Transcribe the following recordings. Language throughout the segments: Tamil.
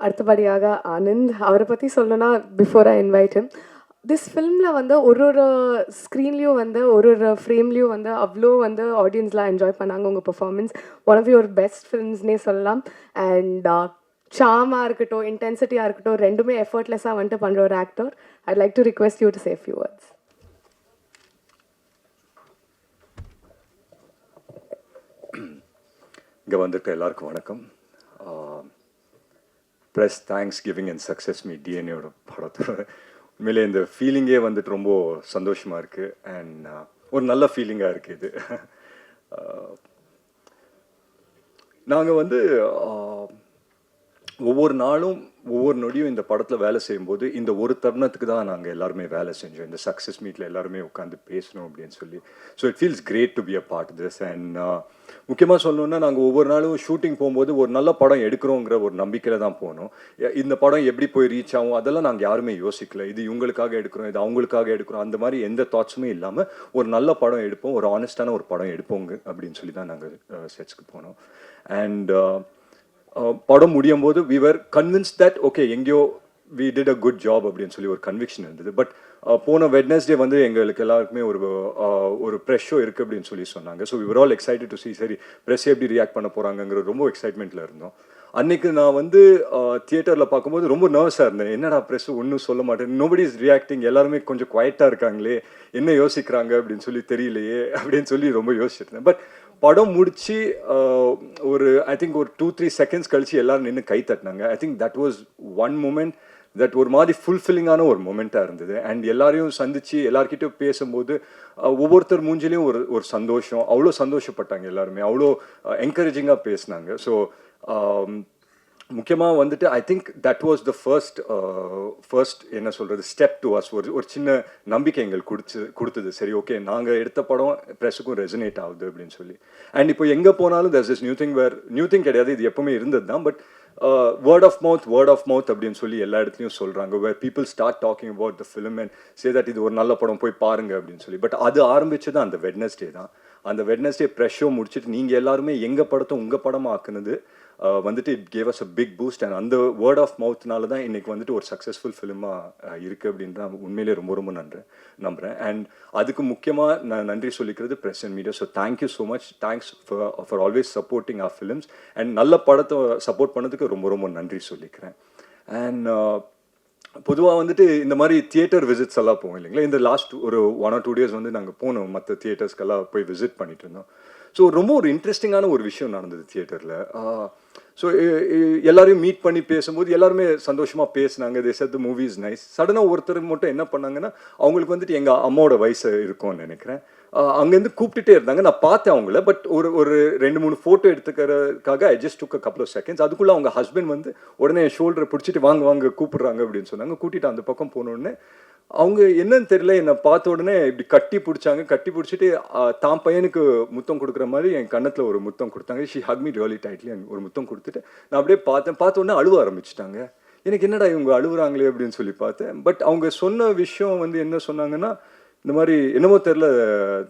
அடுத்தபடியாக ஆனந்த் அவரை பற்றி சொல்லணும்னா before I invite him this ஃபிலிமில் வந்து ஒரு ஸ்க்ரீன்லேயும் வந்து ஒரு ஃப்ரேம்லேயும் வந்து அவ்வளோ வந்து ஆடியன்ஸ்லாம் என்ஜாய் பண்ணாங்க உங்கள் performance one of your best ஃபிலிம்ஸ்னே சொல்லலாம் அண்ட் சாமாக இருக்கட்டும் இன்டென்சிட்டியாக இருக்கட்டும் ரெண்டுமே எஃபர்ட்லெஸ்ஸாக வந்துட்டு பண்ணுற ஒரு actor I like to request you to say few words. இங்கே வந்திருக்க எல்லாருக்கும் வணக்கம். Plus thanks giving and success meet டிஎன்ஏயோட படத்தோட உண்மையிலே இந்த ஃபீலிங்கே வந்துட்டு ரொம்ப சந்தோஷமாக இருக்குது அண்ட் ஒரு நல்ல ஃபீலிங்காக இருக்குது இது. நாங்கள் வந்து ஒவ்வொரு நாளும் ஒவ்வொரு நொடியும் இந்த படத்தில் வேலை செய்யும்போது இந்த ஒரு தருணத்துக்கு தான் நாங்கள் எல்லாருமே வேலை செஞ்சோம். இந்த சக்ஸஸ் மீட்டில் எல்லாருமே உட்காந்து பேசணும் அப்படின்னு சொல்லி. So it feels great to be a part this. And முக்கியமாக சொல்லணுன்னா நாங்கள் ஒவ்வொரு நாளும் ஷூட்டிங் போகும்போது ஒரு நல்ல படம் எடுக்கிறோங்கிற ஒரு நம்பிக்கையில் தான் போனோம். இந்த படம் எப்படி போய் ரீச் ஆகும் அதெல்லாம் நாங்கள் யாருமே யோசிக்கல. இது இவங்களுக்காக எடுக்கிறோம், இது அவங்களுக்காக எடுக்கிறோம், அந்த மாதிரி எந்த தாட்ஸுமே இல்லாமல் ஒரு நல்ல படம் எடுப்போம், ஒரு ஆனஸ்டான ஒரு படம் எடுப்போங்க அப்படின்னு சொல்லி தான் நாங்கள் செட்ஸ்க்கு போனோம். அண்ட் படம் முடியும் போது we were convince that okay எங்கேயோ we did a good job அப்படின்னு சொல்லி ஒரு கன்விக்ஷன் இருந்தது. பட் போன வெட்னஸ்டே வந்து எங்களுக்கு எல்லாருக்குமே ஒரு ப்ரெஷ் ஷோ இருக்குது அப்படின்னு சொல்லி சொன்னாங்க. So we were all excited to see சரி ப்ரெஸ் எப்படி ரியாக்ட் பண்ண போகிறாங்கங்கிற ரொம்ப எக்ஸைட்மெண்ட்டில் இருந்தோம். அன்றைக்கி நான் வந்து தியேட்டரில் பார்க்கும்போது ரொம்ப நர்வஸாக இருந்தேன். என்னடா ப்ரெஸ் ஒன்றும் சொல்ல மாட்டேன், நோபடி இஸ் ரியாக்டிங், எல்லாருமே கொஞ்சம் குவைட்டாக இருக்காங்களே, என்ன யோசிக்கிறாங்க அப்படின்னு சொல்லி தெரியலையே அப்படின்னு சொல்லி ரொம்ப யோசிச்சிருந்தேன். பட் படம் முடிச்சு ஒரு ஐ திங்க் ஒரு 2-3 செகண்ட்ஸ் கழிச்சு எல்லாரும் நின்று கை தட்டினாங்க. I think that was one moment that ஒரு மாதிரி ஃபுல்ஃபில்லிங்கான ஒரு மொமெண்ட்டாக இருந்தது. அண்ட் எல்லாரையும் சந்திச்சு எல்லார்கிட்டையும் பேசும்போது ஒவ்வொருத்தர் மூஞ்சிலையும் ஒரு சந்தோஷம், அவ்வளோ சந்தோஷப்பட்டாங்க எல்லாருமே, அவ்வளோ என்கரேஜிங்காக பேசினாங்க. ஸோ முக்கியமாக வந்துட்டு ஐ think that was the first என்ன சொல்கிறது ஸ்டெப் டு அஸ். ஒரு சின்ன நம்பிக்கை எங்களுக்கு கொடுத்தது. சரி ஓகே நாங்கள் எடுத்த படம் ப்ரெஸ்ஸுக்கும் ரெசனேட் ஆகுது அப்படின்னு சொல்லி. அண்ட் இப்போ எங்கே போனாலும் தட்ஸ் இஸ் நியூ திங் கிடையாது, இது எப்பவுமே இருந்தது தான். பட் வேர்ட் ஆஃப் மவுத் அப்படின்னு சொல்லி எல்லா இடத்துலையும் சொல்கிறாங்க. Where people start talking about the film and say that இது ஒரு நல்ல படம் போய் பாருங்க அப்படின்னு சொல்லி. பட் அது ஆரம்பிச்சது அந்த வெட்னஸ்டே தான். அந்த வெட்னஸ்டே ப்ரெஷ் ஷோ முடிச்சுட்டு நீங்கள் எல்லாருமே எங்கள் படத்தை உங்கள் படமாக ஆக்குனது வந்துட்டு it gave us a big boost. And அந்த வேர்ட் ஆஃப் மவுத்னால தான் இன்றைக்கி வந்துட்டு ஒரு சக்ஸஸ்ஃபுல் ஃபிலிமாக இருக்குது அப்படின்ற உண்மையிலே ரொம்ப ரொம்ப நம்புகிறேன். அண்ட் அதுக்கு முக்கியமாக நான் நன்றி சொல்லிக்கிறது press and media. So thank you so much, thanks for always supporting our films. And நல்ல படத்தை சப்போர்ட் பண்ணதுக்கு ரொம்ப ரொம்ப நன்றி சொல்லிக்கிறேன். அண்ட் பொதுவாக வந்துட்டு இந்த மாதிரி தியேட்டர் விசிட்ஸ் எல்லாம் போவோம் இல்லைங்களா. இந்த லாஸ்ட் ஒரு 1 or 2 days வந்து நாங்கள் போனோம், மற்ற தியேட்டர்ஸ்க்கெல்லாம் போய் விசிட் பண்ணிட்டு இருந்தோம். ஸோ ரொம்ப ஒரு இன்ட்ரெஸ்டிங்கான ஒரு விஷயம் நடந்தது தியேட்டரில். ஸோ எல்லாரையும் மீட் பண்ணி பேசும்போது எல்லாருமே சந்தோஷமாக பேசினாங்க. They said the movie is nice. சடனாக ஒருத்தர் மட்டும் என்ன பண்ணாங்கன்னா அவங்களுக்கு வந்துட்டு எங்கள் அம்மாவோட வயசு இருக்கும்னு நினைக்கிறேன். அங்கேருந்து கூப்பிட்டுட்டே இருந்தாங்க. நான் பார்த்தேன் அவங்கள. பட் ஒரு 2-3 ஃபோட்டோ எடுத்துக்கிறதுக்காக I just took a couple of seconds. அதுக்குள்ளே அவங்க ஹஸ்பண்ட் வந்து உடனே ஷோல்டரை பிடிச்சிட்டு வாங்க கூப்பிட்றாங்க அப்படின்னு சொன்னாங்க. கூட்டிகிட்டு அந்த பக்கம் போனோடனே அவங்க என்னன்னு தெரியல, என்னை பார்த்த உடனே இப்படி கட்டி பிடிச்சிட்டு தான் பையனுக்கு முத்தம் கொடுக்குற மாதிரி என் கன்னத்தில் ஒரு முத்தம் கொடுத்தாங்க. She Haq me really tightly. ஒரு முத்தம் கொடுத்துட்டு நான் அப்படியே பார்த்த உடனே அழுவ ஆரம்பிச்சிட்டாங்க. எனக்கு என்னடா இவங்க அழுகுறாங்களே அப்படின்னு சொல்லி பார்த்தேன். பட் அவங்க சொன்ன விஷயம் வந்து என்ன சொன்னாங்கன்னா, இந்த மாதிரி என்னமோ தெரில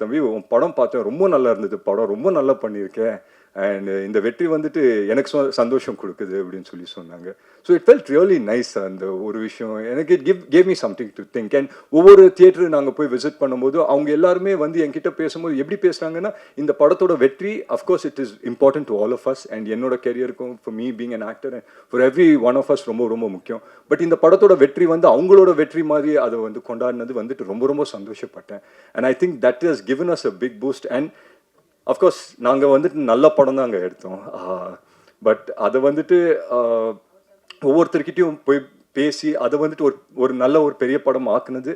தம்பி, உன் படம் பார்த்தேன், ரொம்ப நல்லா இருந்தது, படம் ரொம்ப நல்லா பண்ணியிருக்கேன், அண்ட் இந்த வெற்றி வந்துட்டு எனக்கு சந்தோஷம் கொடுக்குது அப்படின்னு சொல்லி சொன்னாங்க. So it felt really nice. அந்த ஒரு விஷயம் எனக்கு gave me something to think. And ஒவ்வொரு தியேட்டரு நாங்கள் போய் விசிட் பண்ணும்போது அவங்க எல்லாருமே வந்து என்கிட்ட பேசும்போது எப்படி பேசுகிறாங்கன்னா, இந்த படத்தோட வெற்றி of course it is important to all of us. And என்னோட கெரியருக்கும் for me being an actor and for every one of us ரொம்ப ரொம்ப முக்கியம். பட் இந்த படத்தோட வெற்றி வந்து அவங்களோட வெற்றி மாதிரி அதை வந்து கொண்டாடினது வந்துட்டு ரொம்ப ரொம்ப சந்தோஷப்பட்டேன். And I think that is given us a big boost. And of course நாங்கள் வந்துட்டு நல்ல படம் தான் அங்கே எடுத்தோம். பட் அதை வந்துட்டு ஒவ்வொருத்தர்கிட்டையும் போய் பேசி அதை வந்துட்டு ஒரு நல்ல ஒரு பெரிய படம் ஆக்குனது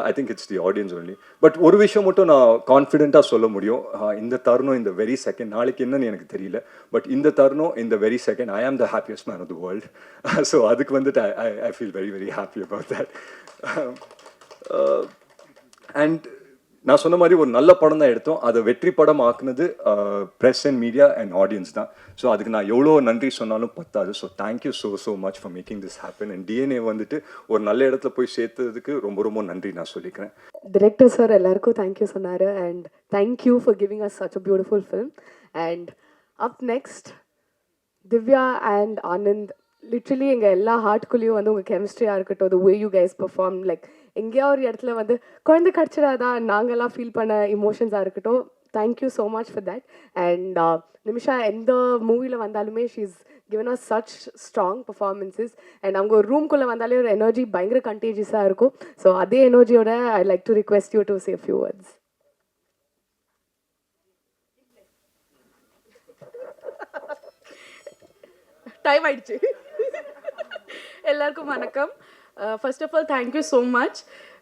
I think it's the audience only. But ஒரு விஷயம் மட்டும் நான் கான்ஃபிடென்ட்டாக சொல்ல முடியும். இந்த தருணம், இந்த வெரி செகண்ட், நாளைக்கு என்னன்னு எனக்கு தெரியல, பட் இந்த தருணம், இந்த very second I am the happiest man of the world. So அதுக்கு வந்துட்டு I feel very very happy about that. And நான் சொன்ன மாதிரி ஒரு நல்ல படம் தான் எடுத்தோம். அதை வெற்றி படம் ஆக்குனது press and media and audience தான். ஸோ அதுக்கு நான் எவ்வளோ நன்றி சொன்னாலும் பத்தாது. So thank you so much for making this happen. And DNA வந்துட்டு ஒரு நல்ல இடத்துல போய் சேர்த்ததுக்கு ரொம்ப ரொம்ப நன்றி நான் சொல்லிக்கிறேன். டிரெக்டர் சார் எல்லாருக்கும் தேங்க்யூ சொன்னார். And thank you for giving us such a beautiful film. And up next Divya and Anand literally எங்கள் எல்லா ஹார்ட்குள்ளேயும் வந்து உங்கள் கெமிஸ்ட்ரியாக இருக்கட்டும், the way you guys perform, like எங்கேயா ஒரு இடத்துல வந்து குழந்தை கிடச்சிடாதா நாங்கள்லாம் ஃபீல் பண்ண இமோஷன்ஸாக இருக்கட்டும். Thank you so much for that. And Nimisha எந்த மூவியில் வந்தாலுமே she's given us such strong performances. and அவங்க ஒரு ரூம்குள்ளே வந்தாலே ஒரு எனர்ஜி பயங்கர கண்டேஜியஸாக இருக்கும். ஸோ அதே எனர்ஜியோட I like to request you to say few words. Time ஆயிடுச்சு. എല്ലാവർക്കും വണക്കം. First of all thank you so much.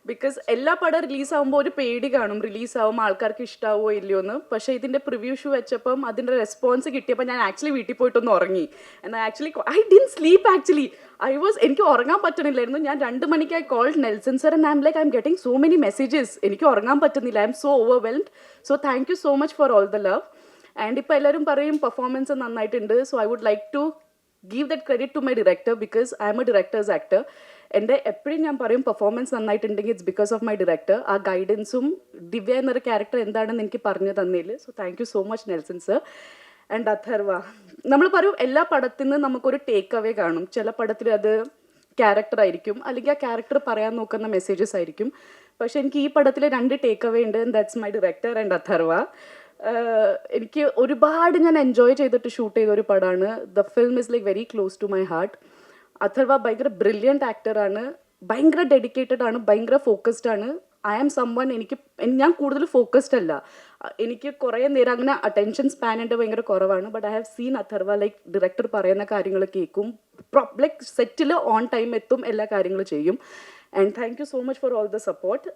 Because എല്ലാ പടം റിലീസാകുമ്പോൾ ഒരു പേടി കാണും, റിലീസാകുമ്പോൾ ആൾക്കാർക്ക് ഇഷ്ടമാവോ ഇല്ലയോ എന്ന്. പക്ഷേ ഇതിൻ്റെ പ്രിവ്യൂ ഷോ വെച്ചപ്പം അതിൻ്റെ റെസ്പോൺസ് കിട്ടിയപ്പോൾ ഞാൻ ആക്ച്വലി വീട്ടിൽ പോയിട്ടൊന്ന് ഉറങ്ങി. എന്നാൽ actually I didn't sleep actually. എനിക്ക് ഉറങ്ങാൻ പറ്റണില്ലായിരുന്നു. ഞാൻ 2 മണിക്ക് I called Nelson sir and I'm like I'm getting so many messages. എനിക്ക് ഉറങ്ങാൻ പറ്റുന്നില്ല. I'm so overwhelmed. So thank you so much for all the love. And ഇപ്പോൾ എല്ലാവരും പറയും പെർഫോമൻസ് നന്നായിട്ടുണ്ട്. So I would like to give that credit to my director because I am a director's actor. എൻ്റെ എപ്പോഴും ഞാൻ പറയും പെർഫോമൻസ് നന്നായിട്ടുണ്ടെങ്കിൽ it's because of my director. ആ ഗൈഡൻസും ദിവ്യ എന്നൊരു ക്യാരക്ടർ എന്താണെന്ന് എനിക്ക് പറഞ്ഞു തന്നതിൽ. So thank you so much Nelson sir. And Atharva, നമ്മൾ പറയും എല്ലാ പടത്തിൽ നിന്ന് നമുക്കൊരു ടേക്ക് അവേ കാണും. ചില പടത്തിൽ അത് ക്യാരക്ടർ ആയിരിക്കും, അല്ലെങ്കിൽ ആ ക്യാരക്ടർ പറയാൻ നോക്കുന്ന മെസ്സേജസ് ആയിരിക്കും. പക്ഷേ എനിക്ക് ഈ പടത്തിൽ 2 ടേക്ക് അവേ ഉണ്ട്. That's my director and Atharva. എനിക്ക് ഒരുപാട് ഞാൻ എൻജോയ് ചെയ്തിട്ട് ഷൂട്ട് ചെയ്തൊരു പടമാണ്. The film is like very close to my heart. Atharva ഭയങ്കര ബ്രില്യൻറ്റ് ആക്ടറാണ്, ഭയങ്കര ഡെഡിക്കേറ്റഡ് ആണ്, ഭയങ്കര ഫോക്കസ്ഡ് ആണ്. ഐ ആം സംവൺ, ഞാൻ കൂടുതൽ ഫോക്കസ്ഡ് അല്ല. എനിക്ക് കുറേ നേരം അങ്ങനെ അറ്റൻഷൻ സ്പാൻ എൻ്റെ ഭയങ്കര കുറവാണ്. But I have seen Atharva like director പറയുന്ന കാര്യങ്ങൾ കേൾക്കും, ലൈക്ക് സെറ്റിൽ ഓൺ ടൈം എത്തും, എല്ലാ കാര്യങ്ങളും ചെയ്യും. And thank you so much for all the support.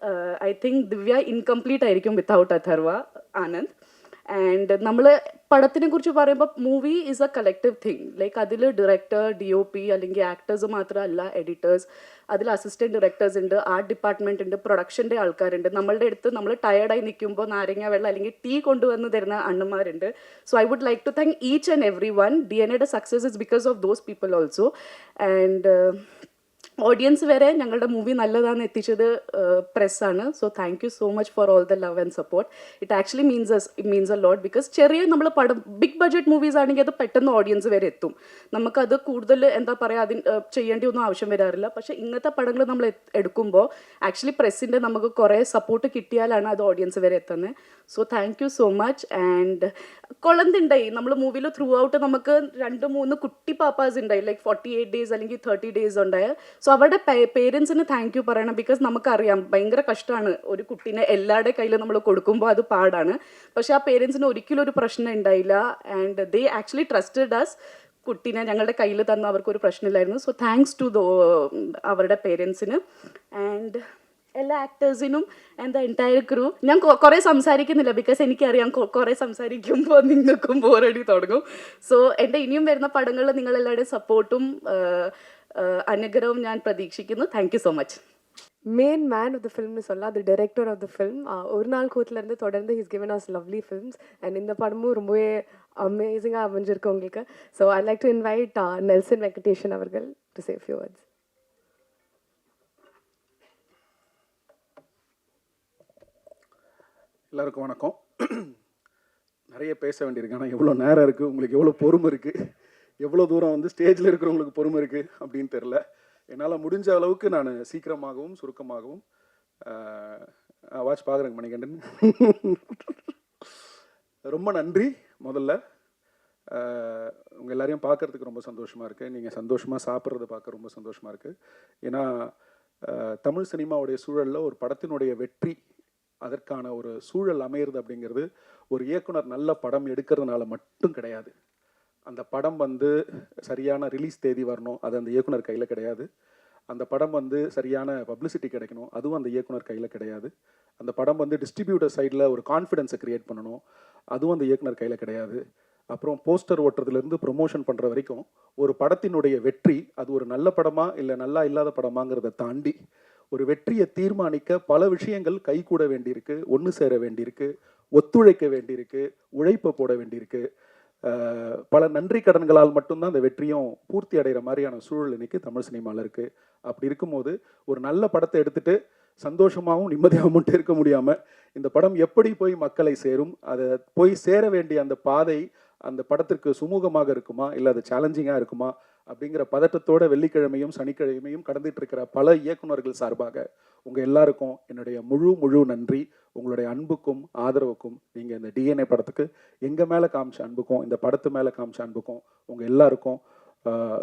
I think Divya incomplete ആയിരിക്കും വിത്തൗട്ട് അഥർവ ആനന്ദ്. ആൻഡ് നമ്മൾ പടത്തിനെ കുറിച്ച് പറയുമ്പോൾ movie is A collective thing. Like അതിൽ ഡയറക്ടർ, DOP അല്ലെങ്കിൽ ആക്ടേഴ്സ് മാത്രമല്ല, എഡിറ്റേഴ്സ്, അതിൽ അസിസ്റ്റൻറ്റ് ഡയറക്ടേഴ്സ് ഉണ്ട്, ആർട്ട് ഡിപ്പാർട്ട്മെൻറ്റ് ഉണ്ട്, പ്രൊഡക്ഷൻ്റെ ആൾക്കാരുണ്ട്. നമ്മളുടെ അടുത്ത് നമ്മൾ ടയേർഡായി നിൽക്കുമ്പോൾ നാരങ്ങ വെള്ളം അല്ലെങ്കിൽ ടീ കൊണ്ടുവന്ന് തരുന്ന അണ്ണന്മാരുണ്ട്. So I would like to thank each and every one. DNA success is because of those people also. And audience വരെ ഞങ്ങളുടെ മൂവി നല്ലതാണെന്ന് എത്തിച്ചത് പ്രസ്സാണ്. So thank you so much for all the love and support. It actually means a lot. Because ചെറിയ നമ്മൾ പടം ബിഗ് ബഡ്ജറ്റ് മൂവീസ് ആണെങ്കിൽ അത് പെട്ടെന്ന് ഓഡിയൻസ് വരെ എത്തും. നമുക്കത് കൂടുതൽ എന്താ പറയുക ചെയ്യേണ്ടി ഒന്നും ആവശ്യം വരാറില്ല. പക്ഷേ ഇങ്ങനത്തെ പടങ്ങൾ നമ്മൾ എടുക്കുമ്പോൾ ആക്ച്വലി പ്രസ്സിൻ്റെ നമുക്ക് കുറേ സപ്പോർട്ട് കിട്ടിയാലാണ് അത് ഓഡിയൻസ് വരെ എത്തുന്നത്. So thank you so much. And കൊളന്തുണ്ടായി നമ്മൾ മൂവിയിൽ ത്രൂ ഔട്ട് നമുക്ക് 2-3 കുട്ടി പാപ്പാസ് ഉണ്ടായി, ലൈക്ക് 48 days അല്ലെങ്കിൽ 30 days ഉണ്ടായ. സോ അവരുടെ പേരൻസിന് താങ്ക് യു പറയണം. ബിക്കോസ് നമുക്കറിയാം ഭയങ്കര കഷ്ടമാണ് ഒരു കുട്ടീനെ എല്ലാവരുടെ കയ്യിൽ നമ്മൾ കൊടുക്കുമ്പോൾ, അത് പാടാണ്. പക്ഷേ ആ പേരൻസിന് ഒരിക്കലും ഒരു പ്രശ്നം ഉണ്ടായില്ല. And they actually trusted us. കുട്ടീനെ ഞങ്ങളുടെ കയ്യിൽ തന്നു, അവർക്കൊരു പ്രശ്നമില്ലായിരുന്നു. സോ താങ്ക്സ് ടു അവരുടെ പേരൻസിന് ആൻഡ് എല്ലാ ആക്ടേഴ്സിനും ആൻഡ് ദ എൻറ്റയർ ക്രൂ. ഞാൻ കുറേ സംസാരിക്കുന്നില്ല ബിക്കോസ് എനിക്കറിയാം കുറേ സംസാരിക്കുമ്പോൾ നിങ്ങൾക്കും ബോറടി തുടങ്ങും. സോ എൻ്റെ ഇനിയും വരുന്ന പടങ്ങളിൽ നിങ്ങളെല്ലാവരുടെയും സപ്പോർട്ടും അനുഗ്രഹവും ഞാൻ പ്രതീക്ഷിക്കുന്നു. Thank you so much. Main man of the ஃபிலிம்னு சொல்லலாம், அது டைரக்டர் ஆஃப் த ஃபிலிம். ஒரு நாள் கூத்துலேருந்து தொடர்ந்து he's given us lovely films. And இந்த படமும் ரொம்பவே அமேசிங்காக அமைஞ்சிருக்கு உங்களுக்கு. So I like to invite Nelson Venkatesan அவர்கள் டு சே ஃபியூ வேர்ட்ஸ். எல்லாருக்கும் வணக்கம். நிறைய பேச வேண்டியிருக்கு, ஆனால் எவ்வளோ நேரம் இருக்குது, உங்களுக்கு எவ்வளோ பொறுமை இருக்குது, எவ்வளோ தூரம் வந்து ஸ்டேஜில் இருக்கிறவங்களுக்கு பொறுமை இருக்குது அப்படின்னு தெரில. என்னால் முடிஞ்ச அளவுக்கு நான் சீக்கிரமாகவும் சுருக்கமாகவும் வாட்ச் பார்க்குறேங்க மணிகண்டன். ரொம்ப நன்றி. முதல்ல உங்கள் எல்லாரையும் பார்க்குறதுக்கு ரொம்ப சந்தோஷமாக இருக்குது. நீங்கள் சந்தோஷமாக சாப்பிட்றத பார்க்க ரொம்ப சந்தோஷமாக இருக்குது. ஏன்னா தமிழ் சினிமாவுடைய சூழலில் ஒரு படத்தினுடைய வெற்றி, அதற்கான ஒரு சூழல் அமையிறது அப்படிங்கிறது ஒரு இயக்குனர் நல்ல படம் எடுக்கிறதுனால மட்டும் கிடையாது. அந்த படம் வந்து சரியான ரிலீஸ் தேதி வரணும், அது அந்த இயக்குனர் கையில் கிடையாது. அந்த படம் வந்து சரியான பப்ளிசிட்டி கிடைக்கணும், அதுவும் அந்த இயக்குனர் கையில் கிடையாது. அந்த படம் வந்து டிஸ்ட்ரிபியூட்டர் சைடில் ஒரு கான்ஃபிடென்ஸை க்ரியேட் பண்ணணும், அதுவும் அந்த இயக்குனர் கையில் கிடையாது. அப்புறம் போஸ்டர் ஓட்டுறதுலேருந்து ப்ரொமோஷன் பண்ணுற வரைக்கும் ஒரு படத்தினுடைய வெற்றி அது ஒரு நல்ல படமா இல்லை நல்லா இல்லாத படமாங்கிறத தாண்டி ஒரு வெற்றியை தீர்மானிக்க பல விஷயங்கள் கைகூட வேண்டியிருக்கு, ஒன்று சேர வேண்டியிருக்கு, ஒத்துழைக்க வேண்டியிருக்கு, உழைப்பை போட வேண்டியிருக்கு. பல நன்றி கடன்களால் மட்டும்தான் அந்த வெற்றியும் பூர்த்தி அடைகிற மாதிரியான சூழல் இன்னைக்கு தமிழ் சினிமாவில் இருக்குது. அப்படி இருக்கும்போது ஒரு நல்ல படத்தை எடுத்துகிட்டு சந்தோஷமாகவும் நிம்மதியாகவும் மட்டும் இருக்க முடியாமல் இந்த படம் எப்படி போய் மக்களை சேரும், அதை போய் சேர வேண்டிய அந்த பாதை அந்த படத்திற்கு சுமூகமாக இருக்குமா இல்லை அது சேலஞ்சிங்காக இருக்குமா அப்படிங்கிற பதட்டத்தோட வெள்ளிக்கிழமையும் சனிக்கிழமையும் கடந்துட்டு இருக்கிற பல இயக்குனர்கள் சார்பாக உங்கள் எல்லாருக்கும் என்னுடைய முழு நன்றி. உங்களுடைய அன்புக்கும் ஆதரவுக்கும், நீங்கள் இந்த டிஎன்ஏ படத்துக்கு எங்கள் மேலே காமிச்ச அன்புக்கும் இந்த படத்து மேலே காமிச்ச அன்புக்கும் உங்கள் எல்லாருக்கும்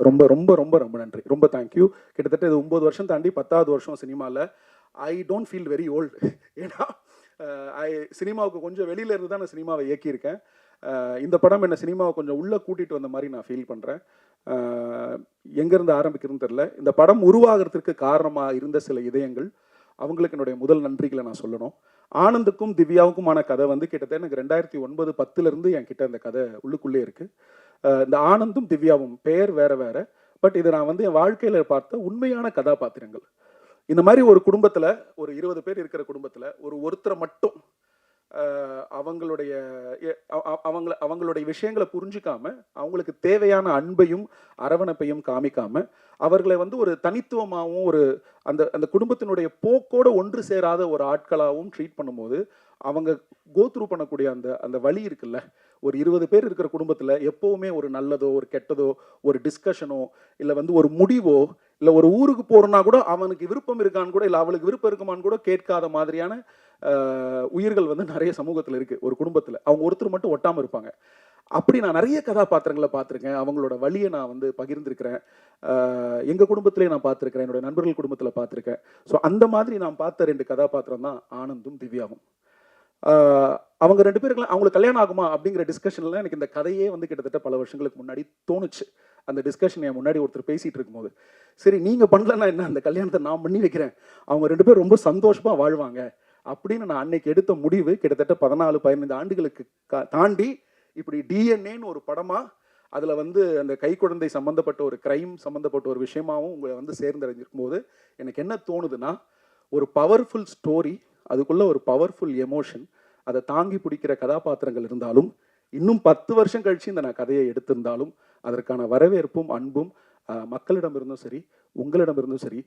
ரொம்ப ரொம்ப ரொம்ப ரொம்ப நன்றி. ரொம்ப தேங்க்யூ. கிட்டத்தட்ட இது 9 வருஷம் தாண்டி 10வது வருஷம் சினிமாவில். I don't feel very old. ஏன்னா சினிமாவுக்கு கொஞ்சம் வெளியில இருந்து தான் நான் சினிமாவை இயக்கியிருக்கேன். இந்த படம் என்ன சினிமாவை கொஞ்சம் உள்ளே கூட்டிகிட்டு வந்த மாதிரி நான் ஃபீல் பண்ணுறேன். எங்கேருந்து ஆரம்பிக்கிறதுன்னு தெரில. இந்த படம் உருவாகிறதுக்கு காரணமாக இருந்த சில இதயங்கள், அவங்களுக்கு என்னுடைய முதல் நன்றிகளை நான் சொல்லணும். ஆனந்துக்கும் திவ்யாவுக்குமான கதை வந்து கிட்டத்தட்ட எனக்கு 2009-10 என்கிட்ட இந்த கதை உள்ளுக்குள்ளே இருக்குது. இந்த ஆனந்தும் திவ்யாவும் பெயர் வேற வேற, பட் இது நான் வந்து என் வாழ்க்கையில் பார்த்த உண்மையான கதாபாத்திரங்கள். இந்த மாதிரி ஒரு குடும்பத்தில், ஒரு 20 பேர் இருக்கிற குடும்பத்தில் ஒருத்தரை மட்டும் அவங்களுடைய விஷயங்களை புரிஞ்சிக்காம, அவங்களுக்கு தேவையான அன்பையும் அரவணைப்பையும் காமிக்காம, அவர்களை வந்து ஒரு தனித்துவமாகவும் ஒரு அந்த குடும்பத்தினுடைய போக்கோடு ஒன்று சேராத ஒரு ஆட்களாகவும் ட்ரீட் பண்ணும்போது, அவங்க கோத்ரூ பண்ணக்கூடிய அந்த வழி இருக்குல்ல. ஒரு 20 பேர் இருக்கிற குடும்பத்தில் எப்போவுமே ஒரு நல்லதோ ஒரு கெட்டதோ ஒரு டிஸ்கஷனோ இல்லை வந்து ஒரு முடிவோ இல்லை ஒரு ஊருக்கு போகிறோன்னா கூட அவனுக்கு விருப்பம் இருக்கான்னு கூட இல்லை அவளுக்கு விருப்பம் இருக்குமான்னு கூட கேட்காத மாதிரியான உயிர்கள் வந்து நிறைய சமூகத்தில் இருக்குது. ஒரு குடும்பத்தில் அவங்க ஒருத்தர் மட்டும் ஒட்டாமல் இருப்பாங்க. அப்படி நான் நிறைய கதாபாத்திரங்களை பார்த்துருக்கேன். அவங்களோட வழியை நான் வந்து பகிர்ந்துருக்கிறேன். எங்கள் குடும்பத்திலே நான் பார்த்துருக்கிறேன், என்னோட நண்பர்கள் குடும்பத்தில் பார்த்துருக்கேன். ஸோ அந்த மாதிரி நான் பார்த்த 2 கதாபாத்திரம் தான் ஆனந்தும் திவ்யாவும். அவங்க 2 பேருக்குலாம் அவங்களுக்கு கல்யாணம் ஆகுமா அப்படிங்கிற டிஸ்கஷனில் எனக்கு இந்த கதையே வந்து கிட்டத்தட்ட பல வருஷங்களுக்கு முன்னாடி தோணுச்சு. அந்த டிஸ்கஷன் என் முன்னாடி ஒருத்தர் பேசிகிட்டு இருக்கும்போது, சரி நீங்கள் பண்ணலன்னா என்ன, அந்த கல்யாணத்தை நான் பண்ணி வைக்கிறேன், அவங்க 2 பேரும் ரொம்ப சந்தோஷமாக வாழ்வாங்க அப்படின்னு நான் அன்னைக்கு எடுத்த முடிவு கிட்டத்தட்ட 14-15 ஆண்டுகளுக்கு தாண்டி இப்படி டிஎன்ஏன்னு ஒரு படமாக, அதில் வந்து அந்த கைக்குழந்தை சம்மந்தப்பட்ட ஒரு கிரைம் சம்மந்தப்பட்ட ஒரு விஷயமாகவும் உங்களை வந்து சேர்ந்தடைஞ்சிருக்கும் போது எனக்கு என்ன தோணுதுன்னா, ஒரு பவர்ஃபுல் ஸ்டோரி, அதுக்குள்ளே ஒரு பவர்ஃபுல் எமோஷன், அதை தாங்கி பிடிக்கிற கதாபாத்திரங்கள் இருந்தாலும், இன்னும் 10 வருஷம் கழித்து இந்த நான் கதையை எடுத்திருந்தாலும் அதற்கான வரவேற்பும் அன்பும் மக்களிடமிருந்தும் சரி உங்களிடமிருந்தும் சரி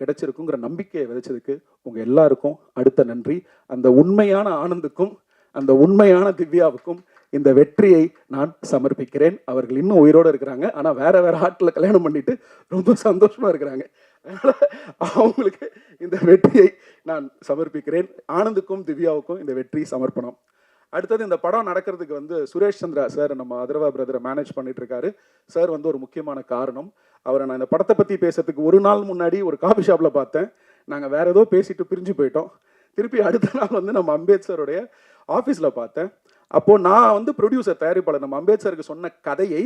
கிடைச்சிருக்குங்கிற நம்பிக்கையை விதைச்சதுக்கு உங்கள் எல்லாருக்கும் அடுத்த நன்றி. அந்த உண்மையான ஆனந்துக்கும் அந்த உண்மையான திவ்யாவுக்கும் இந்த வெற்றியை நான் சமர்ப்பிக்கிறேன். அவர்கள் இன்னும் உயிரோடு இருக்கிறாங்க, ஆனால் வேற ஆட்களை கல்யாணம் பண்ணிட்டு ரொம்ப சந்தோஷமாக இருக்கிறாங்க. அதனால் அவங்களுக்கு இந்த வெற்றியை நான் சமர்ப்பிக்கிறேன். ஆனந்துக்கும் திவ்யாவுக்கும் இந்த வெற்றி சமர்ப்பணம். அடுத்தது இந்த படம் நடக்கிறதுக்கு வந்து சுரேஷ் சந்திரா சார், நம்ம அதர்வா பிரதரை மேனேஜ் பண்ணிட்டு இருக்காரு. சார் வந்து ஒரு முக்கியமான காரணம். அவரை நான் இந்த படத்தை பற்றி பேசுறதுக்கு ஒரு நாள் முன்னாடி ஒரு காஃபி ஷாப்பில் பார்த்தேன். நாங்கள் வேற ஏதோ பேசிட்டு பிரிஞ்சு போயிட்டோம். திருப்பி அடுத்த நாள் வந்து நம்ம அம்பேத்கருடைய ஆஃபீஸில் பார்த்தேன். அப்போது நான் வந்து ப்ரொடியூசர், தயாரிப்பாளர், நம்ம அம்பேத்கருக்கு சொன்ன கதையை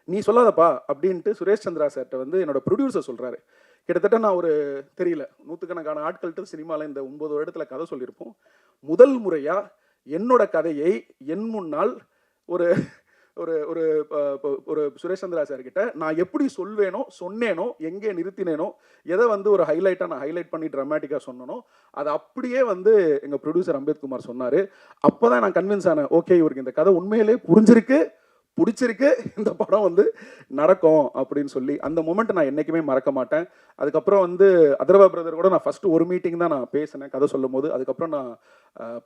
நீ சொல்லாதப்பா அப்படின்ட்டு சுரேஷ் சந்திரா சார்கிட்ட வந்து என்னோட ப்ரொடியூசர் சொல்கிறாரு. கிட்டத்தட்ட நான் ஒரு தெரியல 100கணக்கான ஆட்கள்கிட்ட சினிமாவில் இந்த 9 வருடத்தில் கதை சொல்லியிருப்போம். முதல் முறையாக என்னோட கதையை என் முன்னால் ஒரு ஒரு ஒரு ஒரு சுரேஷ் சந்திரா சார்கிட்ட நான் எப்படி சொன்னேனோ எங்கே நிறுத்தினேனோ, எதை வந்து ஒரு ஹைலைட்டாக நான் ஹைலைட் பண்ணி ட்ராமேட்டிக்காக சொன்னனோ அதை அப்படியே வந்து எங்கள் ப்ரொடியூசர் அம்பேத்குமார் சொன்னார். அப்போ தான் நான் கன்வின்ஸ் ஆனேன், ஓகே இவருக்கு இந்த கதை உண்மையிலே பிடிச்சிருக்கு, இந்த படம் வந்து நடக்கும் அப்படின்னு சொல்லி. அந்த மொமெண்ட் நான் என்றைக்குமே மறக்க மாட்டேன். அதுக்கப்புறம் வந்து அதர்வா பிரதர் கூட நான் ஃபஸ்ட்டு ஒரு மீட்டிங் தான் நான் பேசினேன் கதை சொல்லும் போது. அதுக்கப்புறம் நான்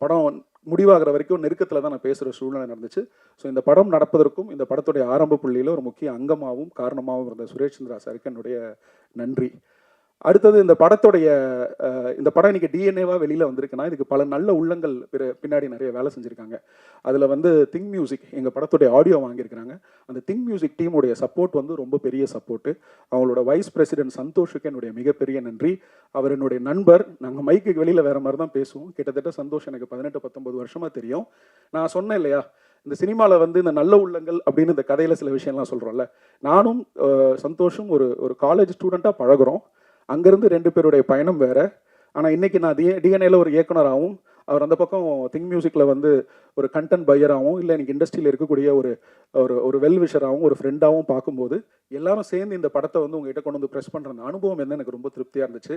படம் முடிவாகிற வரைக்கும் நெருக்கத்தில் தான் நான் பேசுகிற சூழ்நிலை நடந்துச்சு. ஸோ இந்த படம் நடப்பதற்கும் இந்த படத்துடைய ஆரம்ப புள்ளியில் ஒரு முக்கிய அங்கமாகவும் காரணமாகவும் இருந்த சுரேஷ் சந்திரா சாருக்கு என்னுடைய நன்றி. அடுத்தது இந்த படம் இன்னைக்கு டிஎன்ஏவாக வெளியில் வந்திருக்குன்னா இதுக்கு பல நல்ல உள்ளங்கள் பின்னாடி நிறைய வேலை செஞ்சுருக்காங்க. அதில் வந்து திங்க் மியூசிக் எங்கள் படத்துடைய ஆடியோ வாங்கியிருக்கிறாங்க. அந்த திங்க் மியூசிக் டீமுடைய சப்போர்ட் வந்து ரொம்ப பெரிய சப்போர்ட்டு. அவங்களோட வைஸ் பிரசிடென்ட் சந்தோஷுக்கு என்னுடைய மிகப்பெரிய நன்றி. அவர் என்னுடைய நண்பர். நாங்கள் மைக்கு வெளியில் வேறு மாதிரி தான் பேசுவோம். கிட்டத்தட்ட சந்தோஷ் எனக்கு 18-19 வருஷமாக தெரியும். நான் சொன்னேன் இல்லையா, இந்த சினிமாவில் வந்து இந்த நல்ல உள்ளங்கள் அப்படின்னு இந்த கதையில் சில விஷயம்லாம் சொல்கிறோம்ல, நானும் சந்தோஷும் ஒரு காலேஜ் ஸ்டூடெண்ட்டாக பழகுறோம். அங்கேருந்து 2 பேருடைய பயணம் வேறு. ஆனால் இன்றைக்கி நான் டிஎன்ஏல ஒரு இயக்குனராகவும், அவர் அந்த பக்கம் திங்க் மியூசிக்கில் வந்து ஒரு கண்டென்ட் பையராகவும், இல்லை எனக்கு இண்டஸ்ட்ரியில் இருக்கக்கூடிய ஒரு வெல்விஷராகவும் ஒரு ஃப்ரெண்டாகவும் பார்க்கும்போது எல்லாரும் சேர்ந்து இந்த படத்தை வந்து உங்ககிட்ட கொண்டு வந்து ப்ரெஸ் பண்ணுற அந்த அனுபவம் வந்து எனக்கு ரொம்ப திருப்தியாக இருந்துச்சு.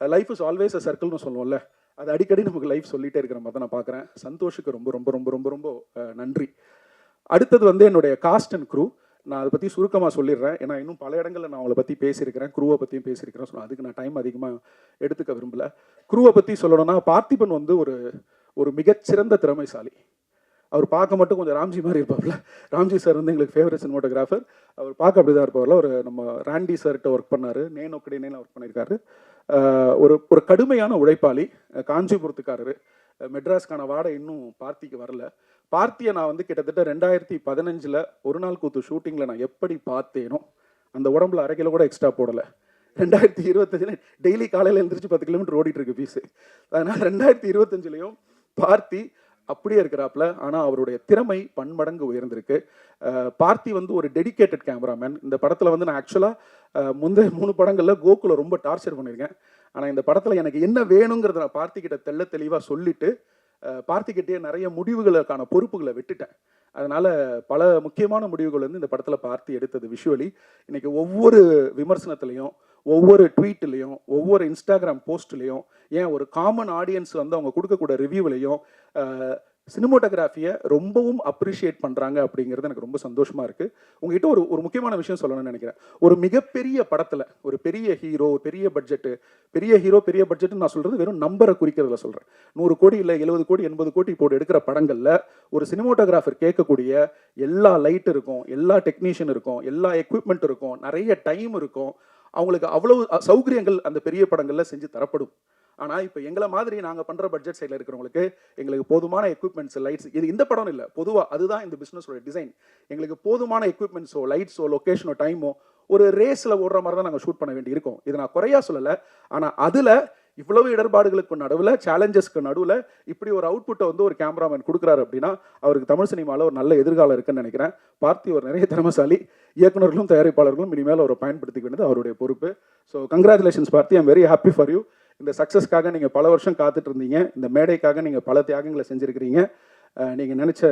லைஃப் இஸ் ஆல்வேஸ் அ சர்க்கிள்னு சொல்லுவோம்ல, அது அடிக்கடி நமக்கு லைஃப் சொல்லிகிட்டே இருக்கிற மாதிரி தான் நான் பார்க்குறேன். சந்தோஷுக்கு ரொம்ப ரொம்ப ரொம்ப ரொம்ப ரொம்ப நன்றி. அடுத்தது வந்து என்னுடைய காஸ்ட் அண்ட் க்ரூ. நான் அதை பற்றி சுருக்கமாக சொல்லிடுறேன். ஏன்னா இன்னும் பல இடங்களில் நான் அவங்கள பற்றி பேசியிருக்கிறேன், க்ரூவை பற்றியும் பேசியிருக்கிறேன். ஸோ அதுக்கு நான் டைம் அதிகமாக எடுத்துக்க விரும்பலை. க்ரூவை பற்றி சொல்லணும்னா, பார்த்திபன் வந்து ஒரு மிகச்சிறந்த திறமைசாலி. அவர் பார்க்க மட்டும் கொஞ்சம் ராம்ஜி மாதிரி இருப்பார்ல. ராம்ஜி சார் வந்து எங்களுக்கு ஃபேவரட் சினிமாட்டோகிராஃபர். அவர் பார்க்க அப்படி தான் இருப்பார்ல. ஒரு நம்ம ராண்டி சார்கிட்ட ஒர்க் பண்ணார், நேனோக்கடினேன்னு ஒர்க் பண்ணியிருக்காரு. ஒரு கடுமையான உழைப்பாளி, காஞ்சிபுரத்துக்காரரு. மெட்ராஸ்க்கான வாடகை இன்னும் பார்த்திக்கு வரல. பார்த்தியை நான் வந்து கிட்டத்தட்ட 2015 ஒரு நாள் கூத்து ஷூட்டிங்கில் நான் எப்படி பார்த்தேனோ அந்த உடம்புல 1/2 கிலோ கூட எக்ஸ்ட்ரா போடலை. 2025 டெய்லி காலையில் எழுந்திரிச்சு 10 கிலோமீட்டர் ஓடிட்டு இருக்கு பீஸு. அதனால் 2025 பார்த்தி அப்படியே இருக்கிறாப்புல. ஆனால் அவருடைய திறமை பன்மடங்கு உயர்ந்திருக்கு. பார்த்தி வந்து ஒரு டெடிகேட்டட் கேமராமேன். இந்த படத்தில் வந்து நான் ஆக்சுவலாக முந்தைய 3 படங்களில் கோகுலை ரொம்ப டார்ச்சர் பண்ணியிருக்கேன். ஆனால் இந்த படத்தில் எனக்கு என்ன வேணுங்கிறத நான் பார்த்திக்கிட்ட தெளிவாக சொல்லிவிட்டு பார்த்திக்கிட்டே நிறைய முடிவுகளுக்கான பொறுப்புகளை விட்டுட்டேன். அதனால் பல முக்கியமான முடிவுகள் வந்து இந்த படத்தில் பார்த்தி எடுத்தது விஷுவலி. இன்றைக்கி ஒவ்வொரு விமர்சனத்துலேயும், ஒவ்வொரு ட்வீட்லேயும், ஒவ்வொரு இன்ஸ்டாகிராம் போஸ்ட்லேயும், ஏன் ஒரு காமன் ஆடியன்ஸ் வந்து அவங்க கொடுக்கக்கூடிய ரிவ்யூவிலையும் சினிமோட்டோகிராஃபியை ரொம்பவும் அப்ரிஷியேட் பண்ணுறாங்க அப்படிங்கிறது எனக்கு ரொம்ப சந்தோஷமாக இருக்குது. உங்ககிட்ட ஒரு முக்கியமான விஷயம் சொல்லணும்னு நினைக்கிறேன். ஒரு மிகப்பெரிய படத்தில் ஒரு பெரிய ஹீரோ, பெரிய பட்ஜெட்டு நான் சொல்கிறது வெறும் நம்பரை குறிக்கிறதுல சொல்கிறேன். 100 கோடி இல்லை 70 கோடி 80 கோடி போட்டு எடுக்கிற படங்களில் ஒரு சினிமோட்டோகிராஃபர் கேட்கக்கூடிய எல்லா லைட் இருக்கும், எல்லா டெக்னீஷியன் இருக்கும், எல்லா எக்யூப்மெண்ட் இருக்கும், நிறைய டைம் இருக்கும். அவங்களுக்கு அவ்வளவு சௌகரியங்கள் அந்த பெரிய படங்களில் செஞ்சு தரப்படும். ஆனால் இப்போ எங்களை மாதிரி நாங்கள் பண்ணுற பட்ஜெட் சைடில் இருக்கிறவங்களுக்கு எங்களுக்கு போதுமான எக்யூப்மெண்ட்ஸ், லைட்ஸ், இது இந்த படம் இல்லை, பொதுவாக அதுதான் இந்த பிஸ்னஸோட டிசைன். எங்களுக்கு போதுமான எக்யூப்மெண்ட்ஸோ, லைட்ஸோ, லொக்கேஷனோ, டைமோ ஒரு ரேஸில் ஓடுற மாதிரி தான் நாங்கள் ஷூட் பண்ண வேண்டி இருக்கும். இதை நான் குறையா சொல்லலை. ஆனால் அதில் இவ்வளவு இடர்பாடுகளுக்கு நடுவில், சேலஞ்சஸ்க்கு நடுவில் இப்படி ஒரு அவுட்புட்டை வந்து ஒரு கேமராமேன் கொடுக்குறாரு அப்படின்னா அவருக்கு தமிழ் சினிமாவில் ஒரு நல்ல எதிர்காலம் இருக்குன்னு நினைக்கிறேன். பார்த்தி ஒரு நிறைய திறமைசாலி. இயக்குநர்களும் தயாரிப்பாளர்களும் இனிமேல் அவரை பயன்படுத்திக்க வேண்டியது அவருடைய பொறுப்பு. So congratulations Parthi, I'm very happy for you. இந்த சக்ஸஸ்க்காக நீங்கள் பல வருஷம் காத்துட்டு இருந்தீங்க. இந்த மேடைக்காக நீங்கள் பல தியாகங்களை செஞ்சுருக்கிறீங்க. நீங்கள் நினச்ச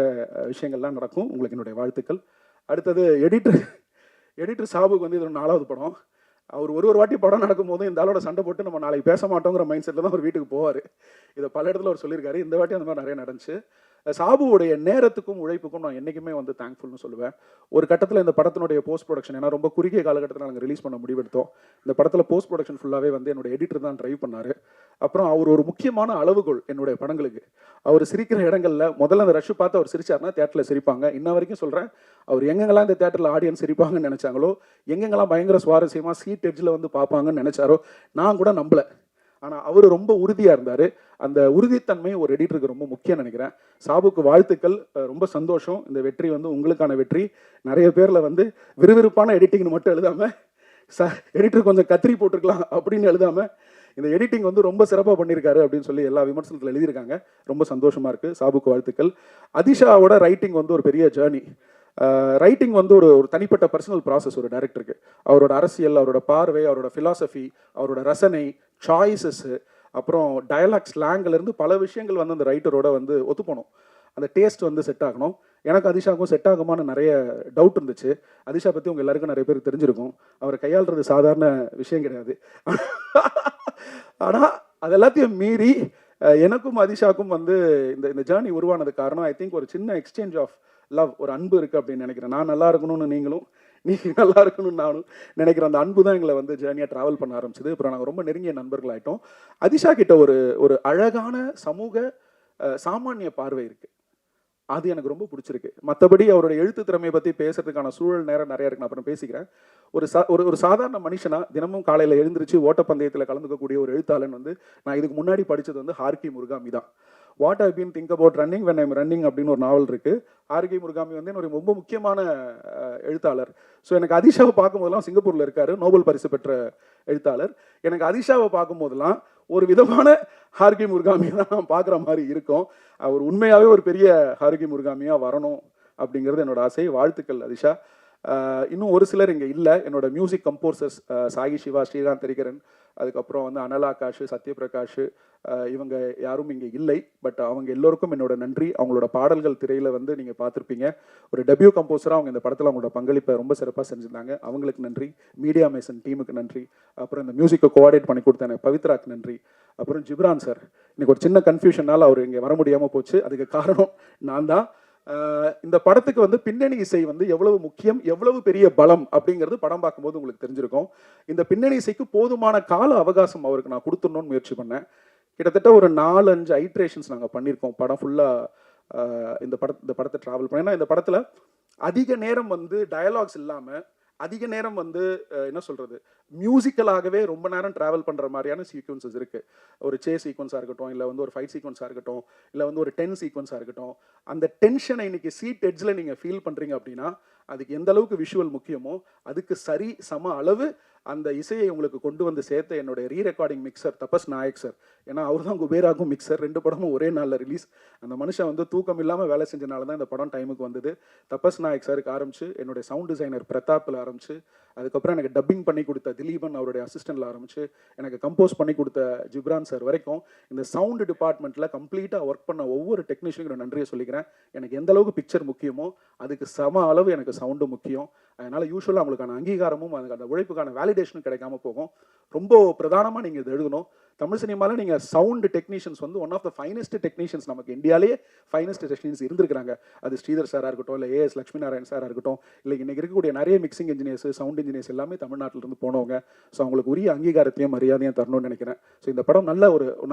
விஷயங்கள்லாம் நடக்கும். உங்களுக்கு என்னுடைய வாழ்த்துக்கள். அடுத்தது எடிட்டர் சாபுக்கு வந்து இது 4வது படம். அவர் ஒரு வாட்டி படம் நடக்கும்போது இந்த ஆளோட சண்டை போட்டு நம்ம நாளைக்கு பேச மாட்டோங்கிற மைண்ட் செட்டில் தான் அவர் வீட்டுக்கு போவார். இதை பல இடத்துல அவர் சொல்லியிருக்காரு. இந்த வாட்டி அந்த மாதிரி நிறைய நடந்துச்சு. சாபுவோடைய நேரத்துக்கும் உழைப்புக்கும் நான் என்றைக்குமே வந்து தேங்க்ஃபுல்னு சொல்லுவேன். ஒரு கட்டத்தில் இந்த படத்தினுடைய போஸ்ட் ப்ரொடக்ஷன், ஏன்னா ரொம்ப குறுகிய காலகட்டத்தில் நாங்கள் ரிலீஸ் பண்ண முடிவெடுத்தோம். இந்த படத்தில் போஸ்ட் ப்ரொடக்ஷன் ஃபுல்லாகவே வந்து என்னோட எடிட்டர் தான் ட்ரைவ் பண்ணார். அப்புறம் அவர் ஒரு முக்கியமான அளவுகோல் என்னுடைய படங்களுக்கு. அவர் சிரிக்கிற இடங்களில் முதல்ல அந்த ரஷ் பார்த்து அவர் சிரிச்சார்னா தேட்டரில் சிரிப்பாங்க. இன்ன வரைக்கும் சொல்கிறேன், அவர் எங்கெங்கெல்லாம் இந்த தேட்டரில் ஆடியன்ஸ் சிரிப்பாங்கன்னு நினச்சாங்களோ, எங்கெங்கெல்லாம் பயங்கர சுவாரஸ்யமாக சீட் எட்ஜில் வந்து பார்ப்பாங்கன்னு நினச்சாரோ நான் கூட நம்பலை. ஆனால் அவர் ரொம்ப உறுதியாக இருந்தார். அந்த உறுதித்தன்மை ஒரு எடிட்டருக்கு ரொம்ப முக்கியம் நினைக்கிறேன். சாபுக்கு வாழ்த்துக்கள். ரொம்ப சந்தோஷம். இந்த வெற்றி வந்து உங்களுக்கான வெற்றி. நிறைய பேரில் வந்து விறுவிறுப்பான எடிட்டிங்னு மட்டும் எழுதாமல் எடிட்டர் கொஞ்சம் கத்திரி போட்டிருக்கலாம் அப்படின்னு எழுதாமல் இந்த எடிட்டிங் வந்து ரொம்ப சிறப்பாக பண்ணியிருக்காரு அப்படின்னு சொல்லி எல்லா விமர்சனத்தில் எழுதியிருக்காங்க. ரொம்ப சந்தோஷமாக இருக்குது. சாபுக்கு வாழ்த்துக்கள். அதிஷாவோட ரைட்டிங் வந்து ஒரு பெரிய ஜேர்னி. ரைட்டிங் வந்து ஒரு தனிப்பட்ட பர்சனல் ப்ராசஸ் ஒரு டைரக்டருக்கு. அவரோட அரசியல், அவரோட பார்வை, அவரோட ஃபிலாசபி, அவரோட ரசனை, சாய்ஸஸ்ஸு, அப்புறம் டயலாக் ஸ்லாங்கிலேருந்து பல விஷயங்கள் வந்து அந்த ரைட்டரோட வந்து ஒத்துப்போணும். அந்த டேஸ்ட் வந்து செட் ஆகணும். எனக்கு அதிஷாவுக்கும் செட் ஆகுமான்னு நிறைய டவுட் இருந்துச்சு. அதிஷா பற்றி உங்கள் எல்லாருக்கும் நிறைய பேருக்கு தெரிஞ்சிருக்கும். அவரை கையாளுறது சாதாரண விஷயம் கிடையாது. ஆனால் அது எல்லாத்தையும் மீறி எனக்கும் அதிஷாவுக்கும் வந்து இந்த ஜேர்னி உருவானது காரணம் ஐ திங்க் ஒரு சின்ன எக்ஸ்சேஞ்ச் ஆஃப் லவ், ஒரு அன்பு இருக்குது அப்படின்னு நினைக்கிறேன். நான் நல்லா இருக்கணும்னு நீங்களும், நீங்கள் நல்லா இருக்கணும்னு நானும் நினைக்கிறேன். அந்த அன்பு தான் எங்களை வந்து ஜேர்னியாக ட்ராவல் பண்ண ஆரம்பிச்சது. அப்புறம் நாங்கள் ரொம்ப நெருங்கிய நண்பர்கள் ஆகிட்டோம். அதிஷா கிட்ட ஒரு அழகான சமூக சாமானிய பார்வை இருக்குது. அது எனக்கு ரொம்ப பிடிச்சிருக்கு. மற்றபடி அவரோட எழுத்து திறமையை பற்றி பேசுறதுக்கான சூழல் நேரம் நிறைய இருக்கு. நான் அப்புறம் பேசிக்கிறேன். ஒரு சாதாரண மனுஷனா தினமும் காலையில் எழுந்திரிச்சு ஓட்டப்பந்தயத்தில் கலந்துக்கக்கூடிய ஒரு எழுத்தாளன் வந்து நான் இதுக்கு முன்னாடி படித்தது வந்து ஹார்கி முருகாமி தான். What I been think about running when I'm running அப்படின்னு ஒரு நாவல் இருக்குது. ஹார்கி முருகாமி வந்து என்னோட ரொம்ப முக்கியமான எழுத்தாளர். ஸோ எனக்கு அதிஷாவை பார்க்கும்போதெல்லாம், சிங்கப்பூரில் இருக்கார், நோபல் பரிசு பெற்ற எழுத்தாளர். எனக்கு அதிஷாவை பார்க்கும்போதெல்லாம் ஒரு விதமான ஹார்கி முருகாமியை தான் நான் பார்க்குற மாதிரி இருக்கும். அவர் உண்மையாகவே ஒரு பெரிய ஹார்கி முருகாமியாக வரணும் அப்படிங்கிறது என்னோட ஆசை. வாழ்த்துக்கள் அதிஷா. இன்னும் ஒரு சிலர் இங்கே இல்லை. என்னோட மியூசிக் கம்போசர்ஸ் சாகி சிவா, ஸ்ரீகாந்த் தெரிகரன், அதுக்கப்புறம் வந்து அனல் ஆகாஷ், சத்யபிரகாஷ், இவங்க யாரும் இங்கே இல்லை. பட் அவங்க எல்லோருக்கும் என்னோட நன்றி. அவங்களோட பாடல்கள் திரையில் வந்து நீங்கள் பார்த்துருப்பீங்க. ஒரு டெபியூ கம்போசராக அவங்க இந்த படத்தில் அவங்களோட பங்களிப்பை ரொம்ப சிறப்பாக செஞ்சுருந்தாங்க. அவங்களுக்கு நன்றி. மீடியா மேசன் டீமுக்கு நன்றி. அப்புறம் இந்த மியூசிக்கை கோஆர்டினேட் பண்ணி கொடுத்த எனக்கு பவித்ராக்கு நன்றி. அப்புறம் ஜிப்ரான் சார், இன்னைக்கு ஒரு சின்ன கன்ஃபியூஷனால் அவர் இங்கே வர முடியாமல் போச்சு. அதுக்கு காரணம் நான் தான். இந்த படத்துக்கு வந்து பின்னணி இசை வந்து எவ்வளவு முக்கியம், எவ்வளவு பெரிய பலம் அப்படிங்கிறது படம் பார்க்கும்போது உங்களுக்கு தெரிஞ்சிருக்கும். இந்த பின்னணி இசைக்கு போதுமான கால அவகாசம் அவருக்கு நான் கொடுத்துடணும்னு முயற்சி பண்ணேன். கிட்டத்தட்ட ஒரு 4-5 ஐட்ரேஷன்ஸ் நாங்கள் பண்ணியிருக்கோம். படம் ஃபுல்லாக இந்த படத்தை ட்ராவல் பண்ணேன். ஏன்னா இந்த படத்தில் அதிக நேரம் வந்து டயலாக்ஸ் இல்லாமல் அதிக நேரம் வந்து என்ன சொல்கிறது, மியூசிக்கலாகவே ரொம்ப நேரம் ட்ராவல் பண்ணுற மாதிரியான சீக்வன்சஸ் இருக்குது. ஒரு சேஸ் சீக்வன்ஸாக இருக்கட்டும், இல்லை வந்து ஒரு ஃபைட் சீக்வன்ஸாக இருக்கட்டும், இல்லை வந்து ஒரு டென் சீக்வன்ஸாக இருக்கட்டும். அந்த டென்ஷனை இன்னைக்கு சீட் எட்ஜில் நீங்கள் ஃபீல் பண்ணுறீங்க அப்படின்னா அதுக்கு எந்த அளவுக்கு விஷுவல் முக்கியமோ அதுக்கு சம அளவு அந்த இசையை உங்களுக்கு கொண்டு வந்து சேர்த்த என்னுடைய ரீரெக்கார்டிங் மிக்சர் தபஸ் நாயக் சார். ஏன்னா அவர் தான் குபேராகும் மிக்சர். 2 படமும் ஒரே நாளில் ரிலீஸ். அந்த மனுஷன் வந்து தூக்கம் இல்லாமல் வேலை செஞ்சனால தான் இந்த படம் டைமுக்கு வந்தது. தபஸ் நாயக் சாருக்கு ஆரம்பிச்சு, என்னுடைய சவுண்ட் டிசைனர் பிரதாப்பில் ஆரம்பிச்சு, அதுக்கப்புறம் எனக்கு டப்பிங் பண்ணி கொடுத்த திலீபன் அவருடைய அசிஸ்டன்ட்ல ஆரம்பிச்சு, எனக்கு கம்போஸ் பண்ணி கொடுத்த ஜிப்ரான் சார் வரைக்கும் இந்த சவுண்டு டிபார்ட்மெண்ட்டில் கம்ப்ளீட்டாக ஒர்க் பண்ண ஒவ்வொரு டெக்னீஷியனுக்கு நன்றியை சொல்லிக்கிறேன். எனக்கு எந்த அளவுக்கு பிக்சர் முக்கியமோ அதுக்கு சம அளவு எனக்கு சவுண்டு முக்கியம். அதனால் யூஸ்வலாக அவங்களுக்கான அங்கீகாரமும் அதுக்கு அந்த உழைப்புக்கான வேலிடேஷனும் கிடைக்காம போகும். ரொம்ப பிரதானமாக நீங்கள் இது எழுதணும். தமிழ் சினிமாவில் நீங்கள் சவுண்டு டெக்னீஷியன்ஸ் வந்து one of the finest technicians நமக்கு இந்தியாவிலேயே ஃபைனஸ்ட் டெக்னீஷியன்ஸ் இருந்திருக்காங்க. அது ஸ்ரீதர் சாராக இருக்கட்டும், இல்லை ஏஎஸ் லட்சுமி நாராயண் சாராக இருக்கட்டும், இல்லை இன்றைக்கி இருக்கக்கூடிய நிறைய மிக்சிங் இன்ஜினியர்ஸ், சவுண்ட் இன்ஜினியர்ஸ் எல்லாமே தமிழ்நாட்டிலிருந்து போனவங்க. ஸோ அவங்களுக்கு உரிய அங்கீகாரத்தையும் மரியாதையும் தரணும்னு நினைக்கிறேன். ஸோ இந்த படம்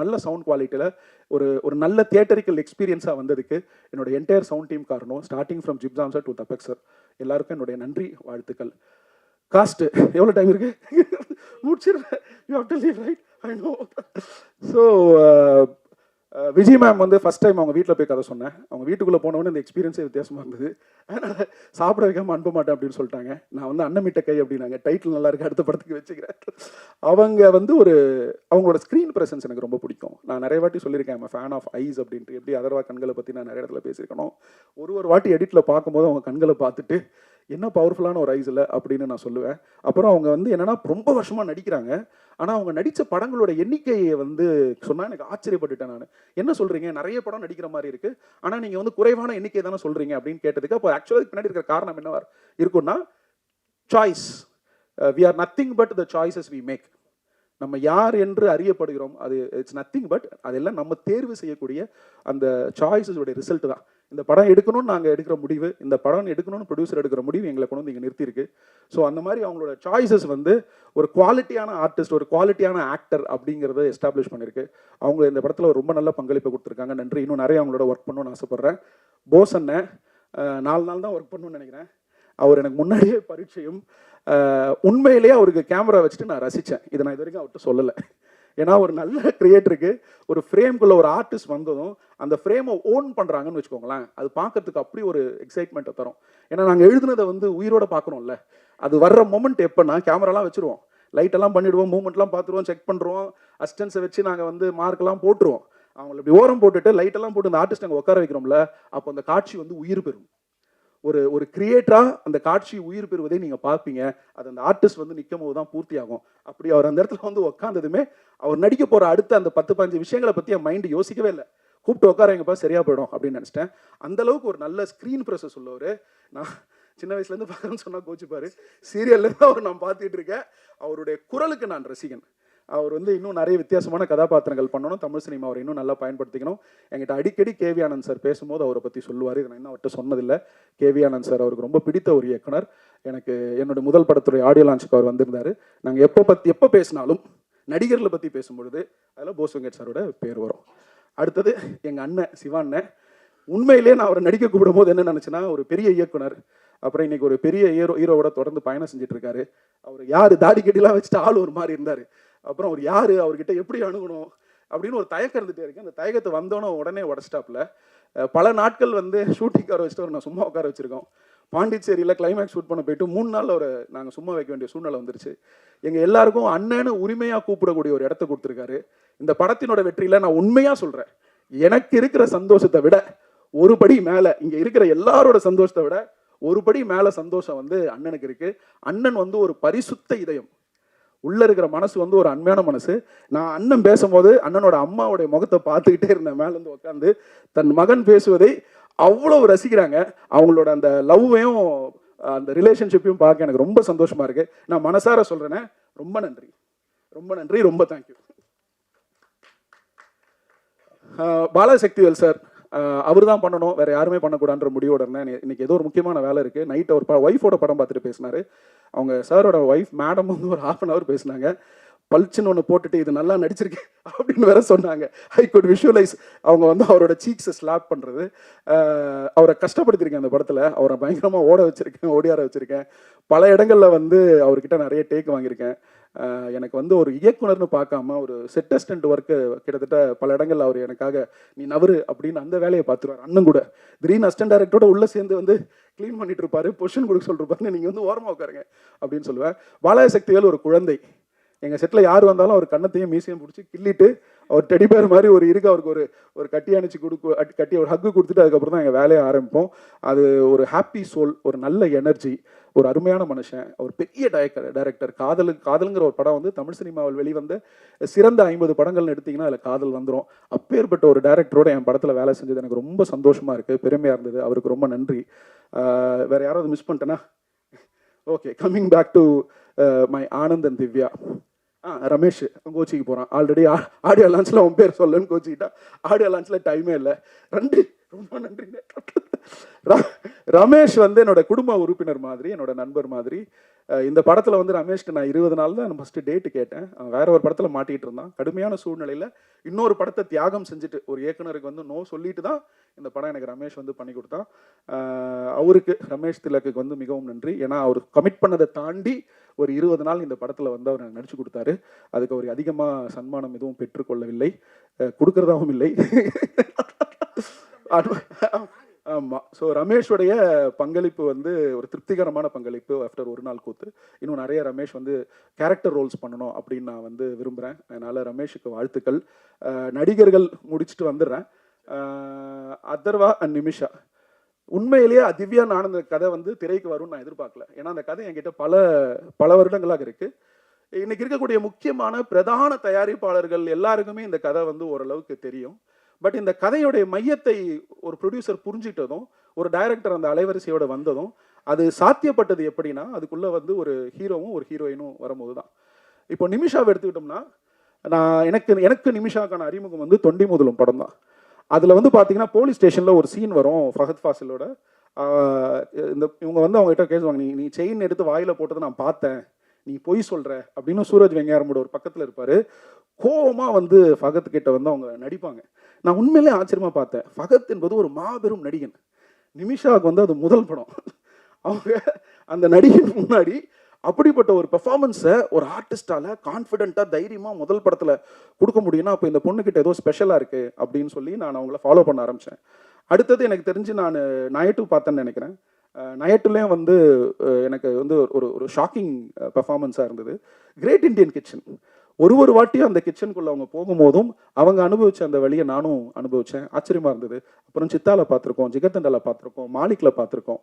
நல்ல சவுண்ட் குவாலிட்டியில் ஒரு நல்ல தியேட்டரிக்கல் எக்ஸ்பீரியன்ஸாக வந்ததுக்கு என்னோட என்டையர் சவுண்ட் டீம் காரணம். ஸ்டார்டிங் ஃப்ரம் ஜிப்சாம் சார் டு தபக் சார், எல்லாருக்கும் என்னுடைய நன்றி, வாழ்த்துக்கள். காஸ்ட் எவ்வளோ டைம் இருக்கு? முடிச்சிடுறேன். You have to leave right, I know. So Vijay ma'am வந்து ஃபஸ்ட் டைம் அவங்க வீட்டில் போய் கதை சொன்னேன். அவங்க வீட்டுக்குள்ளே போனவொடனே இந்த எக்ஸ்பீரியன்ஸே வித்தியாசமாக இருந்தது. அதனால் சாப்பிட வைக்காமல் அனுப்ப மாட்டேன் அப்படின்னு சொல்லிட்டாங்க. நான் வந்து அன்னமிட்ட கை அப்படின்னாங்க. டைட்டில் நல்லா இருக்கு, அடுத்த படத்துக்கு வச்சுக்கிறேன். அவங்க வந்து அவங்களோட ஸ்க்ரீன் ப்ரெசன்ஸ் எனக்கு ரொம்ப பிடிக்கும். நான் நிறைய வாட்டி சொல்லியிருக்கேன், ஐம் ஃபேன் ஆஃப் ஐஸ் அப்படின்ட்டு. எப்படி அதர்வா கண்களை பற்றி நான் நிறைய இடத்துல பேசியிருக்கணும். ஒரு வாட்டி எடிட்டில் பார்க்கும்போது அவங்க கண்களை பார்த்துட்டு என்ன பவர்ஃபுல்லான ஒரு ஐஸ் இல்லை அப்படின்னு நான் சொல்லுவேன். அப்புறம் அவங்க வந்து என்னென்னா ரொம்ப வருஷமாக நடிக்கிறாங்க. ஆனால் அவங்க நடித்த படங்களோட எண்ணிக்கையை வந்து சொன்னால் எனக்கு ஆச்சரியப்பட்டுட்டேன். நான் என்ன சொல்கிறீங்க, நிறைய படம் நடிக்கிற மாதிரி இருக்குது, ஆனால் நீங்கள் வந்து குறைவான எண்ணிக்கை தானே சொல்கிறீங்க அப்படின்னு கேட்டதுக்கு, அப்போ ஆக்சுவலாக பின்னாடி இருக்கிற காரணம் என்னவா இருக்குன்னா, choice. We are nothing but the choices we make. நம்ம யார் என்று அறியப்படுகிறோம், அது இட்ஸ் நத்திங் பட் அதெல்லாம் நம்ம தேர்வு செய்யக்கூடிய அந்த சாய்ஸஸோடைய ரிசல்ட் தான். இந்த படம் எடுக்கணும்னு நாங்கள் எடுக்கிற முடிவு, இந்த படம் எடுக்கணும்னு ப்ரொடியூசர் எடுக்கிற முடிவு எங்களை கொண்டு வந்து இங்கே நிறுத்தியிருக்கு. ஸோ அந்த மாதிரி அவங்களோட சாய்ஸஸ் வந்து ஒரு குவாலிட்டியான ஆர்டிஸ்ட், ஒரு குவாலிட்டியான ஆக்டர் அப்படிங்கிறத எஸ்டாப்ளிஷ் பண்ணியிருக்கு. அவங்க இந்த படத்தில் ரொம்ப நல்ல பங்களிப்பை கொடுத்துருக்காங்க. நன்றி. இன்னும் நிறைய அவங்களோட ஒர்க் பண்ணணும்னு ஆசைப்பட்றேன். போஸ் அண்ணன் 4 நாள் தான் ஒர்க் பண்ணணும்னு நினைக்கிறேன். அவர் எனக்கு முன்னாடியே பரிச்சயம். உண்மையிலேயே அவருக்கு கேமரா வச்சுட்டு நான் ரசித்தேன். இதை நான் இது வரைக்கும் அவர்கிட்ட சொல்லலை. ஏன்னா ஒரு நல்ல கிரியேட்டருக்கு ஒரு ஃப்ரேம்குள்ளே ஒரு ஆர்டிஸ்ட் வந்ததும் அந்த ஃப்ரேமை ஓன் பண்ணுறாங்கன்னு வச்சுக்கோங்களேன், அது பார்க்கறதுக்கு அப்படி ஒரு எக்ஸைட்மெண்ட்டை தரும். ஏன்னா நாங்கள் எழுதுனதை வந்து உயிரோட பார்க்குறோம்ல, அது வர்ற மொமெண்ட் எப்போன்னா கேமராலாம் வச்சுருவோம், லைட்டெல்லாம் பண்ணிவிடுவோம், மூவ்மெண்ட்லாம் பார்த்துருவோம், செக் பண்ணுறோம், அசிஸ்டன்ஸை வச்சு நாங்கள் வந்து மார்க்கெல்லாம் போட்டுருவோம். அவங்களை இப்படி ஓரம் போட்டுட்டு லைட்டெல்லாம் போட்டு அந்த ஆர்டிஸ்ட் அங்கே உட்கார வைக்கிறோம்ல, அப்போ அந்த காட்சி வந்து உயிர் பெறும். ஒரு கிரியேட்டராக அந்த காட்சி உயிர் பெறுவதை நீங்கள் பார்ப்பீங்க. அது அந்த ஆர்டிஸ்ட் வந்து நிற்கும் போது தான் பூர்த்தி ஆகும். அப்படி அவர் அந்த இடத்துல வந்து உட்காந்ததுமே அவர் நடிக்க போகிற அடுத்த அந்த 10-15 விஷயங்களை பற்றி என் மைண்டு யோசிக்கவே இல்லை. கூப்பிட்டு உட்கார எங்கப்பா சரியாக போயிடும் அப்படின்னு நினச்சிட்டேன். அந்தளவுக்கு ஒரு நல்ல ஸ்க்ரீன் ப்ரெசஸ் உள்ளவர். நான் சின்ன வயசுலேருந்து பார்க்குறேன்னு சொன்னால் கோச்சிப்பார். சீரியல்லேருந்து அவர் நான் பார்த்துட்டு இருக்கேன். அவருடைய குரலுக்கு நான் ரசிகன். அவர் வந்து இன்னும் நிறைய வித்தியாசமான கதாபாத்திரங்கள் பண்ணணும். தமிழ் சினிமா அவர் இன்னும் நல்லா பயன்படுத்திக்கணும். என்கிட்ட அடிக்கடி கேவி ஆனந்த் சார் பேசும்போது அவரை பற்றி சொல்லுவார். இதை நான் இன்னும் அவர்கிட்ட சொன்னதில்லை. கேவி ஆனந்த் சார் அவருக்கு ரொம்ப பிடித்த ஒரு இயக்குனர். எனக்கு என்னோட முதல் படத்துடைய ஆடியோ லான்ச்சுக்கு அவர் வந்திருந்தார். நாங்கள் எப்போ பேசினாலும் நடிகர்களை பற்றி பேசும்பொழுது அதில் போஸ் வெங்கட் சாரோட பேர் வரும். அடுத்தது எங்கள் அண்ணன் சிவா அண்ணன். உண்மையிலே நான் அவரை நடிக்க கூப்பிடும்போது என்ன நினச்சேன்னா, ஒரு பெரிய இயக்குனர், அப்புறம் இன்னைக்கு ஒரு பெரிய ஹீரோவோட தொடர்ந்து பயணம் செஞ்சுட்டு இருக்காரு. அவர் யார், தாடி கட்டிலாம் வச்சுட்டு ஆள் ஒரு மாதிரி இருந்தார். அப்புறம் அவர் யார், அவர்கிட்ட எப்படி அணுகணும் அப்படின்னு ஒரு தயக்கம் இருந்துகிட்டே இருக்கு. அந்த தயக்கத்தை வந்தோன்னே உடனே உடச்சிட்டாப்புல. பல நாட்கள் வந்து ஷூட்டிங் உட்கார வச்சுட்டு நான் சும்மா உட்கார வச்சுருக்கோம். பாண்டிச்சேரியில் கிளைமேக்ஸ் ஷூட் பண்ண போயிட்டு 3 நாளில் ஒரு நாங்கள் சும்மா வைக்க வேண்டிய சூழ்நிலை வந்துருச்சு. எங்கள் எல்லாருக்கும் அண்ணன்னு உரிமையாக கூப்பிடக்கூடிய ஒரு இடத்த கொடுத்துருக்காரு. இந்த படத்தினோட வெற்றியில் நான் உண்மையாக சொல்கிறேன், எனக்கு இருக்கிற சந்தோஷத்தை விட ஒரு படி மேலே, இங்கே இருக்கிற எல்லாரோட சந்தோஷத்தை விட ஒரு படி மேலே சந்தோஷம் வந்து அண்ணனுக்கு இருக்குது. அண்ணன் வந்து ஒரு பரிசுத்த இதயம், உள்ளே இருக்கிற மனசு வந்து ஒரு அன்மையான மனசு. நான் அண்ணன் பேசும்போது அண்ணனோட அம்மாவுடைய முகத்தை பார்த்துக்கிட்டே இருந்தேன். மேலேருந்து உட்காந்து தன் மகன் பேசுவதை அவ்வளோ ரசிக்கிறாங்க. அவங்களோட அந்த லவ்வையும் அந்த ரிலேஷன்ஷிப்பையும் பார்க்க எனக்கு ரொம்ப சந்தோஷமாக இருக்குது. நான் மனசார சொல்கிறேனே, ரொம்ப நன்றி, ரொம்ப நன்றி, ரொம்ப தேங்க்யூ. பாலசக்திவேல் சார், அவர் தான் பண்ணணும், வேறு யாருமே பண்ணக்கூடாதுன்ற முடிவோட இருந்தேன். இன்னைக்கு ஏதோ ஒரு முக்கியமான வேலை இருக்குது. நைட் அவர் ஒய்ஃபோட படம் பார்த்துட்டு பேசினார். அவங்க சாரோட ஒய்ஃப் மேடம் வந்து ஒரு 1/2 hour பேசினாங்க. பளிச்சுன்னு ஒன்று போட்டுட்டு இது நல்லா நடிச்சிருக்கேன் அப்படின்னு வேற சொன்னாங்க. ஐ குட் விஷுவலைஸ் அவங்க வந்து அவரோட சீக்ஸை ஸ்லாப் பண்ணுறது. அவரை கஷ்டப்படுத்திருக்கேன் அந்த படத்தில். அவரை பயங்கரமாக ஓடியார வச்சுருக்கேன். பல இடங்களில் வந்து அவர்கிட்ட நிறைய டேக் வாங்கியிருக்கேன். எனக்கு வந்து ஒரு இயக்குனர்னு பார்க்காம ஒரு செட் அசிஸ்டன்ட் ஒர்க்கு கிட்டத்தட்ட பல இடங்களில் அவர் எனக்காக நீ நவரு அப்படின்னு அந்த வேலையை பார்த்துருவார். அண்ணன் கூட திடீர்னு அசிஸ்டன்ட் டைரக்டரோட உள்ளே சேர்ந்து வந்து க்ளீன் பண்ணிட்டு இருப்பாரு, பொசிஷன் கொடுக்க சொல்லிருப்பாரு, நீங்கள் வந்து ஓரமாக உட்காருங்க அப்படின்னு சொல்லுவேன். வாலாய சக்திவேல் ஒரு குழந்தை. எங்கள் செட்டில் யார் வந்தாலும் அவர் கண்ணத்தையும் மீசையும் பிடிச்சி கிள்ளிட்டு அவர் டெடிபேர் மாதிரி அவருக்கு ஒரு கட்டி அணைச்சி கட்டி ஒரு ஹக்கு கொடுத்துட்டு அதுக்கப்புறம் தான் எங்கள் வேலையை ஆரம்பிப்போம். அது ஒரு ஹாப்பி சோல், ஒரு நல்ல எனர்ஜி, ஒரு அருமையான மனுஷன், ஒரு பெரிய டைரக்டர். காதலுங்கிற ஒரு படம் வந்து தமிழ் சினிமாவில் வெளிவந்த சிறந்த 50 படங்கள்னு எடுத்திங்கன்னா அதில் காதல் வந்துடும். அப்பேற்பட்ட ஒரு டைரக்டரோட என் படத்தில் வேலை செஞ்சது எனக்கு ரொம்ப சந்தோஷமாக இருக்குது, பெருமையாக இருந்தது. அவருக்கு ரொம்ப நன்றி. வேறு யாராவது மிஸ் பண்ணிட்டேன்னா okay. Coming back to my Anand and Divya. Ramesh கோச்சிக்கு போகிறான். ஆல்ரெடி ஆடியோ லான்ச்சில் அவன் பேர் சொல்லுன்னு கோச்சிக்கிட்டா. ஆடியோ லான்ச்சில் டைமே இல்லை. ரொம்ப நன்றிங்க. ரமேஷ் வந்து என்னோட குடும்ப உறுப்பினர் மாதிரி, என்னோட நண்பர் மாதிரி. இந்த படத்தில் வந்து ரமேஷ்க்கு நான் 20 நாள் தான் ஃபஸ்ட்டு டேட்டு கேட்டேன். வேற ஒரு படத்தில் மாட்டிகிட்டு இருந்தான். கடுமையான சூழ்நிலையில் இன்னொரு படத்தை தியாகம் செஞ்சுட்டு ஒரு இயக்குனருக்கு வந்து நோ சொல்லிட்டு தான் இந்த படம் எனக்கு ரமேஷ் வந்து பண்ணி கொடுத்தான். அவருக்கு ரமேஷ் திலக்குக்கு வந்து மிகவும் நன்றி. ஏன்னா அவர் கமிட் பண்ணதை தாண்டி ஒரு 20 நாள் இந்த படத்தில் வந்து அவர் எனக்கு நடிச்சு கொடுத்தாரு. அதுக்கு அவர் அதிகமாக சன்மானம் எதுவும் பெற்றுக்கொள்ளவில்லை, கொடுக்கறதாகவும் இல்லை. ஆமாம். ஸோ ரமேஷோடைய பங்களிப்பு வந்து ஒரு திருப்திகரமான பங்களிப்பு ஆஃப்டர் ஒரு நாள் கூத்து. இன்னும் நிறைய ரமேஷ் வந்து கேரக்டர் ரோல்ஸ் பண்ணணும் அப்படின்னு நான் வந்து விரும்புகிறேன். அதனால் ரமேஷுக்கு வாழ்த்துக்கள். நடிகர்கள் முடிச்சுட்டு வந்துடுறேன். அதர்வா அண்ட் நிமிஷா, உண்மையிலேயே திவ்யா ஆனந்த கதை வந்து திரைக்கு வரும்னு நான் எதிர்பார்க்கல. ஏன்னா அந்த கதை என்கிட்ட பல வருடங்களாக இருக்குது. இன்னைக்கு இருக்கக்கூடிய முக்கியமான பிரதான தயாரிப்பாளர்கள் எல்லாருக்குமே இந்த கதை வந்து ஓரளவுக்கு தெரியும். பட் இந்த கதையுடைய மையத்தை ஒரு ப்ரொடியூசர் புரிஞ்சிட்டதும், ஒரு டைரக்டர் அந்த அலைவரிசையோட வந்ததும், அது சாத்தியப்பட்டது எப்படின்னா அதுக்குள்ளே வந்து ஒரு ஹீரோவும் ஒரு ஹீரோயினும் வரும்போது தான். இப்போ நிமிஷாவை எடுத்துக்கிட்டோம்னா, எனக்கு நிமிஷாக்கான அறிமுகம் வந்து தொண்டி முதலும் படம் தான். அதில் வந்து பார்த்தீங்கன்னா போலீஸ் ஸ்டேஷனில் ஒரு சீன் வரும் ஃபஹத் ஃபாசிலோட. இவங்க வந்து அவங்ககிட்ட கேட்குவாங்க, நீ செயின் எடுத்து வாயில் போட்டதை நான் பார்த்தேன், நீ பொய் சொல்கிற அப்படின்னு. சூரஜ் வெங்காயமோட ஒரு பக்கத்தில் இருப்பார். கோவமாக வந்து ஃபகத் கிட்ட வந்து அவங்க நடிப்பாங்க. நான் உண்மையிலே ஆச்சரியமாக பார்த்தேன். ஃபகத் என்பது ஒரு மாபெரும் நடிகன். நிமிஷாவுக்கு வந்து அது முதல் படம். அவங்க அந்த நடிகன் முன்னாடி அப்படிப்பட்ட ஒரு பெர்ஃபார்மன்ஸை ஒரு ஆர்டிஸ்டால கான்ஃபிடென்ட்டாக தைரியமாக முதல் படத்தில் கொடுக்க முடியும்னா அப்போ இந்த பொண்ணுக்கிட்ட ஏதோ ஸ்பெஷலாக இருக்குது அப்படின்னு சொல்லி நான் அவங்கள ஃபாலோ பண்ண ஆரம்பித்தேன். அடுத்தது எனக்கு தெரிஞ்சு நான் நயட்டு பார்த்தேன்னு நினைக்கிறேன். நயட்டுலேயும் வந்து எனக்கு வந்து ஒரு ஷாக்கிங் பெர்ஃபார்மன்ஸாக இருந்தது. கிரேட் இண்டியன் கிச்சன், ஒரு வாட்டியும் அந்த கிச்சனுக்குள்ளே அவங்க போகும்போதும் அவங்க அனுபவிச்ச அந்த வழியை நானும் அனுபவித்தேன். ஆச்சரியமாக இருந்தது. அப்புறம் சித்தால பார்த்துருக்கோம், ஜிகர்தண்டால பார்த்துருக்கோம், மாலிக்கில் பார்த்துருக்கோம்.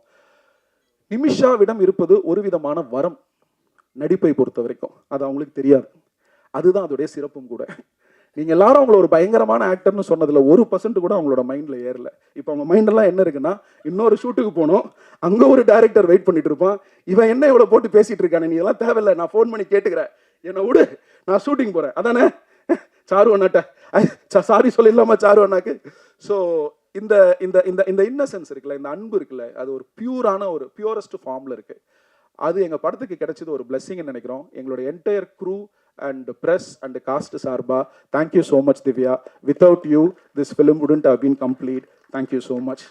நிமிஷாவிடம் இருப்பது ஒரு விதமான வரம், நடிப்பை பொறுத்த வரைக்கும். அது அவங்களுக்கு தெரியாது. அதுதான் அதோடைய சிறப்பும் கூட. நீங்கள் எல்லாரும் அவங்கள ஒரு பயங்கரமான ஆக்டர்னு சொன்னதில் 1% கூட அவங்களோட மைண்டில் ஏறல. இப்போ அவங்க மைண்டெல்லாம் என்ன இருக்குன்னா, இன்னொரு ஷூட்டுக்கு போனோம், அங்கே ஒரு டைரக்டர் வெயிட் பண்ணிட்டு இருப்பான், இவன் என்ன இவ்வளோ போட்டு பேசிட்டு இருக்கானே, நீ எல்லாம் தேவையில்லை, நான் ஃபோன் பண்ணி கேட்டுக்கிறேன், என்னை விடு, நான் ஷூட்டிங் போகிறேன், அதானே சாரு அண்ணாட்ட சாரி சொல்லிடலாமா சாரு அண்ணாக்கு. ஸோ இந்த இந்த இந்த இந்த இன்னசென்ஸ் இருக்குல்ல, இந்த அன்பு இருக்குல்ல, அது ஒரு பியூரஸ்ட் ஃபார்மில் இருக்குது. அது எங்கள் படத்துக்கு கிடைச்சது ஒரு பிளெஸிங்னு நினைக்கிறோம். எங்களோட entire crew and press and cast sarba, thank you so much Divya. Without you this film wouldn't have been complete. Thank you so much.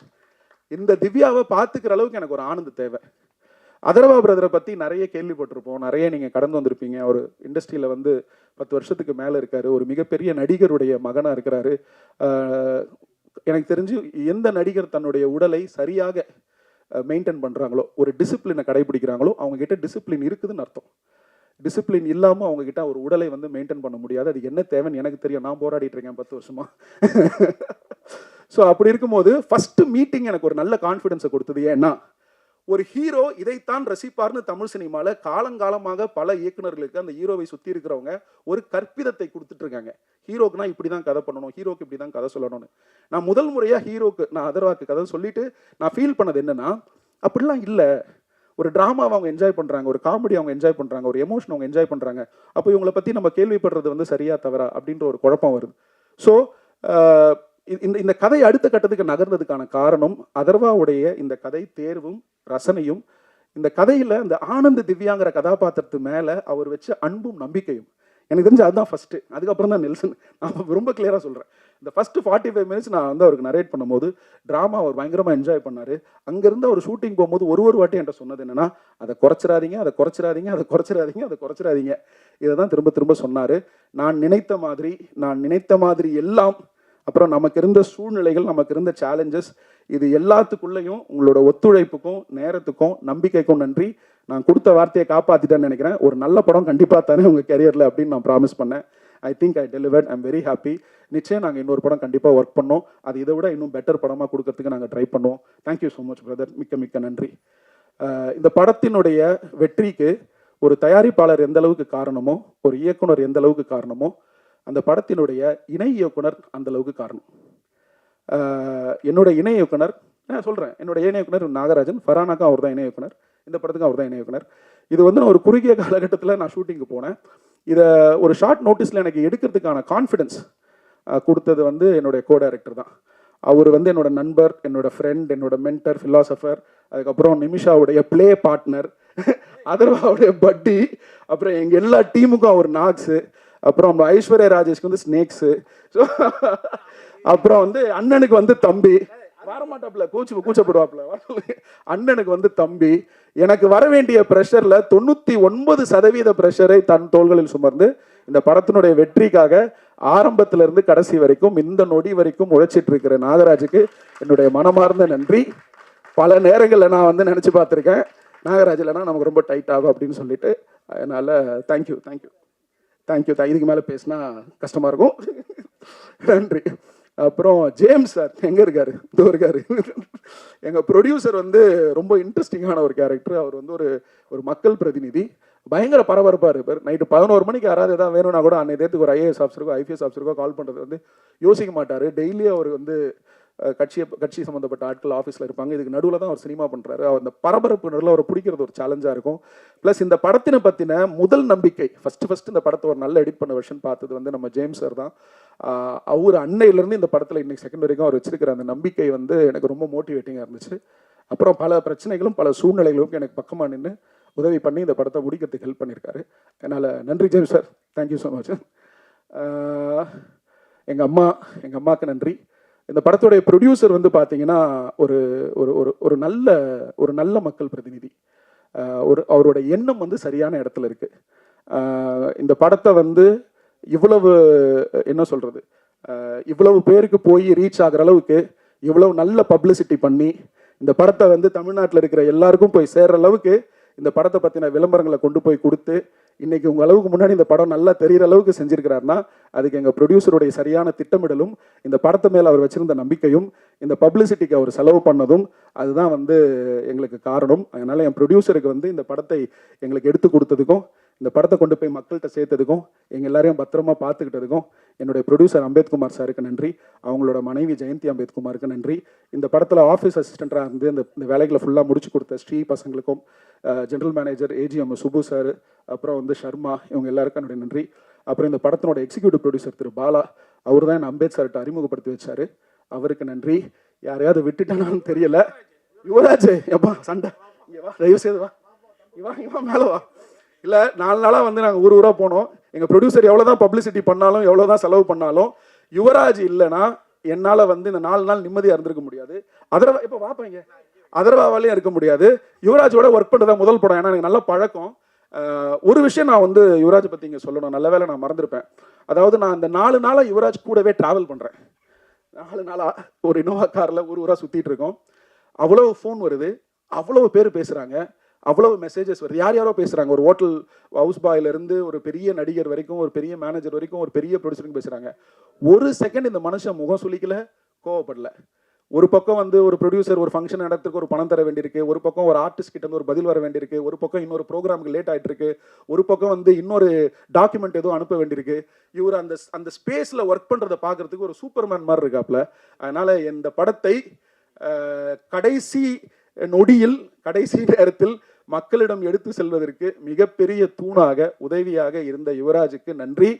இந்த திவ்யாவை பார்த்துக்கிற அளவுக்கு எனக்கு ஒரு ஆனந்த தேவை. அதர்வா பிரதரை பற்றி நிறைய கேள்விப்பட்டிருப்போம், நிறைய நீங்கள் கடந்து வந்திருப்பீங்க. ஒரு இண்டஸ்ட்ரியில் வந்து 10 வருஷத்துக்கு மேலே இருக்காரு, ஒரு மிகப்பெரிய நடிகருடைய மகனாக இருக்கிறாரு. எனக்கு தெரிஞ்சு எந்த நடிகர் தன்னுடைய உடலை சரியாக மெயின்டைன் பண்ணுறாங்களோ, ஒரு டிசிப்ளினை கடைபிடிக்கிறாங்களோ, அவங்ககிட்ட டிசிப்ளின் இருக்குதுன்னு அர்த்தம். டிசிப்ளின் இல்லாமல் அவங்ககிட்ட ஒரு உடலை வந்து மெயின்டைன் பண்ண முடியாது. அது என்ன தேவைன்னு எனக்கு தெரியும், நான் போராடிட்டு இருக்கேன் 10 வருஷமா. ஸோ அப்படி இருக்கும்போது ஃபஸ்ட்டு மீட்டிங் எனக்கு ஒரு நல்ல கான்ஃபிடென்ஸை கொடுத்தது. ஏன்னா ஒரு ஹீரோ இதைத்தான் ரசிப்பார்னு தமிழ் சினிமாவில் காலங்காலமாக பல இயக்குநர்களுக்கு அந்த ஹீரோவை சுற்றி இருக்கிறவங்க ஒரு கற்பிதத்தை கொடுத்துட்டு இருக்காங்க. ஹீரோக்குனா இப்படி தான் கதை பண்ணணும், ஹீரோக்கு இப்படி தான் கதை சொல்லணும்னு. நான் முதல் முறையாக நான் அதர்வாக்கு கதை சொல்லிட்டு நான் ஃபீல் பண்ணது என்னன்னா, அப்படிலாம் இல்லை. ஒரு ட்ராமாவை அவங்க என்ஜாய் பண்ணுறாங்க, ஒரு காமெடி அவங்க என்ஜாய் பண்ணுறாங்க, ஒரு எமோஷன் அவங்க என்ஜாய் பண்ணுறாங்க. அப்போ இவங்களை பற்றி நம்ம கேள்விப்படுறது வந்து சரியா தவறா அப்படின்ற ஒரு குழப்பம் வருது. ஸோ இந்த கதை அடுத்த கட்டத்துக்கு நகர்ந்ததுக்கான காரணம் அதர்வாவுடைய இந்த கதை தேர்வும் ரசனையும், இந்த கதையில் அந்த ஆனந்த் திவ்யாங்கிற கதாபாத்திரத்து மேலே அவர் வச்ச அன்பும் நம்பிக்கையும். எனக்கு தெரிஞ்சு அதுதான் ஃபஸ்ட்டு. அதுக்கப்புறம் தான் நெல்சன். நான் ரொம்ப கிளியராக சொல்கிறேன். இந்த ஃபஸ்ட்டு 45 மினிட்ஸ் நான் வந்து அவருக்கு நரேட் பண்ணும்போது ட்ராமா அவர் பயங்கரமாக என்ஜாய் பண்ணார். அங்கேருந்து அவர் ஷூட்டிங் போகும்போது ஒரு வாட்டி என்கிட்ட சொன்னது என்னென்னா, அதை குறைச்சிடாதீங்க, அதை குறைச்சிடாதீங்க, அதை குறைச்சிடாதீங்க, அதை குறைச்சிடாதீங்க. இதை தான் திரும்ப திரும்ப சொன்னார். நான் நினைத்த மாதிரி எல்லாம், அப்புறம் நமக்கு இருந்த சூழ்நிலைகள், நமக்கு இருந்த சேலஞ்சஸ், இது எல்லாத்துக்குள்ளேயும் உங்களோட ஒத்துழைப்புக்கும் நேரத்துக்கும் நம்பிக்கைக்கும் நன்றி. நான் கொடுத்த வார்த்தையை காப்பாற்றிட்டேன்னு நினைக்கிறேன். ஒரு நல்ல படம் கண்டிப்பாக தானே உங்கள் கெரியரில் அப்படின்னு நான் ப்ராமிஸ் பண்ணேன். I think I delivered. I'm very happy. நிச்சயம் நாங்கள் இன்னொரு படம் கண்டிப்பாக ஒர்க் பண்ணோம். அது இதை விட இன்னும் பெட்டர் படமாக கொடுக்கறதுக்கு நாங்கள் ட்ரை பண்ணுவோம். Thank you so much brother. மிக்க மிக்க நன்றி. இந்த படத்தினுடைய வெற்றிக்கு ஒரு தயாரிப்பாளர் எந்த அளவுக்கு காரணமோ, ஒரு இயக்குனர் எந்த அளவுக்கு காரணமோ, அந்த படத்தினுடைய இணை இயக்குனர் அந்த அளவுக்கு காரணம். என்னோட இணை இயக்குனர் சொல்கிறேன், என்னோட இணை இயக்குனர் நாகராஜன். ஃபரானாக்கும் அவர் தான் இணை இயக்குனர், இந்த படத்துக்கும் அவர் தான் இணை இயக்குனர். இது வந்து நான் ஒரு குறுகிய காலகட்டத்தில் நான் ஷூட்டிங்கு போனேன். இதை ஒரு ஷார்ட் நோட்டீஸில் எனக்கு எடுக்கிறதுக்கான கான்ஃபிடென்ஸ் கொடுத்தது வந்து என்னுடைய கோ டைரக்டர் தான். அவர் வந்து என்னோட நண்பர், என்னோட ஃப்ரெண்ட், என்னோட மென்டர், ஃபிலாசபர், அதுக்கப்புறம் நிமிஷாவுடைய ப்ளே பார்ட்னர், அதர்வாவுடைய பட்டி, அப்புறம் எங்கள் எல்லா டீமுக்கும் அவர் நாக்ஸு, அப்புறம் ஐஸ்வர்யா ராஜேஷ்க்கு வந்து ஸ்னேக்ஸு, ஸோ அப்புறம் வந்து அண்ணனுக்கு வந்து தம்பி வரமாட்டாப்புல, கூச்சப்படுவாப்புல, அண்ணனுக்கு வந்து தம்பி. எனக்கு வர வேண்டிய ப்ரெஷரில் 99% ப்ரெஷரை தன் தோள்களில் சுமர்ந்து இந்த படத்தினுடைய வெற்றிக்காக ஆரம்பத்திலிருந்து கடைசி வரைக்கும் இந்த நொடி வரைக்கும் உழைச்சிட்டு இருக்கிற நாகராஜுக்கு என்னுடைய மனமார்ந்த நன்றி. பல நேரங்களில் நான் வந்து நினச்சி பார்த்துருக்கேன், நாகராஜ் இல்லைனா நமக்கு ரொம்ப டைட் ஆகும் அப்படின்னு சொல்லிட்டு. அதனால் தேங்க்யூ. இதுக்கு மேலே பேசினா கஷ்டமாக இருக்கும். நன்றி. அப்புறம் ஜேம்ஸ் சார் எங்கே இருக்காரு? இதோ இருக்காரு. எங்கள் ப்ரொடியூசர் வந்து ரொம்ப இன்ட்ரெஸ்டிங்கான ஒரு கேரக்டர். அவர் வந்து ஒரு மக்கள் பிரதிநிதி. பயங்கர பரபரப்பாக இருப்பார். நைட்டு 11 மணிக்கு யாராவது எதாவது வேணும்னா கூட அன்னைய தேர்த்துக்கு ஒரு ஐஏஎஸ் ஆஃபீஸருக்கோ ஐபிஎஸ் ஆஃபீஸருக்கோ கால் பண்ணுறது வந்து யோசிக்க மாட்டார். டெய்லியும் அவர் வந்து கட்சி சம்மந்தப்பட்ட ஆட்கள் ஆஃபீஸில் இருப்பாங்க. இதுக்கு நடுவில் தான் அவர் சினிமா பண்ணுறாரு. அவர் அந்த பரபரப்பு நடுவில் அவரை பிடிக்கிறது ஒரு சேலஞ்சாக இருக்கும். ப்ளஸ் இந்த படத்தினை பற்றின முதல் நம்பிக்கை, ஃபஸ்ட்டு இந்த படத்தை ஒரு நல்ல எடிட் பண்ண வெர்ஷன் பார்த்தது வந்து நம்ம ஜேம்ஸ் சார் தான். அவர் அன்னையிலேருந்து இந்த படத்தில் இன்னைக்கு செகண்ட் வரைக்கும் அவர் வச்சிருக்கிற அந்த நம்பிக்கை வந்து எனக்கு ரொம்ப மோட்டிவேட்டிங்காக இருந்துச்சு. அப்புறம் பல பிரச்சனைகளும் பல சூழ்நிலைகளும் எனக்கு பக்கமாக நின்று உதவி பண்ணி இந்த படத்தை முடிக்கிறதுக்கு ஹெல்ப் பண்ணியிருக்காரு. அதனால் நன்றி James sir, thank you so much. எங்கள் அம்மாவுக்கு நன்றி. இந்த படத்துடைய ப்ரொடியூசர் வந்து பார்த்தீங்கன்னா ஒரு நல்ல மக்கள் பிரதிநிதி. அவரோட எண்ணம் வந்து சரியான இடத்துல இருக்கு. இந்த படத்தை வந்து இவ்வளவு பேருக்கு போய் ரீச் ஆகிற அளவுக்கு இவ்வளவு நல்ல பப்ளிசிட்டி பண்ணி இந்த படத்தை வந்து தமிழ்நாட்டில் இருக்கிற எல்லாருக்கும் போய் சேர்ற அளவுக்கு இந்த படத்தை பற்றின விளம்பரங்களை கொண்டு போய் கொடுத்து இன்னைக்கு உங்கள் அளவுக்கு முன்னாடி இந்த படம் நல்லா தெரிகிற அளவுக்கு செஞ்சிருக்கிறாருன்னா அதுக்கு எங்கள் ப்ரொடியூசருடைய சரியான திட்டமிடலும், இந்த படத்தை மேலே அவர் வச்சிருந்த நம்பிக்கையும், இந்த பப்ளிசிட்டிக்கு அவர் செலவு பண்ணதும் அதுதான் வந்து எங்களுக்கு காரணம். அதனால் என் ப்ரொடியூசருக்கு வந்து இந்த படத்தை எங்களுக்கு எடுத்து கொடுத்ததுக்கும், இந்த படத்தை கொண்டு போய் மக்கள்கிட்ட சேர்த்ததுக்கும், எங்கள் எல்லாரையும் பத்திரமா பார்த்துக்கிட்டதுக்கும் என்னுடைய ப்ரொடியூசர் அம்பேத்குமார் சாருக்கு நன்றி. அவங்களோட மனைவி ஜெயந்தி அம்பேத்குமாருக்கு நன்றி. இந்த படத்தில் ஆஃபீஸ் அசிஸ்டண்ட்டாக இருந்து இந்த வேலைகளை ஃபுல்லாக முடிச்சு கொடுத்த ஸ்ரீ பசங்களுக்கும், general manager AGM Subu sir, அப்புறம் வந்து ஷர்மா, இவங்க எல்லாருக்கும் என்னுடைய நன்றி. அப்புறம் இந்த படத்தினோட எக்ஸிக்யூட்டிவ் ப்ரொடியூசர் திரு பாலா, அவர் தான் என்ன அம்பேத் சார்கிட்ட அறிமுகப்படுத்தி வச்சாரு, அவருக்கு நன்றி. யாரையாவது விட்டுட்டானான்னு தெரியல. யுவராஜ் எப்பா சண்டை இங்கே வா, தயவு செய்து வா, இவன் மேலே வா. இல்லை 4 நாளாக வந்து நாங்கள் ஊராக போனோம். எங்கள் ப்ரொடியூசர் எவ்வளோ தான் பப்ளிசிட்டி பண்ணாலும் எவ்வளோ தான் செலவு பண்ணாலும் யுவராஜ் இல்லைன்னா என்னால் வந்து இந்த 4 நாள் நிம்மதியாக இருந்திருக்க முடியாது. அதர்வா இப்போ வாப்பாங்க, அதர்வாவாலையும் இருக்க முடியாது. யுவராஜோட ஒர்க் பண்ணுறதா முதல் படம். ஏன்னா எனக்கு நல்ல பழக்கம். ஒரு விஷயம் நான் வந்து யுவராஜை பற்றி இங்கே சொல்லணும், நல்ல வேளை நான் மறந்துருப்பேன். அதாவது நான் இந்த 4 நாளாக யுவராஜ் கூடவே ட்ராவல் பண்ணுறேன். 4 நாளாக ஒரு இனோவா காரில் ஊராக சுற்றிட்டு இருக்கோம். அவ்வளோ ஃபோன் வருது, அவ்வளோ பேர் பேசுகிறாங்க, அவ்வளவு மெசேஜஸ் வருது, யாரோ பேசுகிறாங்க. ஒரு ஹோட்டல் ஹவுஸ் பாயிலிருந்து ஒரு பெரிய நடிகர் வரைக்கும், ஒரு பெரிய மேனேஜர் வரைக்கும், ஒரு பெரிய ப்ரொடியூசருக்கு பேசுகிறாங்க. ஒரு செகண்ட் இந்த மனுஷன் முகம் சுளிக்கல, கோவப்படல. ஒரு பக்கம் வந்து ஒரு ப்ரொடியூசர் ஒரு ஃபங்க்ஷன் நடத்துறதுக்கு ஒரு பணம் தர வேண்டியிருக்கு, ஒரு பக்கம் ஒரு ஆர்டிஸ்ட் கிட்ட ஒரு பதில் வர வேண்டியிருக்கு, ஒரு பக்கம் இன்னொரு ப்ரோக்ராமுக்கு லேட் ஆகிட்டு இருக்கு, ஒரு பக்கம் வந்து இன்னொரு டாக்குமெண்ட் எதுவும் அனுப்ப வேண்டியிருக்கு. இவர் அந்த ஸ்பேஸில் ஒர்க் பண்ணுறதை பார்க்கறதுக்கு ஒரு சூப்பர்மேன் மாதிரி இருக்காப்புல. அதனால் இந்த படத்தை கடைசி நொடியில் கடைசி நேரத்தில் மக்களிடம் எடுத்து செல்வதற்கு மிகப்பெரிய தூணாக உதவியாக இருந்த யுவராஜுக்கு நன்றி.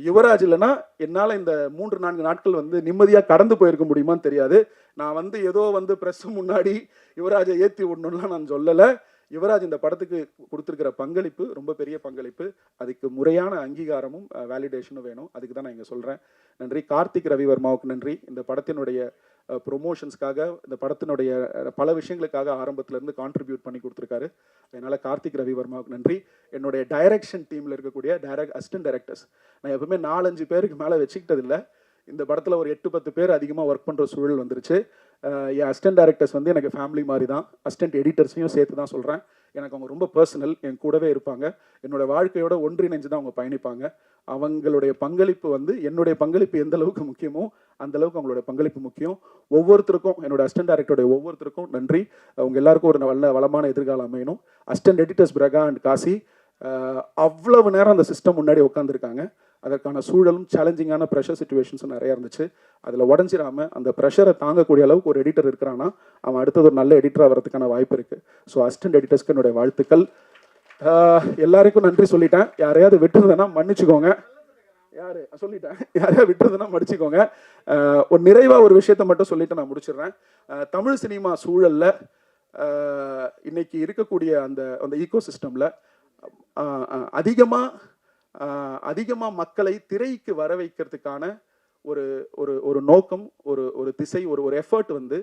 யுவராஜ் இல்லைன்னா என்னால் இந்த 3-4 நாட்கள் வந்து நிம்மதியாக கடந்து போயிருக்க முடியுமான்னு தெரியாது. நான் வந்து ஏதோ வந்து ப்ரெஸ் முன்னாடி யுவராஜை ஏற்றி விடணும்லாம் நான் சொல்லலை. யுவராஜ் இந்த படத்துக்கு கொடுத்துருக்கிற பங்களிப்பு ரொம்ப பெரிய பங்களிப்பு. அதுக்கு முறையான அங்கீகாரமும் வேலிடேஷனும் வேணும். அதுக்கு தான் நான் இங்கே சொல்கிறேன். நன்றி. கார்த்திக் ரவிவர்மாவுக்கு நன்றி. இந்த படத்தினுடைய ப்ரொமோஷன்ஸ்க்காக, இந்த படத்தினுடைய பல விஷயங்களுக்காக ஆரம்பத்திலேருந்து கான்ட்ரிபியூட் பண்ணி கொடுத்துருக்காரு. அதனால் கார்த்திக் ரவிவர்மாவுக்கு நன்றி. என்னுடைய டைரக்ஷன் டீமில் இருக்கக்கூடிய அசிஸ்டன்ட் டைரக்டர்ஸ், நான் எப்பவுமே 4-5 பேருக்கு மேலே வச்சுக்கிட்டதில்லை. இந்த படத்தில் ஒரு 8-10 பேர் அதிகமாக ஒர்க் பண்ணுற சூழல் வந்துருச்சு. என் அசிஸ்டன்ட் டைரக்டர்ஸ் வந்து எனக்கு ஃபேமிலி மாதிரி தான். அசிஸ்டன்ட் எடிட்டர்ஸையும் சேர்த்து தான் சொல்கிறேன். எனக்கு அவங்க ரொம்ப பர்சனல், என் கூடவே இருப்பாங்க. என்னோடய வாழ்க்கையோட ஒன்றிணைஞ்சு தான் அவங்க பயணிப்பாங்க. அவங்களுடைய பங்களிப்பு வந்து என்னுடைய பங்களிப்பு எந்த அளவுக்கு முக்கியமோ அந்த அளவுக்கு அவங்களோட பங்களிப்பு முக்கியம். ஒவ்வொருத்தருக்கும், என்னோட அசிஸ்டன்ட் டைரக்டருடைய ஒவ்வொருத்தருக்கும் நன்றி. அவங்க எல்லாருக்கும் ஒரு நல்ல வளமான எதிர்காலம் அமையணும். அசிஸ்டன்ட் எடிட்டர்ஸ் பிரகா அண்ட் காசி அவ்வளவு நேரம் அந்த சிஸ்டம் முன்னாடி உட்காந்துருக்காங்க. அதற்கான சூழலும் சேலஞ்சிங்கான ப்ரெஷர் சுச்சுவேஷன்ஸும் நிறையா இருந்துச்சு. அதில் உடஞ்சிடாமல் அந்த ப்ரெஷரை தாங்கக்கூடிய அளவுக்கு ஒரு எடிட்டர் இருக்கிறான்னா அவன் அடுத்தது ஒரு நல்ல எடிட்டராக வரதுக்கான வாய்ப்பு இருக்குது. ஸோ அசிஸ்டன்ட் எடிட்டர்ஸ்க்கு என்னுடைய வாழ்த்துக்கள். எல்லாருக்கும் நன்றி சொல்லிட்டேன். யாரையாவது விட்டுருந்தேன்னா மன்னிச்சுக்கோங்க. யாரையாவது விட்டுருந்தேன்னா மன்னிச்சுக்கோங்க. ஒரு நிறைவாக ஒரு விஷயத்தை மட்டும் சொல்லிட்டு நான் முடிச்சிடுறேன். தமிழ் சினிமா சூழலில் இன்னைக்கு இருக்கக்கூடிய அந்த ஈகோ சிஸ்டமில் அதிகமாக மக்களை திரைக்கு வர வைக்கிறதுக்கான ஒரு நோக்கம், ஒரு திசை, ஒரு எஃபர்ட் வந்து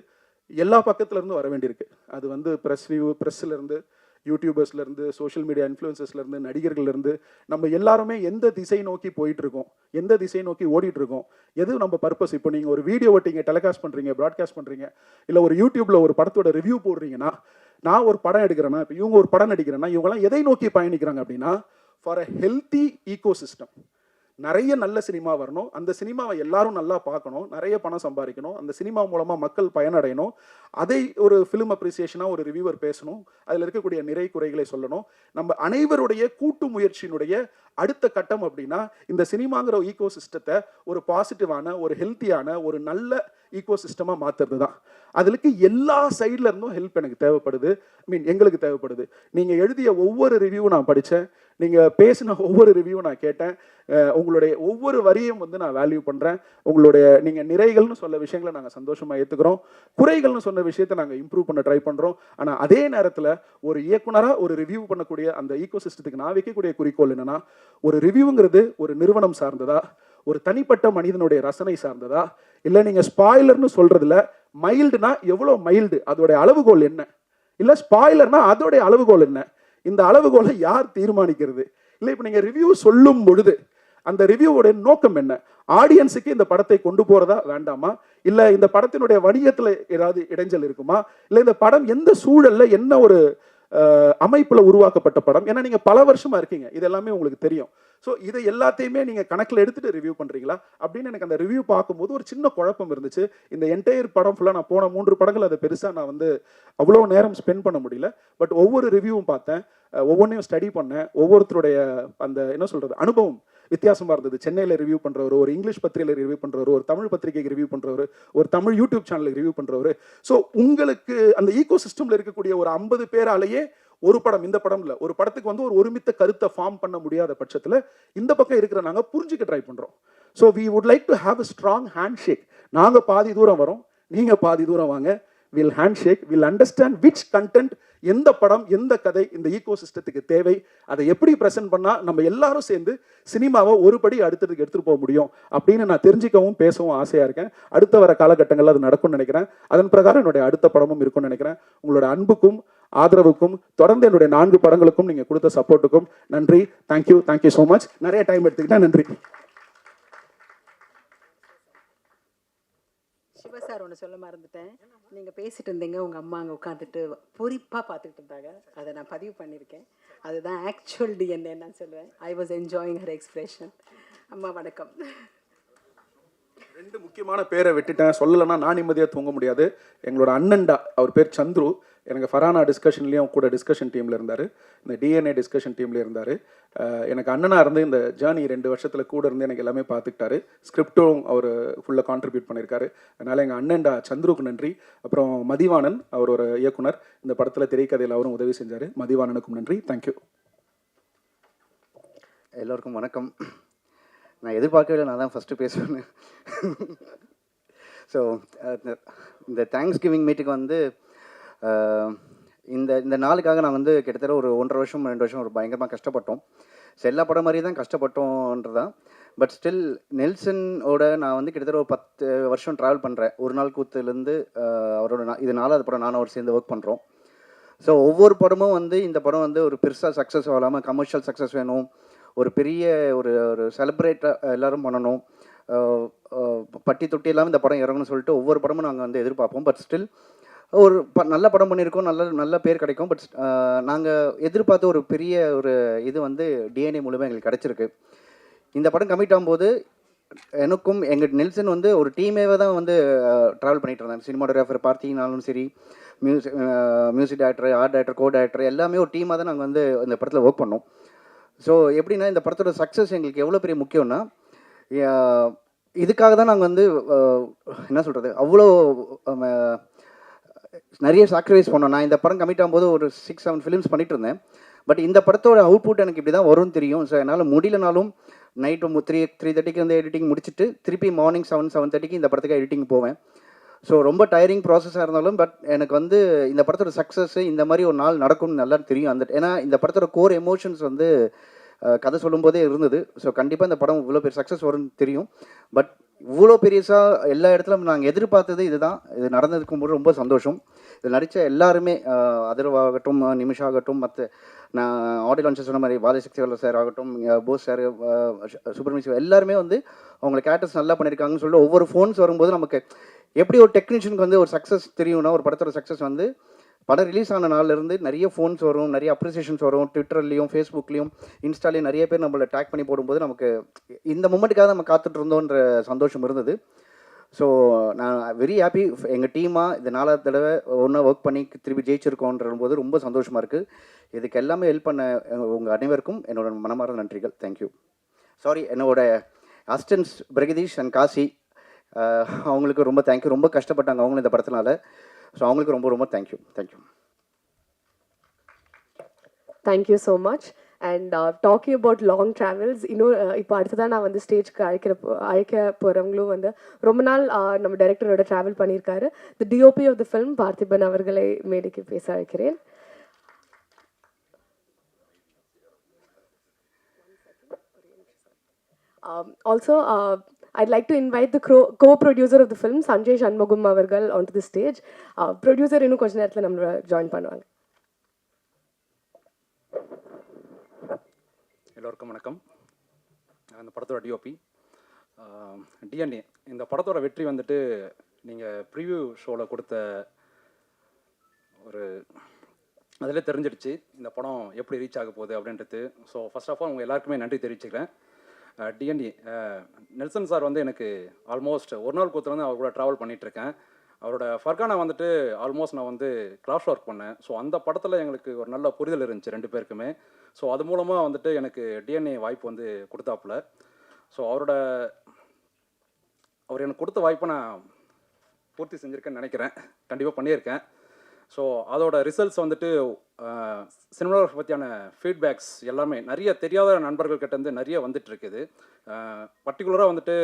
எல்லா பக்கத்துலேருந்து வர வேண்டியிருக்கு. அது வந்து ப்ரெஸ்ஸிலேருந்து, யூடியூபர்ஸ்லேருந்து, சோஷியல் மீடியா இன்ஃப்ளூயன்சஸ்லேருந்து, நடிகர்கள்லேருந்து நம்ம எல்லாருமே எந்த திசை நோக்கி போயிட்டுருக்கோம், எந்த திசை நோக்கி ஓடிட்டுருக்கோம், எது நம்ம பர்பஸ். இப்போ நீங்கள் ஒரு வீடியோவை டெலிகாஸ்ட் பண்ணுறீங்க, ப்ராட்காஸ்ட் பண்ணுறீங்க, இல்லை ஒரு யூடியூப்பில் ஒரு படத்தோட ரிவ்யூ போடுறீங்கன்னா, நான் ஒரு படம் எடுக்கிறேன்னா, இப்போ இவங்க ஒரு படம் நடிக்கிறேன்னா, இவங்கெல்லாம் எதை நோக்கி பயணிக்கிறாங்க அப்படின்னா, for a healthy ecosystem. நிறைய நல்ல சினிமா வரணும், அந்த சினிமாவை எல்லாரும் நல்லா பார்க்கணும், நிறைய பணம் சம்பாதிக்கணும், அந்த சினிமா மூலமாக மக்கள் பயனடையணும். அதை ஒரு ஃபிலிம் அப்ரிசியேஷனாக ஒரு ரிவ்யூவர் பேசணும், அதில் இருக்கக்கூடிய நிறை குறைகளை சொல்லணும். நம்ம அனைவருடைய கூட்டு முயற்சியினுடைய அடுத்த கட்டம் அப்படின்னா இந்த சினிமாங்கிற ஈகோ சிஸ்டத்தை ஒரு பாசிட்டிவான, ஒரு ஹெல்த்தியான, ஒரு நல்ல ஈகோ சிஸ்டமாக மாற்றுறது தான். அதுக்கு எல்லா சைட்ல இருந்தும் ஹெல்ப் எனக்கு தேவைப்படுது. எங்களுக்கு தேவைப்படுது. நீங்கள் எழுதிய ஒவ்வொரு ரிவ்யூ நான் படித்தேன், நீங்கள் பேசின ஒவ்வொரு ரிவ்யூ நான் கேட்டேன். உங்களுடைய ஒவ்வொரு வரியும் வந்து நான் வேல்யூ பண்ணுறேன். உங்களுடைய நீங்கள் நிறைகள்னு சொல்ல விஷயங்களை நாங்கள் சந்தோஷமாக ஏற்றுக்கிறோம், குறைகள்னு சொன்ன விஷயத்தை நாங்கள் இம்ப்ரூவ் பண்ண ட்ரை பண்ணுறோம். ஆனால் அதே நேரத்தில் ஒரு இயக்குனராக ஒரு ரிவ்யூ பண்ணக்கூடிய அந்த ஈகோ சிஸ்டத்துக்கு நான் வைக்கக்கூடிய குறிக்கோள் என்னென்னா, ஒரு ரிவ்யூங்கிறது ஒரு நிறுவனம் சார்ந்ததா, ஒரு தனிப்பட்ட மனிதனுடைய ரசனை சார்ந்ததா, இல்லை நீங்கள் ஸ்பாய்லர்னு சொல்கிறதுல மைல்டுனா எவ்வளோ மைல்டு, அதோடைய அளவுகோல் என்ன, இல்லை ஸ்பாய்லர்னா அதோடைய அளவுகோல் என்ன, இந்த அளவுகோலை யார் தீர்மானிக்கிறது? இல்லை இப்போ நீங்கள் ரிவ்யூ சொல்லும் பொழுது அந்த ரிவ்யூவோட நோக்கம் என்ன? ஆடியன்ஸுக்கு இந்த படத்தை கொண்டு போகிறதா வேண்டாமா, இல்லை இந்த படத்தினுடைய வணிகத்தில் ஏதாவது இடைஞ்சல் இருக்குமா, இல்லை இந்த படம் எந்த சூழலில் என்ன ஒரு அமைப்பில் உருவாக்கப்பட்ட படம்? ஏன்னா நீங்கள் பல வருஷமாக இருக்கீங்க, இது எல்லாமே உங்களுக்கு தெரியும். ஸோ இதை எல்லாத்தையுமே நீங்கள் கணக்கில் எடுத்துகிட்டு ரிவ்யூ பண்ணுறீங்களா அப்படின்னு எனக்கு அந்த ரிவ்யூ பார்க்கும்போது ஒரு சின்ன குழப்பம் இருந்துச்சு. இந்த என்டையர் படம் ஃபுல்லாக நான் போன 3 படங்கள் அதை பெருசாக நான் வந்து அவ்வளோ நேரம் ஸ்பெண்ட் பண்ண முடியல. பட் ஒவ்வொரு ரிவ்யூவும் பார்த்தேன், ஒவ்வொன்றையும் ஸ்டடி பண்ணேன். ஒவ்வொருத்தருடைய அந்த என்ன சொல்கிறது அனுபவம் வித்தியாசமாக இருந்தது. சென்னையில் ரிவ்யூ பண்ணுறவர், ஒரு இங்கிலீஷ் பத்திரிகையில் ரிவ்யூ பண்ணுறவர், ஒரு தமிழ் பத்திரிகைக்கு ரிவ்யூ பண்ணுறவர், ஒரு தமிழ் யூடியூப் சேனலுக்கு ரிவ்யூ பண்ணுறவர். ஸோ உங்களுக்கு அந்த ஈகோ சிஸ்டமில் இருக்கக்கூடிய ஒரு 50 பேராலேயே ஒரு படம், இந்த படம் இல்லை, ஒரு படத்துக்கு வந்து ஒரு ஒருமித்த கருத்தை ஃபார்ம் பண்ண முடியாத பட்சத்தில் இந்த பக்கம் இருக்கிற நாங்கள் புரிஞ்சுக்க ட்ரை பண்ணுறோம். So we would like to have a strong handshake. நாங்கள் பாதி தூரம் வரோம், நீங்கள் பாதி தூரம் வாங்க. Will handshake, will understand which content, எந்த படம், எந்த கதை இந்த ஈகோ சிஸ்டத்துக்கு தேவை, அதை எப்படி ப்ரெசென்ட் பண்ணால் நம்ம எல்லாரும் சேர்ந்து சினிமாவை ஒரு படி அடுத்ததுக்கு எடுத்துகிட்டு போக முடியும் அப்படின்னு நான் தெரிஞ்சுக்கவும் பேசவும் ஆசையாக இருக்கேன். அடுத்த வர காலகட்டங்களில் அது நடக்கும்னு நினைக்கிறேன். அதன் பிரகாரம் என்னுடைய அடுத்த படமும் இருக்கும்னு நினைக்கிறேன். உங்களோட அன்புக்கும் ஆதரவுக்கும் தொடர்ந்து என்னுடைய 4 படங்களுக்கும் நீங்கள் கொடுத்த சப்போர்ட்டுக்கும் நன்றி. Thank you so much. நிறைய டைம் எடுத்துக்கிட்டேன். நன்றி. சிவா சார் ஒன்று சொல்ல மறந்துட்டேன். நீங்கள் பேசிட்டு இருந்தீங்க, உங்கள் அம்மா அங்கே உட்காந்துட்டு பொறிப்பாக பார்த்துக்கிட்டு இருந்தாங்க. அதை நான் பதிவு பண்ணியிருக்கேன். அதுதான் ஆக்சுவல் டிஎன்ஏ நான் சொல்லுவேன். I was enjoying her expression. அம்மா வணக்கம். 2 முக்கியமான பேரை விட்டுட்டேன், சொல்லலைன்னா நான் நிம்மதியாக தூங்க முடியாது. எங்களோட அண்ணன்டா, அவர் பேர் சந்துரு. எனக்கு ஃபரானா டிஸ்கஷன்லேயும் கூட டிஸ்கஷன் டீமில் இருந்தார், இந்த டிஎன்ஏ டிஸ்கஷன் டீமில் இருந்தார். எனக்கு அண்ணனாக இருந்து இந்த ஜேர்னி 2 வருஷத்தில் கூட இருந்து எனக்கு எல்லாமே பார்த்துக்கிட்டாரு. ஸ்கிரிப்டும் அவர் ஃபுல்லாக கான்ட்ரிபியூட் பண்ணியிருக்காரு. அதனால் எங்கள் அண்ணன்டா சந்துருக்கு நன்றி. அப்புறம் மதிவாணன், அவர் ஒரு இயக்குனர், இந்த படத்தில் திரைக்கதையில் அவரும் உதவி செஞ்சார். மதிவாணனுக்கும் நன்றி. தேங்க்யூ. எல்லோருக்கும் வணக்கம். நான் எதிர்பார்க்கவே இல்லை, நான் தான் ஃபஸ்ட்டு பேசுவேன்னு. ஸோ இந்த தேங்க்ஸ் கிவிங் மீட்டுக்கு வந்து இந்த இந்த நாளுக்காக நான் வந்து கிட்டத்தட்ட ஒரு 1.5 வருஷம் 2 வருஷம் ஒரு பயங்கரமாக கஷ்டப்பட்டோம். ஸோ எல்லா படம் மாதிரி தான் கஷ்டப்பட்டோன்றதான். பட் ஸ்டில் நெல்சனோட நான் வந்து கிட்டத்தட்ட ஒரு 10 வருஷம் ட்ராவல் பண்ணுறேன். ஒரு நாள் கூத்துலேருந்து அவரோட இது 4வது படம் நானும் அவர் சேர்ந்து ஒர்க் பண்ணுறோம். ஸோ ஒவ்வொரு படமும் வந்து இந்த படம் வந்து ஒரு பெருசாக சக்ஸஸ் ஆகாமல் கமர்ஷியல் சக்ஸஸ் வேணும், ஒரு பெரிய ஒரு ஒரு செலிப்ரேட்டாக எல்லோரும் பண்ணணும், பட்டி தொட்டி எல்லாம் இந்த படம் இறங்கணும்னு சொல்லிட்டு ஒவ்வொரு படமும் நாங்கள் வந்து எதிர்பார்ப்போம். பட் ஸ்டில் ஒரு நல்ல படம் பண்ணியிருக்கோம், நல்ல பேர் கிடைக்கும். பட் நாங்கள் எதிர்பார்த்த ஒரு பெரிய ஒரு இது வந்து டிஎன்ஏ மூலமாக எங்களுக்கு கிடச்சிருக்கு. இந்த படம் கமிட் ஆகும்போது எனக்கும் எங்கள் நெல்சன் வந்து ஒரு டீமேவே தான் வந்து ட்ராவல் பண்ணிகிட்டு இருந்தாங்க. சினிமாட்டோகிராஃபர் பார்த்தீங்கனாலும் சரி, music director, art director, co director எல்லாமே ஒரு டீமாக தான் நாங்கள் வந்து இந்த படத்தில் ஒர்க் பண்ணோம். ஸோ எப்படின்னா இந்த படத்தோட சக்ஸஸ் எங்களுக்கு எவ்வளோ பெரிய முக்கியம்னா, இதுக்காக தான் நாங்கள் வந்து என்ன சொல்கிறது, அவ்வளோ நிறைய சாக்ரிஃபைஸ் பண்ணோம். நான் இந்த படம் கமிட் ஆகும்போது ஒரு 6-7 ஃபிலிம்ஸ் பண்ணிட்டு இருந்தேன். பட் இந்த படத்தோட அவுட்புட் எனக்கு இப்படி தான் வரும்னு தெரியும். ஸோ என்னால் முடியலனாலும் நைட்டு 3:30 வந்து எடிட்டிங் முடிச்சுட்டு திருப்பி மார்னிங் 7-7:30 இந்த படத்துக்கு எடிட்டிங் போவேன். ஸோ ரொம்ப டயரிங் ப்ராசஸாக இருந்தாலும் பட் எனக்கு வந்து இந்த படத்தோட சக்ஸஸ் இந்த மாதிரி ஒரு நாள் நடக்கும்னு நல்லா தெரியும். ஏன்னா இந்த படத்தோட கோர் எமோஷன்ஸ் வந்து கதை சொல்லும்போதே இருந்தது. ஸோ கண்டிப்பாக இந்த படம் இவ்வளோ பெரிய சக்ஸஸ் வரும்னு தெரியும். பட் இவ்வளோ பெரியசாக எல்லா இடத்துலையும் நாங்கள் எதிர்பார்த்தது இதுதான். இது நடந்ததுக்கும் போது ரொம்ப சந்தோஷம். இதில் நடித்த எல்லாருமே அதர்வாகட்டும், நிமிஷாகட்டும், மற்ற நான் ஆடியோ லான்ச்சர் சொன்ன மாதிரி வாலிசக்திவேலர் சார் ஆகட்டும், போஸ் சார், சுப்பிரமணியம் எல்லாருமே வந்து அவங்களை கேரக்டர்ஸ் நல்லா பண்ணியிருக்காங்கன்னு சொல்லிட்டு ஒவ்வொரு ஃபோன்ஸ் வரும்போது நமக்கு எப்படி ஒரு டெக்னீஷியனுக்கு வந்து ஒரு சக்ஸஸ் தெரியும்னா, ஒரு படத்தோட சக்ஸஸ் வந்து படம் ரிலீஸ் ஆன நாள்லேருந்து நிறைய ஃபோன்ஸ் வரும், நிறைய அப்ரிசியேஷன்ஸ் வரும். ட்விட்டர்லேயும் ஃபேஸ்புக்லேயும் இன்ஸ்டாலேயும் நிறைய பேர் நம்மளை டேக் பண்ணி போடும்போது நமக்கு இந்த மூமெண்ட்டுக்காக நம்ம காத்துட்டு இருந்தோன்ற சந்தோஷம் இருந்தது. ஸோ நான் வெரி ஹாப்பி. எங்கள் டீமாக இந்த 4வது தடவை ஒன்றா ஒர்க் பண்ணி திருப்பி ஜெயிச்சிருக்கோன்ற போது ரொம்ப சந்தோஷமாக இருக்குது. இதுக்கு எல்லாமே ஹெல்ப் பண்ண உங்கள் அனைவருக்கும் என்னோட மனமார்ந்த நன்றிகள். தேங்க்யூ. சாரி, என்னோட அசிஸ்டன்ஸ் பிரகதீஷ் அண்ட் காசி, அவங்களுக்கு ரொம்ப தேங்க்யூ. ரொம்ப கஷ்டப்பட்டாங்க அவங்களும் இந்த படத்தினால. ஸோ அவங்களுக்கு ரொம்ப ரொம்ப thank you. Thank you so much. And talking about long travels, இன்னும் இப்போ அடுத்ததான் நான் வந்து ஸ்டேஜ்க்கு அழைக்க போகிறவங்களும் வந்து ரொம்ப நாள் நம்ம டைரக்டரோட ட்ராவல் பண்ணியிருக்காரு. The DOP of the film Parthiban அவர்களை மேடைக்கு பேச அழைக்கிறேன். Also, I'd like to invite the co-producer of the film, Sanjay Shanmugam avargal, onto the stage. Producer இன்னும் கொஞ்ச நேரத்தில் நம்மளோட ஜாயின் பண்ணுவாங்க. எல்லோருக்கும் வணக்கம். அந்த படத்தோட டிஓபி டிஎன்ஏ. இந்த படத்தோட வெற்றி வந்துட்டு நீங்கள் ப்ரிவ்யூ ஷோவில் கொடுத்த ஒரு அதிலே தெரிஞ்சிடுச்சு இந்த படம் எப்படி ரீச் ஆக போகுது அப்படின்றது. ஸோ ஃபர்ஸ்ட் ஆஃப் ஆல் உங்கள் எல்லாருக்குமே நன்றி தெரிவிச்சுக்கிறேன். டிஎன்ஏ நெல்சன் சார் வந்து எனக்கு ஆல்மோஸ்ட் ஒரு நாள் கூத்துல வந்து அவர் கூட ட்ராவல் பண்ணிகிட்ருக்கேன். அவரோட ஃபர்கானா வந்துட்டு ஆல்மோஸ்ட் நான் வந்து கிளாஸ் ஒர்க் பண்ணேன். ஸோ அந்த படத்தில் எங்களுக்கு ஒரு நல்ல புரிதல் இருந்துச்சு 2 பேருக்குமே. ஸோ அது மூலமாக வந்துட்டு எனக்கு டிஎன்ஏ வாய்ப்பு வந்து கொடுத்தாப்புல. ஸோ அவர் எனக்கு கொடுத்த வாய்ப்பை நான் பூர்த்தி செஞ்சுருக்கேன்னு நினைக்கிறேன். கண்டிப்பாக பண்ணியிருக்கேன். ஸோ அதோட ரிசல்ட்ஸ் வந்துட்டு சினிமாகிராஃபி பற்றியான ஃபீட்பேக்ஸ் எல்லாமே நிறைய தெரியாத நண்பர்கள்கிட்டேருந்து நிறைய வந்துட்டு இருக்குது. பர்டிகுலராக வந்துட்டு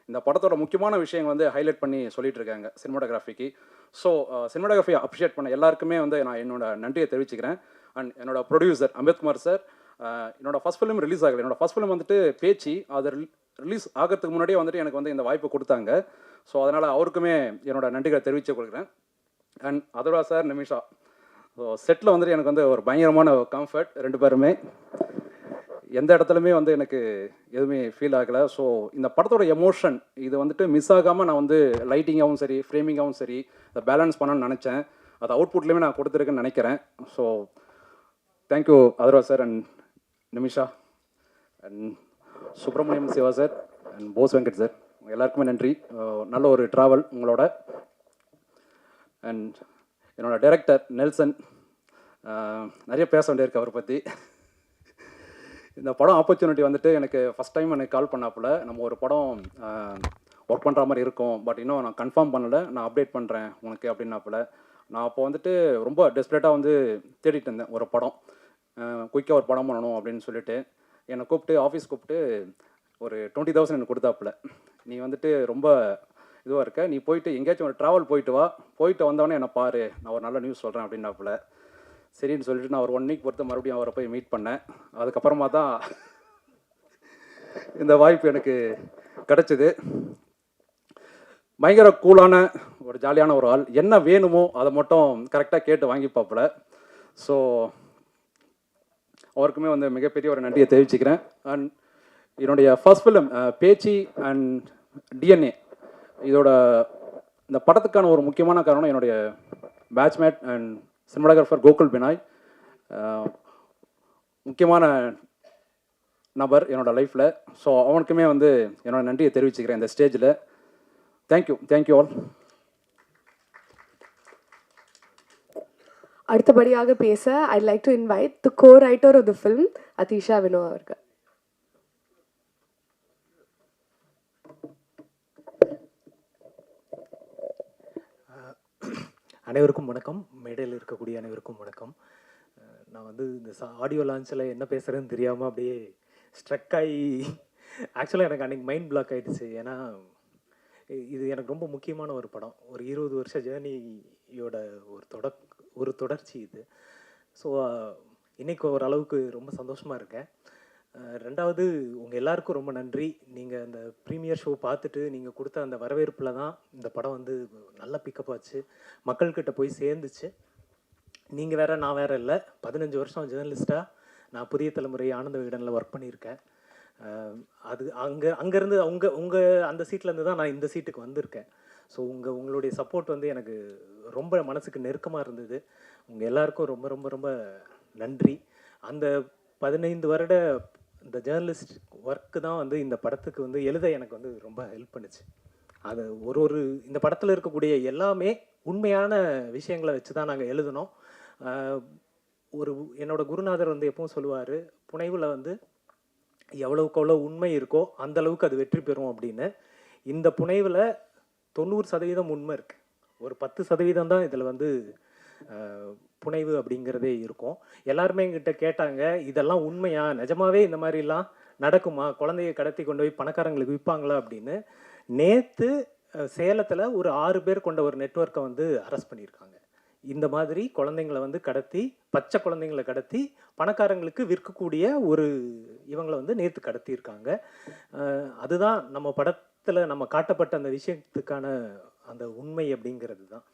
இந்த படத்தோட முக்கியமான விஷயங்கள் வந்து ஹைலைட் பண்ணி சொல்லிட்டு இருக்காங்க சினிமாட்டோகிராஃபிக்கு. ஸோ சினிமாட்டோகிராஃபி அப்ரிஷியேட் பண்ண எல்லாருக்குமே வந்து நான் என்னோட நன்றியை தெரிவிச்சுக்கிறேன். அண்ட் என்னோட ப்ரொடியூசர் அம்பேத்குமார் சார், என்னோட ஃபஸ்ட் ஃபிலிம் ரிலீஸ் ஆகலை. என்னோட ஃபஸ்ட் ஃபிலிம் வந்துட்டு பேச்சு, அது ரிலீஸ் ஆகிறதுக்கு முன்னாடியே வந்துட்டு எனக்கு வந்து இந்த வாய்ப்பு கொடுத்தாங்க. ஸோ அதனால் அவருக்குமே என்னோட நன்றிகளை தெரிவித்து கொடுக்குறேன். And Atharva sir, Nimisha, so செட்டில் வந்துட்டு எனக்கு வந்து ஒரு பயங்கரமான கம்ஃபர்ட். 2 பேருமே எந்த இடத்துலையுமே வந்து எனக்கு எதுவுமே ஃபீல் ஆகலை. ஸோ இந்த படத்தோட எமோஷன் இது வந்துட்டு மிஸ் ஆகாமல் நான் வந்து லைட்டிங்காகவும் சரி, ஃப்ரேமிங்காகவும் சரி அதை பேலன்ஸ் பண்ணணும்னு நினச்சேன். அது அவுட்புட்லேயுமே நான் கொடுத்துருக்கேன்னு நினைக்கிறேன். So thank you Atharva sir and Nimisha and Subramaniam Siva sir and Bose Venkat sir, எல்லாருக்குமே நன்றி. நல்ல ஒரு ட்ராவல் உங்களோட. அண்ட் என்னோட டைரக்டர் நெல்சன், நிறைய பேச வேண்டியிருக்கு அவரை பற்றி. இந்த படம் ஆப்பர்ச்சுனிட்டி வந்துட்டு எனக்கு ஃபஸ்ட் டைம் எனக்கு கால் பண்ணாப்புல, நம்ம ஒரு படம் ஒர்க் பண்ணுற மாதிரி இருக்கும், பட் இன்னும் நான் கன்ஃபார்ம் பண்ணலை, நான் அப்டேட் பண்ணுறேன் உனக்கு அப்படின்னாப்புல. நான் அப்போ வந்துட்டு ரொம்ப டெஸ்பரேட்டாக வந்து தேடிட்டு இருந்தேன் ஒரு படம், குயிக்காக ஒரு படம் பண்ணணும் அப்படின்னு சொல்லிட்டு. என்னை கூப்பிட்டு ஆஃபீஸ் கூப்பிட்டு ஒரு 20,000 எனக்கு கொடுத்தாப்புல. நீ வந்துட்டு ரொம்ப இதுவாக இருக்க, நீ போயிட்டு எங்கேயாச்சும் ஒரு ட்ராவல் போயிட்டு வா, போயிட்டு வந்தவொடனே என்னை பாரு, நான் ஒரு நல்ல நியூஸ் சொல்கிறேன் அப்படின்னாப்புல. சரின்னு சொல்லிட்டு நான் ஒரு 1 வீக் பொறுத்து மறுபடியும் அவரை போய் மீட் பண்ணேன். அதுக்கப்புறமா தான் இந்த வாய்ப்பு எனக்கு கிடச்சிது. பயங்கர கூலான ஒரு ஜாலியான ஒரு ஆள். என்ன வேணுமோ அதை மட்டும் கரெக்டாக கேட்டு வாங்கிப்பாப்புல. ஸோ அவருக்குமே வந்து மிகப்பெரிய ஒரு நன்றியை தெரிவிச்சுக்கிறேன். அண்ட் என்னுடைய first film Pechi and DNA, இதோட இந்த படத்துக்கான ஒரு முக்கியமான காரணம் என்னுடைய batchmate and cinematographer Gokul Binoy. முக்கியமான நபர் என்னோடய லைஃப்பில். ஸோ அவனுக்குமே வந்து என்னோடய நன்றியை தெரிவிச்சுக்கிறேன் இந்த ஸ்டேஜில். Thank you all. அடுத்தபடியாக பேச I'd like to invite the co-writer of the film Athisha Vino அவர்கள். அனைவருக்கும் வணக்கம். மேடையில் இருக்கக்கூடிய அனைவருக்கும் வணக்கம். நான் வந்து இந்த ஆடியோ லான்ச்சில் என்ன பேசுகிறேன்னு தெரியாமல் அப்படியே ஸ்ட்ரக் ஆகி ஆக்சுவலாக எனக்கு அன்றைக்கி மைண்ட் பிளாக் ஆகிடுச்சு. ஏன்னா இது எனக்கு ரொம்ப முக்கியமான ஒரு படம். ஒரு 20 வருஷ ஜேர்னியோட ஒரு தொடர்ச்சி இது. ஸோ இன்றைக்கி ஓரளவுக்கு ரொம்ப சந்தோஷமாக இருக்கேன். ரெண்டாவது, உங்கள் எல்லாருக்கும் ரொம்ப நன்றி. நீங்கள் அந்த ப்ரீமியர் ஷோ பார்த்துட்டு நீங்கள் கொடுத்த அந்த வரவேற்பில் தான் இந்த படம் வந்து நல்ல பிக்கப் ஆச்சு, மக்கள்கிட்ட போய் சேர்ந்துச்சு. நீங்கள் வேறு நான் வேறு இல்லை. 15 வருஷம் ஜேர்னலிஸ்ட்டாக நான் புதிய தலைமுறை ஆனந்த விகடனில் ஒர்க் பண்ணியிருக்கேன். அது அங்கேருந்து உங்கள் அந்த சீட்லேருந்து தான் நான் இந்த சீட்டுக்கு வந்திருக்கேன். ஸோ உங்களுடைய சப்போர்ட் வந்து எனக்கு ரொம்ப மனசுக்கு நெருக்கமாக இருந்தது. உங்கள் எல்லாருக்கும் ரொம்ப ரொம்ப ரொம்ப நன்றி. அந்த 15 வருட இந்த ஜேர்னலிஸ்ட் ஒர்க்கு தான் வந்து இந்த படத்துக்கு வந்து எழுத எனக்கு வந்து ரொம்ப ஹெல்ப் பண்ணுச்சு. அது ஒரு இந்த படத்தில் இருக்கக்கூடிய எல்லாமே உண்மையான விஷயங்களை வச்சு தான் நாங்கள் எழுதினோம். என்னோட குருநாதர் வந்து எப்பவும் சொல்லுவார், புனைவில் வந்து எவ்வளவுக்கு எவ்வளோ உண்மை இருக்கோ அந்த அளவுக்கு அது வெற்றி பெறும் அப்படின்னு. இந்த புனைவில் 90% உண்மை இருக்குது. ஒரு 10% தான் இதில் வந்து புனைவு அப்படிங்கிறதே இருக்கும். எல்லாருமே எங்கிட்ட கேட்டாங்க, இதெல்லாம் உண்மையா, நிஜமாவே இந்த மாதிரிலாம் நடக்குமா, குழந்தைய கடத்தி கொண்டு போய் பணக்காரங்களுக்கு விற்பாங்களா அப்படின்னு. நேற்று சேலத்தில் ஒரு 6 பேர் கொண்ட ஒரு நெட்வொர்க்கை வந்து அரெஸ்ட் பண்ணியிருக்காங்க. இந்த மாதிரி குழந்தைங்களை வந்து கடத்தி, பச்சை குழந்தைங்களை கடத்தி பணக்காரங்களுக்கு விற்கக்கூடிய இவங்களை வந்து நேற்று கடத்தியிருக்காங்க. அதுதான் நம்ம படத்தில் நம்ம காட்டப்பட்ட அந்த விஷயத்துக்கான அந்த உண்மை அப்படிங்கிறது தான்.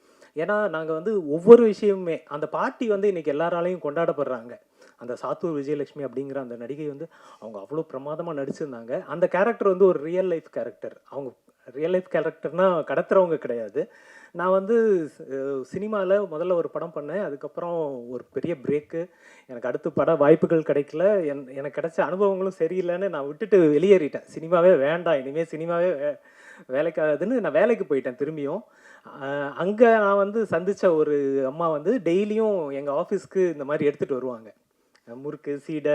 ஏன்னா நாங்கள் வந்து ஒவ்வொரு விஷயமுமே, அந்த பாட்டி வந்து இன்றைக்கி எல்லாராலையும் கொண்டாடப்படுறாங்க. அந்த சாத்தூர் விஜயலட்சுமி அப்படிங்கிற அந்த நடிகை வந்து அவங்க அவ்வளோ பிரமாதமாக நடிச்சிருந்தாங்க. அந்த கேரக்டர் வந்து ஒரு ரியல் லைஃப் கேரக்டர். அவங்க ரியல் லைஃப் கேரக்டர்னால் கடத்துறவங்க கிடையாது. நான் வந்து சினிமாவில் முதல்ல ஒரு படம் பண்ணேன். அதுக்கப்புறம் ஒரு பெரிய பிரேக்கு. எனக்கு அடுத்து பட வாய்ப்புகள் கிடைக்கல. எனக்கு கிடைச்ச அனுபவங்களும் சரியில்லைன்னு நான் விட்டுட்டு வெளியேறிட்டேன். சினிமாவே வேண்டாம், இனிமேல் சினிமாவே வேலைக்காகுதுன்னு நான் வேலைக்கு போயிட்டேன் திரும்பியும். அங்கே நான் வந்து சந்தித்த ஒரு அம்மா வந்து டெய்லியும் எங்கள் ஆஃபீஸ்க்கு இந்த மாதிரி எடுத்துகிட்டு வருவாங்க. முறுக்கு, சீடை,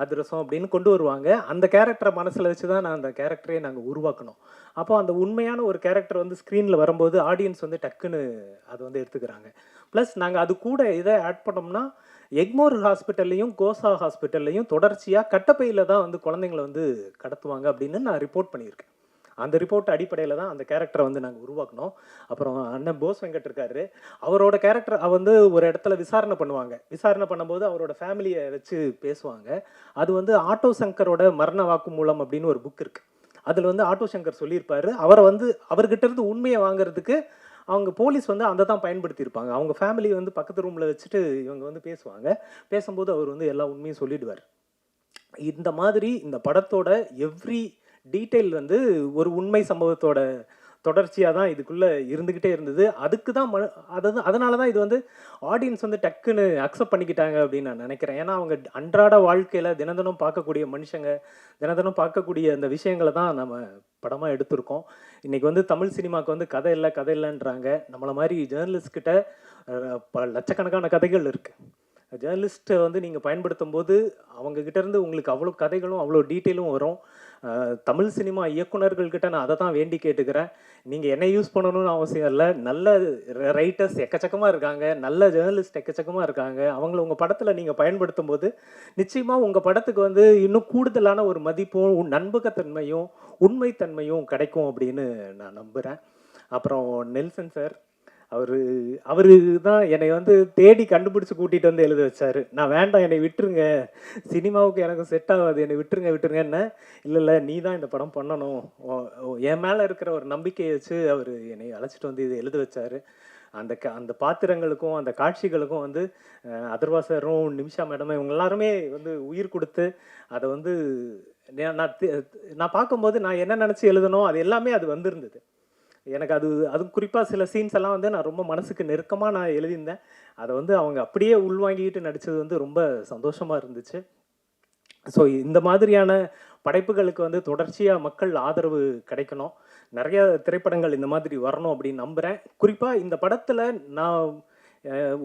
அதிரசம் அப்படின்னு கொண்டு வருவாங்க. அந்த கேரக்டரை மனசில் வச்சு தான் நான் அந்த கேரக்டரே நாங்கள் உருவாக்கணும். அப்போ அந்த உண்மையான ஒரு கேரக்டர் வந்து ஸ்க்ரீனில் வரும்போது ஆடியன்ஸ் வந்து டக்குன்னு அதை வந்து எடுத்துக்கிறாங்க. ப்ளஸ் நாங்கள் அது கூட இதை ஆட் பண்ணோம்னா, எக்மோர் ஹாஸ்பிட்டல்லையும் கோசா ஹாஸ்பிட்டல்லையும் தொடர்ச்சியாக கட்டப்பையில் தான் வந்து குழந்தைங்களை வந்து கடத்துவாங்க அப்படின்னு நான் ரிப்போர்ட் பண்ணியிருக்கேன். அந்த ரிப்போர்ட் அடிப்படையில் தான் அந்த கேரக்டரை வந்து நாங்கள் உருவாக்கினோம். அப்புறம் அண்ணன் போஸ் வெங்கட் இருக்காரு, அவரோட கேரக்டர் வந்து ஒரு இடத்துல விசாரணை பண்ணுவாங்க. விசாரணை பண்ணும்போது அவரோட ஃபேமிலியை வச்சு பேசுவாங்க. அது வந்து ஆட்டோ சங்கரோட மரண வாக்குமூலம் அப்படின்னு ஒரு புக் இருக்குது. அதில் வந்து ஆட்டோ சங்கர் சொல்லியிருப்பார், அவரை வந்து அவர்கிட்ட இருந்து உண்மையை வாங்குறதுக்கு அவங்க போலீஸ் வந்து அதை தான் பயன்படுத்தியிருப்பாங்க. அவங்க ஃபேமிலி வந்து பக்கத்து ரூமில் வச்சுட்டு இவங்க வந்து பேசுவாங்க. பேசும்போது அவர் வந்து எல்லா உண்மையும் சொல்லிடுவார். இந்த மாதிரி இந்த படத்தோட எவ்ரி டீட்டெயில் வந்து ஒரு உண்மை சம்பவத்தோட தொடர்ச்சியாக தான் இதுக்குள்ளே இருந்துக்கிட்டே இருந்தது. அதுக்கு தான் அதனால தான் இது வந்து ஆடியன்ஸ் வந்து டக்குன்னு அக்செப்ட் பண்ணிக்கிட்டாங்க அப்படின்னு நான் நினைக்கிறேன். ஏன்னா அவங்க அன்றாட வாழ்க்கையில் தினதினம் பார்க்கக்கூடிய மனுஷங்க, தினதினம் பார்க்கக்கூடிய அந்த விஷயங்களை தான் நம்ம படமாக எடுத்திருக்கோம். இன்றைக்கி வந்து தமிழ் சினிமாவுக்கு வந்து கதை இல்லைன்றாங்க. நம்மளை மாதிரி ஜேர்னலிஸ்ட்கிட்ட லட்சக்கணக்கான கதைகள் இருக்குது. ஜேர்னலிஸ்ட்டை வந்து நீங்கள் பயன்படுத்தும் போது அவங்கக்கிட்டேருந்து உங்களுக்கு அவ்வளோ கதைகளும் அவ்வளோ டீட்டெயிலும் வரும். தமிழ் சினிமா இயக்குநர்கள்கிட்ட நான் அதை தான் வேண்டி கேட்டுக்கிறேன். நீங்கள் என்ன யூஸ் பண்ணணும்னு அவசியம் இல்லை. நல்ல ரைட்டர்ஸ் எக்கச்சக்கமாக இருக்காங்க, நல்ல ஜேர்னலிஸ்ட் எக்கச்சக்கமாக இருக்காங்க. அவங்கள உங்கள் படத்தில் நீங்கள் பயன்படுத்தும் போது நிச்சயமாக உங்கள் படத்துக்கு வந்து இன்னும் கூடுதலான ஒரு மதிப்பும் நம்பகத்தன்மையும் உண்மைத்தன்மையும் கிடைக்கும் அப்படின்னு நான் நம்புகிறேன். அப்புறம் நெல்சன் சார், அவரு தான் என்னை வந்து தேடி கண்டுபிடிச்சி கூட்டிகிட்டு வந்து எழுத வச்சார். நான் வேண்டாம் என்னை விட்டுருங்க, சினிமாவுக்கு எனக்கு செட் ஆகாது, என்னை விட்டுருங்கன்னு. இல்லை நீ தான் இந்த படம் பண்ணணும், என் மேலே இருக்கிற ஒரு நம்பிக்கையை வச்சு அவர் என்னை அழைச்சிட்டு வந்து இது எழுத வச்சார். அந்த பாத்திரங்களுக்கும் அந்த காட்சிகளுக்கும் வந்து அதர்வா சாரும் நிமிஷா மேடமும் இவங்க எல்லாருமே வந்து உயிர் கொடுத்து அதை வந்து நான் பார்க்கும்போது நான் என்ன நினச்சி எழுதணும் அது எல்லாமே அது வந்திருந்தது எனக்கு. அதுவும் குறிப்பாக சில சீன்ஸ் எல்லாம் வந்து நான் ரொம்ப மனசுக்கு நெருக்கமாக நான் எழுதியிருந்தேன். அதை வந்து அவங்க அப்படியே உள்வாங்கிட்டு நடித்தது வந்து ரொம்ப சந்தோஷமாக இருந்துச்சு. ஸோ இந்த மாதிரியான படைப்புகளுக்கு வந்து தொடர்ச்சியாக மக்கள் ஆதரவு கிடைக்கணும். நிறைய திரைப்படங்கள் இந்த மாதிரி வரணும் அப்படின்னு நம்புகிறேன். குறிப்பாக இந்த படத்தில் நான்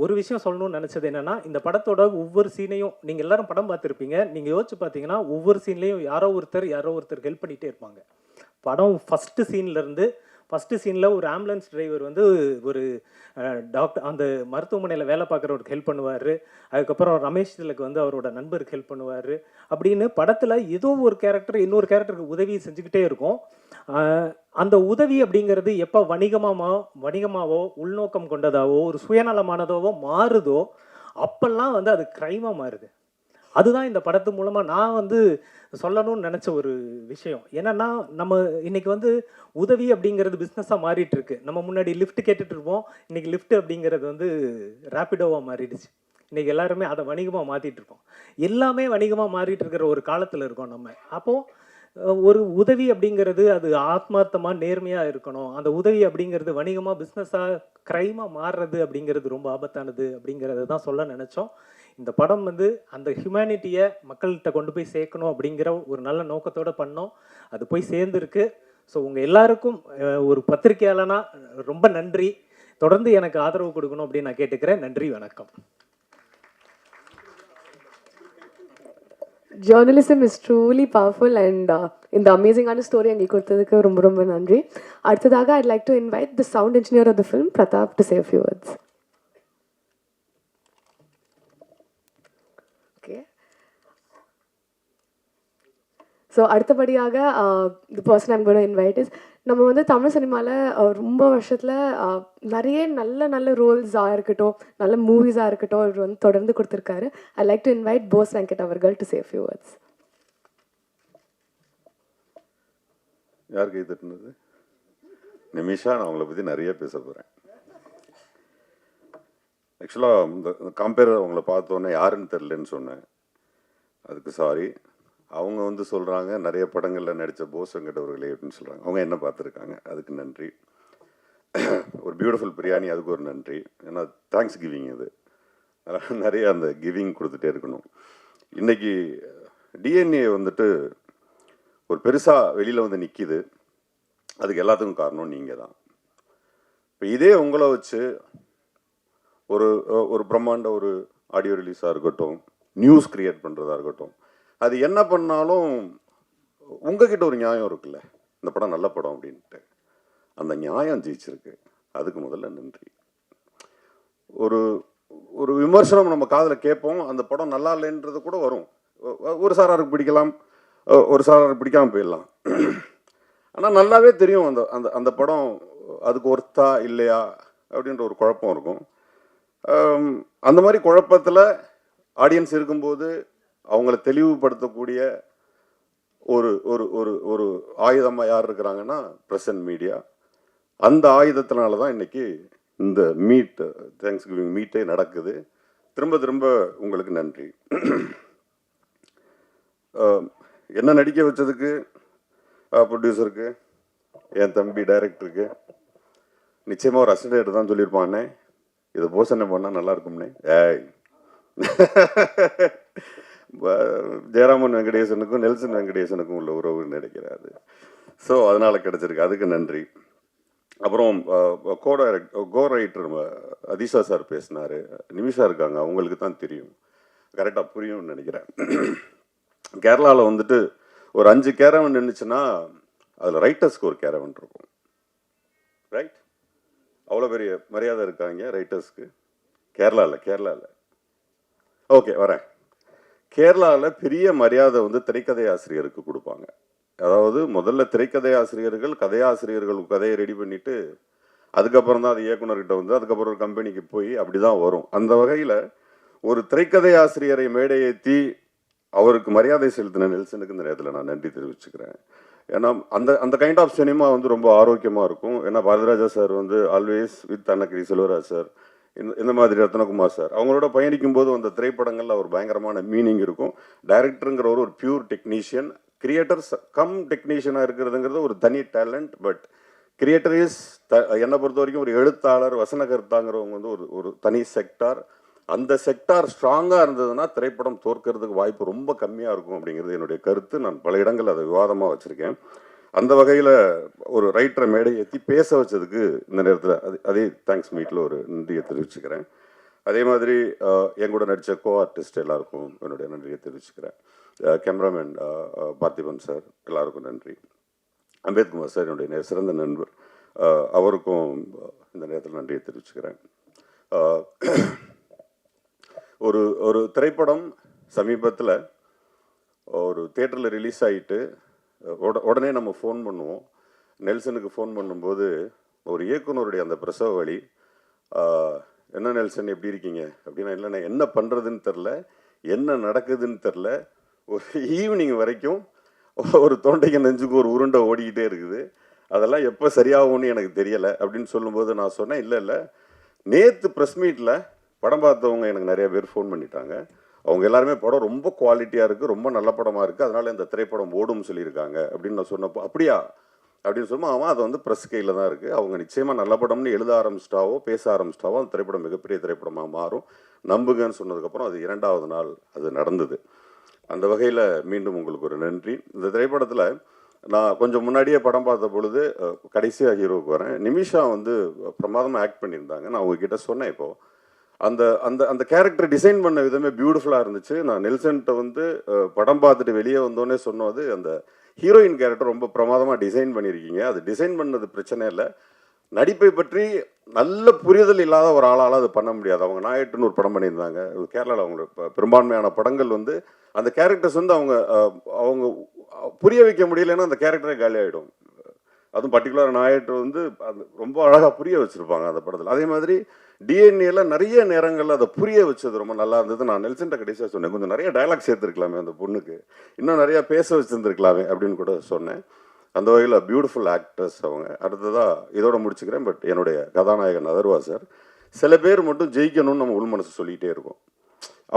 ஒரு விஷயம் சொல்லணும்னு நினச்சது என்னென்னா, இந்த படத்தோட ஒவ்வொரு சீனையும் நீங்கள் எல்லோரும் படம் பார்த்துருப்பீங்க. நீங்கள் யோசிச்சு பார்த்தீங்கன்னா ஒவ்வொரு சீன்லேயும் யாரோ ஒருத்தர் ஹெல்ப் பண்ணிகிட்டே இருப்பாங்க. படம் ஃபஸ்ட்டு சீனில் ஒரு ஆம்புலன்ஸ் டிரைவர் வந்து ஒரு டாக்டர் அந்த மருத்துவமனையில் வேலை பார்க்குறவருக்கு ஹெல்ப் பண்ணுவார். அதுக்கப்புறம் ரமேஷ் திலக் வந்து அவரோட நண்பருக்கு ஹெல்ப் பண்ணுவார். அப்படின்னு படத்தில் ஏதோ ஒரு கேரக்டர் இன்னொரு கேரக்டருக்கு உதவி செஞ்சுக்கிட்டே இருக்கும். அந்த உதவி அப்படிங்கிறது எப்போ வணிகமாவோ உள்நோக்கம் கொண்டதாவோ ஒரு சுயநலமானதாவோ மாறுதோ அப்பெல்லாம் வந்து அது க்ரைமாக மாறுது. அதுதான் இந்த படத்து மூலமாக நான் வந்து சொல்லணும்னு நினச்ச ஒரு விஷயம். என்னென்னா நம்ம இன்றைக்கி வந்து உதவி அப்படிங்கிறது பிஸ்னஸாக மாறிட்டு இருக்கு. நம்ம முன்னாடி லிஃப்ட் கேட்டுட்டு இருப்போம், இன்றைக்கி லிஃப்ட் அப்படிங்கிறது வந்து ரேப்பிடோவாக மாறிடுச்சு. இன்றைக்கி எல்லாருமே அதை வணிகமாக மாற்றிட்டு இருக்கோம். எல்லாமே வணிகமாக மாறிட்டு இருக்கிற ஒரு காலத்தில் இருக்கோம் நம்ம. அப்போது ஒரு உதவி அப்படிங்கிறது அது ஆத்மார்த்தமாக நேர்மையாக இருக்கணும். அந்த உதவி அப்படிங்கிறது வணிகமாக பிஸ்னஸாக க்ரைமாக மாறுறது அப்படிங்கிறது ரொம்ப ஆபத்தானது அப்படிங்கிறத தான் சொல்ல நினச்சோம். இந்த படம் வந்து அந்த ஹியூமனிட்டியை மக்கள்கிட்ட கொண்டு போய் சேர்க்கணும் அப்படிங்கிற ஒரு நல்ல நோக்கத்தோடு பண்ணோம். அது போய் சேர்ந்துருக்கு. ஸோ உங்கள் எல்லாருக்கும் ஒரு பத்திரிகையாளனா ரொம்ப நன்றி. தொடர்ந்து எனக்கு ஆதரவு கொடுக்கணும் அப்படின்னு நான் கேட்டுக்கிறேன். நன்றி, வணக்கம். Journalism is truly powerful and இந்த அமேசிங்கான ஸ்டோரி எங்களுக்கு கொடுத்ததுக்கு ரொம்ப ரொம்ப நன்றி. அடுத்ததாக I'd like to invite the sound engineer of the film, Pratap, to say a few words. Okay. So அடுத்தபடியாக the person I'm going to invite is, நம்ம வந்து தமிழ் சினிமாவில் ரொம்ப வருஷத்தில் நிறைய நல்ல ரோல்ஸாக இருக்கட்டும், நல்ல மூவிஸாக இருக்கட்டும், இவர் வந்து தொடர்ந்து கொடுத்துருக்காரு. I like to invite Bose Venkat அவர்கள் டு சே ஃபியூ வேர்ட்ஸ். யார் கை தட்டுனது? நிமிஷா. நான் அவங்கள பற்றி நிறைய பேச போகிறேன். ஆக்சுவலாக இந்த கம்பேர் அவங்கள பார்த்தோன்னே யாருன்னு தெரிலன்னு சொன்னேன். அதுக்கு சாரி. அவங்க வந்து சொல்கிறாங்க நிறைய படங்களில் நடித்த போஸ் வெங்கட் அவர்களே அப்படின்னு சொல்கிறாங்க. அவங்க என்ன பார்த்துருக்காங்க, அதுக்கு நன்றி. ஒரு பியூட்டிஃபுல் பிரியாணி, அதுக்கு ஒரு நன்றி. ஏன்னா தேங்க்ஸ் கிவிங் இது. நிறைய அந்த கிவிங் கொடுத்துட்டே இருக்கணும். இன்றைக்கி டிஎன்ஏ வந்துட்டு ஒரு பெருசாக வெளியில் வந்து நிற்கிது. அதுக்கு எல்லாத்துக்கும் காரணம் நீங்கள் தான். இப்போ இதே உங்களை வச்சு ஒரு பிரம்மாண்ட ஒரு ஆடியோ ரிலீஸாக இருக்கட்டும், நியூஸ் க்ரியேட் பண்ணுறதா இருக்கட்டும், அது என்ன பண்ணாலும் உங்ககிட்ட ஒரு நியாயம் இருக்குல்ல, இந்த படம் நல்ல படம் அப்படின்ட்டு. அந்த நியாயம் ஜெயிச்சிருக்கு. அதுக்கு முதல்ல நன்றி. ஒரு விமர்சனம் நம்ம காதில் கேட்போம், அந்த படம் நல்லா இல்லைன்றது கூட வரும். ஒரு சாராருக்கு பிடிக்கலாம், ஒரு சாராருக்கு பிடிக்காமல் போயிடலாம். ஆனால் நல்லாவே தெரியும் அந்த அந்த அந்த படம் அதுக்கு ஒர்த்தா இல்லையா அப்படின்ற ஒரு குழப்பம் இருக்கும். அந்த மாதிரி குழப்பத்தில் ஆடியன்ஸ் இருக்கும்போது அவங்கள தெளிவுபடுத்தக்கூடிய ஒரு ஒரு ஒரு ஒரு ஆயுதமாக யார் இருக்கிறாங்கன்னா ப்ரெஸ் அண்ட் மீடியா. அந்த ஆயுதத்தினால தான் இன்றைக்கி இந்த தேங்க்ஸ் கிவிங் மீட்டே நடக்குது. திரும்ப உங்களுக்கு நன்றி. என்ன நடிக்க வச்சதுக்கு ப்ரொடியூசருக்கு, என் தம்பி டைரக்டருக்கு, நிச்சயமாக ஒரு அசிஸ்டன்ட் தான் சொல்லியிருப்பானே, இதை போசனை பண்ணால் நல்லா இருக்கும்னே. ஜெயராமன் வெங்கடேசனுக்கும் நெல்சன் வெங்கடேசனுக்கும் உள்ள உறவு நினைக்கிறாரு. ஸோ அதனால் கிடச்சிருக்கு, அதுக்கு நன்றி. அப்புறம் கோ ரைட்டர் அதிஷா சார் பேசினார். நிமிஷா இருக்காங்க, அவங்களுக்கு தான் தெரியும், கரெக்டாக புரியும்னு நினைக்கிறேன். கேரளாவில் வந்துட்டு ஒரு 5 கேரவன் நின்றுச்சுன்னா அதில் ரைட்டர்ஸ்க்கு ஒரு கேரவன் இருக்கும். ரைட்? அவ்வளோ பெரிய மரியாதை இருக்காங்க ரைட்டர்ஸ்க்கு. கேரளாவில் ஓகே வரேன். கேரளாவில் பெரிய மரியாதை வந்து திரைக்கதை ஆசிரியருக்கு கொடுப்பாங்க. அதாவது முதல்ல திரைக்கதை ஆசிரியர்கள் கதையை ரெடி பண்ணிவிட்டு அதுக்கப்புறம் தான் அது இயக்குனர்கிட்ட வந்து அதுக்கப்புறம் ஒரு கம்பெனிக்கு போய் அப்படி தான் வரும். அந்த வகையில் ஒரு திரைக்கதை ஆசிரியரை மேடை ஏற்றி அவருக்கு மரியாதை செலுத்தின நெல்சனுக்கு இந்த நேரத்தில் நான் நன்றி தெரிவிச்சுக்கிறேன். ஏன்னா அந்த அந்த கைண்ட் ஆஃப் சினிமா வந்து ரொம்ப ஆரோக்கியமாக இருக்கும். ஏன்னா பாரதிராஜா சார் வந்து always with Annagiri Selvaraj sir, இந்த மாதிரி ரத்னகுமார் சார் அவங்களோட பயணிக்கும் போது அந்த திரைப்படங்களில் ஒரு பயங்கரமான மீனிங் இருக்கும். டைரக்டருங்கிற ஒரு பியூர் டெக்னீஷியன், கிரியேட்டர்ஸ் கம் டெக்னீஷியனாக இருக்கிறதுங்கிறது ஒரு தனி டேலண்ட். பட் கிரியேட்டர் இஸ் என்னை பொறுத்த வரைக்கும் ஒரு எழுத்தாளர், வசனகர்த்தாங்கிறவங்க வந்து ஒரு தனி செக்டார். அந்த செக்டார் ஸ்ட்ராங்காக இருந்ததுன்னா திரைப்படம் தோற்கிறதுக்கு வாய்ப்பு ரொம்ப கம்மியாக இருக்கும் அப்படிங்கிறது என்னுடைய கருத்து. நான் பல இடங்கள் அதை விவாதமாக வச்சுருக்கேன். அந்த வகையில் ஒரு ரைட்டரை மேடை ஏற்றி பேச வச்சதுக்கு இந்த நேரத்தில் அதே தேங்க்ஸ் மீட்டில் ஒரு நன்றியை தெரிவிச்சுக்கிறேன். அதே மாதிரி எங்கூட நடித்த கோ ஆர்டிஸ்ட் எல்லாருக்கும் என்னுடைய நன்றியை தெரிவிச்சுக்கிறேன். கேமராமேன் பார்த்திபன் சார் எல்லாருக்கும் நன்றி. அம்பேத்குமார் சார் என்னுடைய சிறந்த நண்பர், அவருக்கும் இந்த நேரத்தில் நன்றியை தெரிவிச்சுக்கிறேன். ஒரு திரைப்படம் சமீபத்தில் ஒரு தேட்டரில் ரிலீஸ் ஆகிட்டு உடனே நம்ம ஃபோன் பண்ணுவோம். நெல்சனுக்கு ஃபோன் பண்ணும்போது ஒரு இயக்குனருடைய அந்த பிரசவ வழி, என்ன நெல்சன் எப்படி இருக்கீங்க அப்படின்னா, இல்லைண்ணா என்ன பண்ணுறதுன்னு தெரில, என்ன நடக்குதுன்னு தெரில, ஒரு ஈவினிங் வரைக்கும் ஒரு தொண்டைக்கு நெஞ்சுக்கு ஒரு உருண்டை ஓடிக்கிட்டே இருக்குது, அதெல்லாம் எப்போ சரியாகும்னு எனக்கு தெரியலை அப்படின்னு சொல்லும்போது நான் சொன்னேன், இல்லை நேற்று ப்ரெஸ் மீட்டில் படம் பார்த்தவங்க எனக்கு நிறைய பேர் ஃபோன் பண்ணிட்டாங்க. அவங்க எல்லாருமே படம் ரொம்ப குவாலிட்டியாக இருக்குது, ரொம்ப நல்ல படமாக இருக்குது, அதனால் இந்த திரைப்படம் ஓடும்னு சொல்லியிருக்காங்க அப்படின்னு நான் சொன்னப்போ, அப்படியா அப்படின்னு சொல்லும்போது அவன் அதை வந்து ப்ரெஸ் கையில் தான் இருக்குது, அவங்க நிச்சயமாக நல்ல படம்னு எழுத ஆரம்பிச்சிட்டாவோ பேச ஆரம்பிச்சிட்டாவோ அந்த திரைப்படம் மிகப்பெரிய திரைப்படமாக மாறும், நம்புகன்னு சொன்னதுக்கப்புறம் அது 2வது நாள் அது நடந்தது. அந்த வகையில் மீண்டும் உங்களுக்கு ஒரு நன்றி. இந்த திரைப்படத்தில் நான் கொஞ்சம் முன்னாடியே படம் பார்த்த பொழுது கடைசியாக ஹீரோவுக்கு வரேன், நிமிஷா வந்து பிரமாதமாக ஆக்ட் பண்ணியிருந்தாங்க. நான் உங்ககிட்ட சொன்னேன், இப்போது அந்த அந்த அந்த கேரக்டர் டிசைன் பண்ண விதமே பியூட்டிஃபுல்லாக இருந்துச்சு. நான் நெல்சன்கிட்ட வந்து படம் பார்த்துட்டு வெளியே வந்தோடனே சொன்னது, அந்த ஹீரோயின் கேரக்டர் ரொம்ப பிரமாதமாக டிசைன் பண்ணியிருக்கீங்க, அது டிசைன் பண்ணது பிரச்சனை இல்லை, நடிப்பை பற்றி நல்ல புரிதல் இல்லாத ஒரு ஆளால் அது பண்ண முடியாது. அவங்க நாயட்டுன்னு ஒரு படம் பண்ணியிருந்தாங்க கேரளாவில், அவங்களோட பெரும்பான்மையான படங்கள் வந்து அந்த கேரக்டர்ஸ் வந்து அவங்க புரிய வைக்க முடியலைன்னா அந்த கேரக்டரே காலி ஆகிடும். அதுவும் பர்டிகுலர் நாயட்டு வந்து அது ரொம்ப அழகாக புரிய வச்சுருப்பாங்க அந்த படத்தில். அதே மாதிரி டிஎன்ஏல நிறைய நேரங்களில் அதை புரிய வச்சது ரொம்ப நல்லா இருந்தது. நான் நெல்சன்ட்ட கடைசியாக சொன்னேன், கொஞ்சம் நிறைய டைலாக் சேர்த்துருக்கலாமே அந்த பொண்ணுக்கு, இன்னும் நிறையா பேச வச்சுருந்துருக்கலாமே அப்படின்னு கூட சொன்னேன். அந்த வகையில் பியூட்டிஃபுல் ஆக்டர்ஸ் அவங்க. அடுத்ததாக இதோட முடிச்சுக்கிறேன். பட் என்னுடைய கதாநாயகன் அதர்வா சார், சில பேர் மட்டும் ஜெயிக்கணும்னு நம்ம உள் மனசு சொல்லிகிட்டே இருக்கோம்.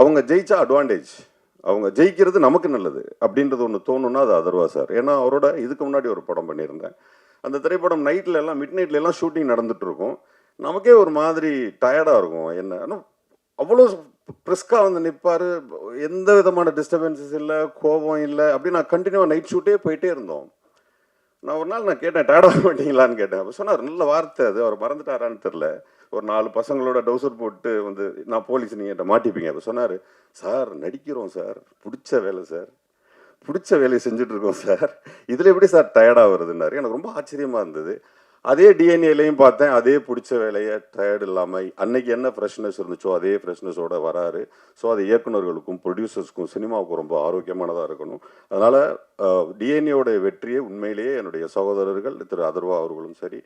அவங்க ஜெயிச்சா அட்வான்டேஜ், அவங்க ஜெயிக்கிறது நமக்கு நல்லது அப்படின்றது ஒன்று தோணுன்னா அது அதர்வா சார். ஏன்னா அவரோட இதுக்கு முன்னாடி ஒரு படம் பண்ணியிருந்தேன். அந்த திரைப்படம் நைட்டில் எல்லாம் மிட் நைட்ல எல்லாம் ஷூட்டிங் நடந்துட்டு இருக்கும். நமக்கே ஒரு மாதிரி டயர்டாக இருக்கும். என்ன அவ்வளோ ப்ரிஸ்காக வந்து நிற்பார், எந்த விதமான டிஸ்டர்பன்ஸஸ் இல்லை, கோபம் இல்லை, அப்படி நான் கண்டினியூவாக நைட் ஷூட்டே போயிட்டே இருந்தோம். நான் ஒரு நாள் கேட்டேன், டயர்டாக மாட்டீங்களான்னு கேட்டேன். அப்போ சொன்னார், நல்ல வார்த்தை அது, அவர் மறந்துட்டாரான்னு தெரில, ஒரு 4 பசங்களோட டவுசர் போட்டு வந்து நான் போலீஸ் நீங்கள் மாட்டிப்பீங்க. அப்போ சொன்னார், சார் நடிக்கிறோம் சார், பிடிச்ச வேலை சார், பிடிச்ச வேலையை செஞ்சுட்ருக்கோம் சார், இதில் எப்படி சார் டயர்டாக வருதுன்னாரு. எனக்கு ரொம்ப ஆச்சரியமாக இருந்தது. அதே டிஎன்ஏலையும் பார்த்தேன், அதே பிடிச்ச வேலையை டயர்டு இல்லாமல் அன்னைக்கு என்ன ஃப்ரெஷ்னஸ் இருந்துச்சோ அதே ஃப்ரெஷ்னஸோடு வராரு. ஸோ அது இயக்குநர்களுக்கும் ப்ரொடியூசர்ஸ்க்கும் சினிமாவுக்கும் ரொம்ப ஆரோக்கியமானதாக இருக்கணும். அதனால் டிஎன்ஏவோட வெற்றியை உண்மையிலேயே என்னுடைய சகோதரர்கள் திரு அதர்வா அவர்களும் சரி,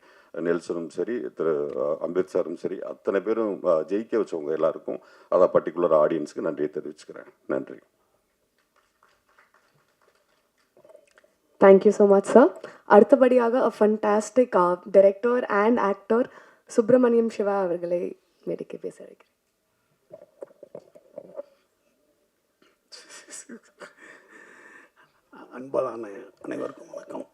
நெல்சனும் சரி, திரு அம்பேத் சாரும் சரி, அத்தனை பேரும் ஜெயிக்க வச்சவங்க எல்லாருக்கும், அதை பர்டிகுலர் ஆடியன்ஸுக்கு நன்றியை தெரிவிச்சுக்கிறேன். நன்றி. Thank you so much, sir. அடுத்தபடியாக a fantastic director and actor Subramaniam Siva அவர்களை மேடைக்கு பேச வைக்கிறேன். அன்பான அனைவருக்கும் வணக்கம்.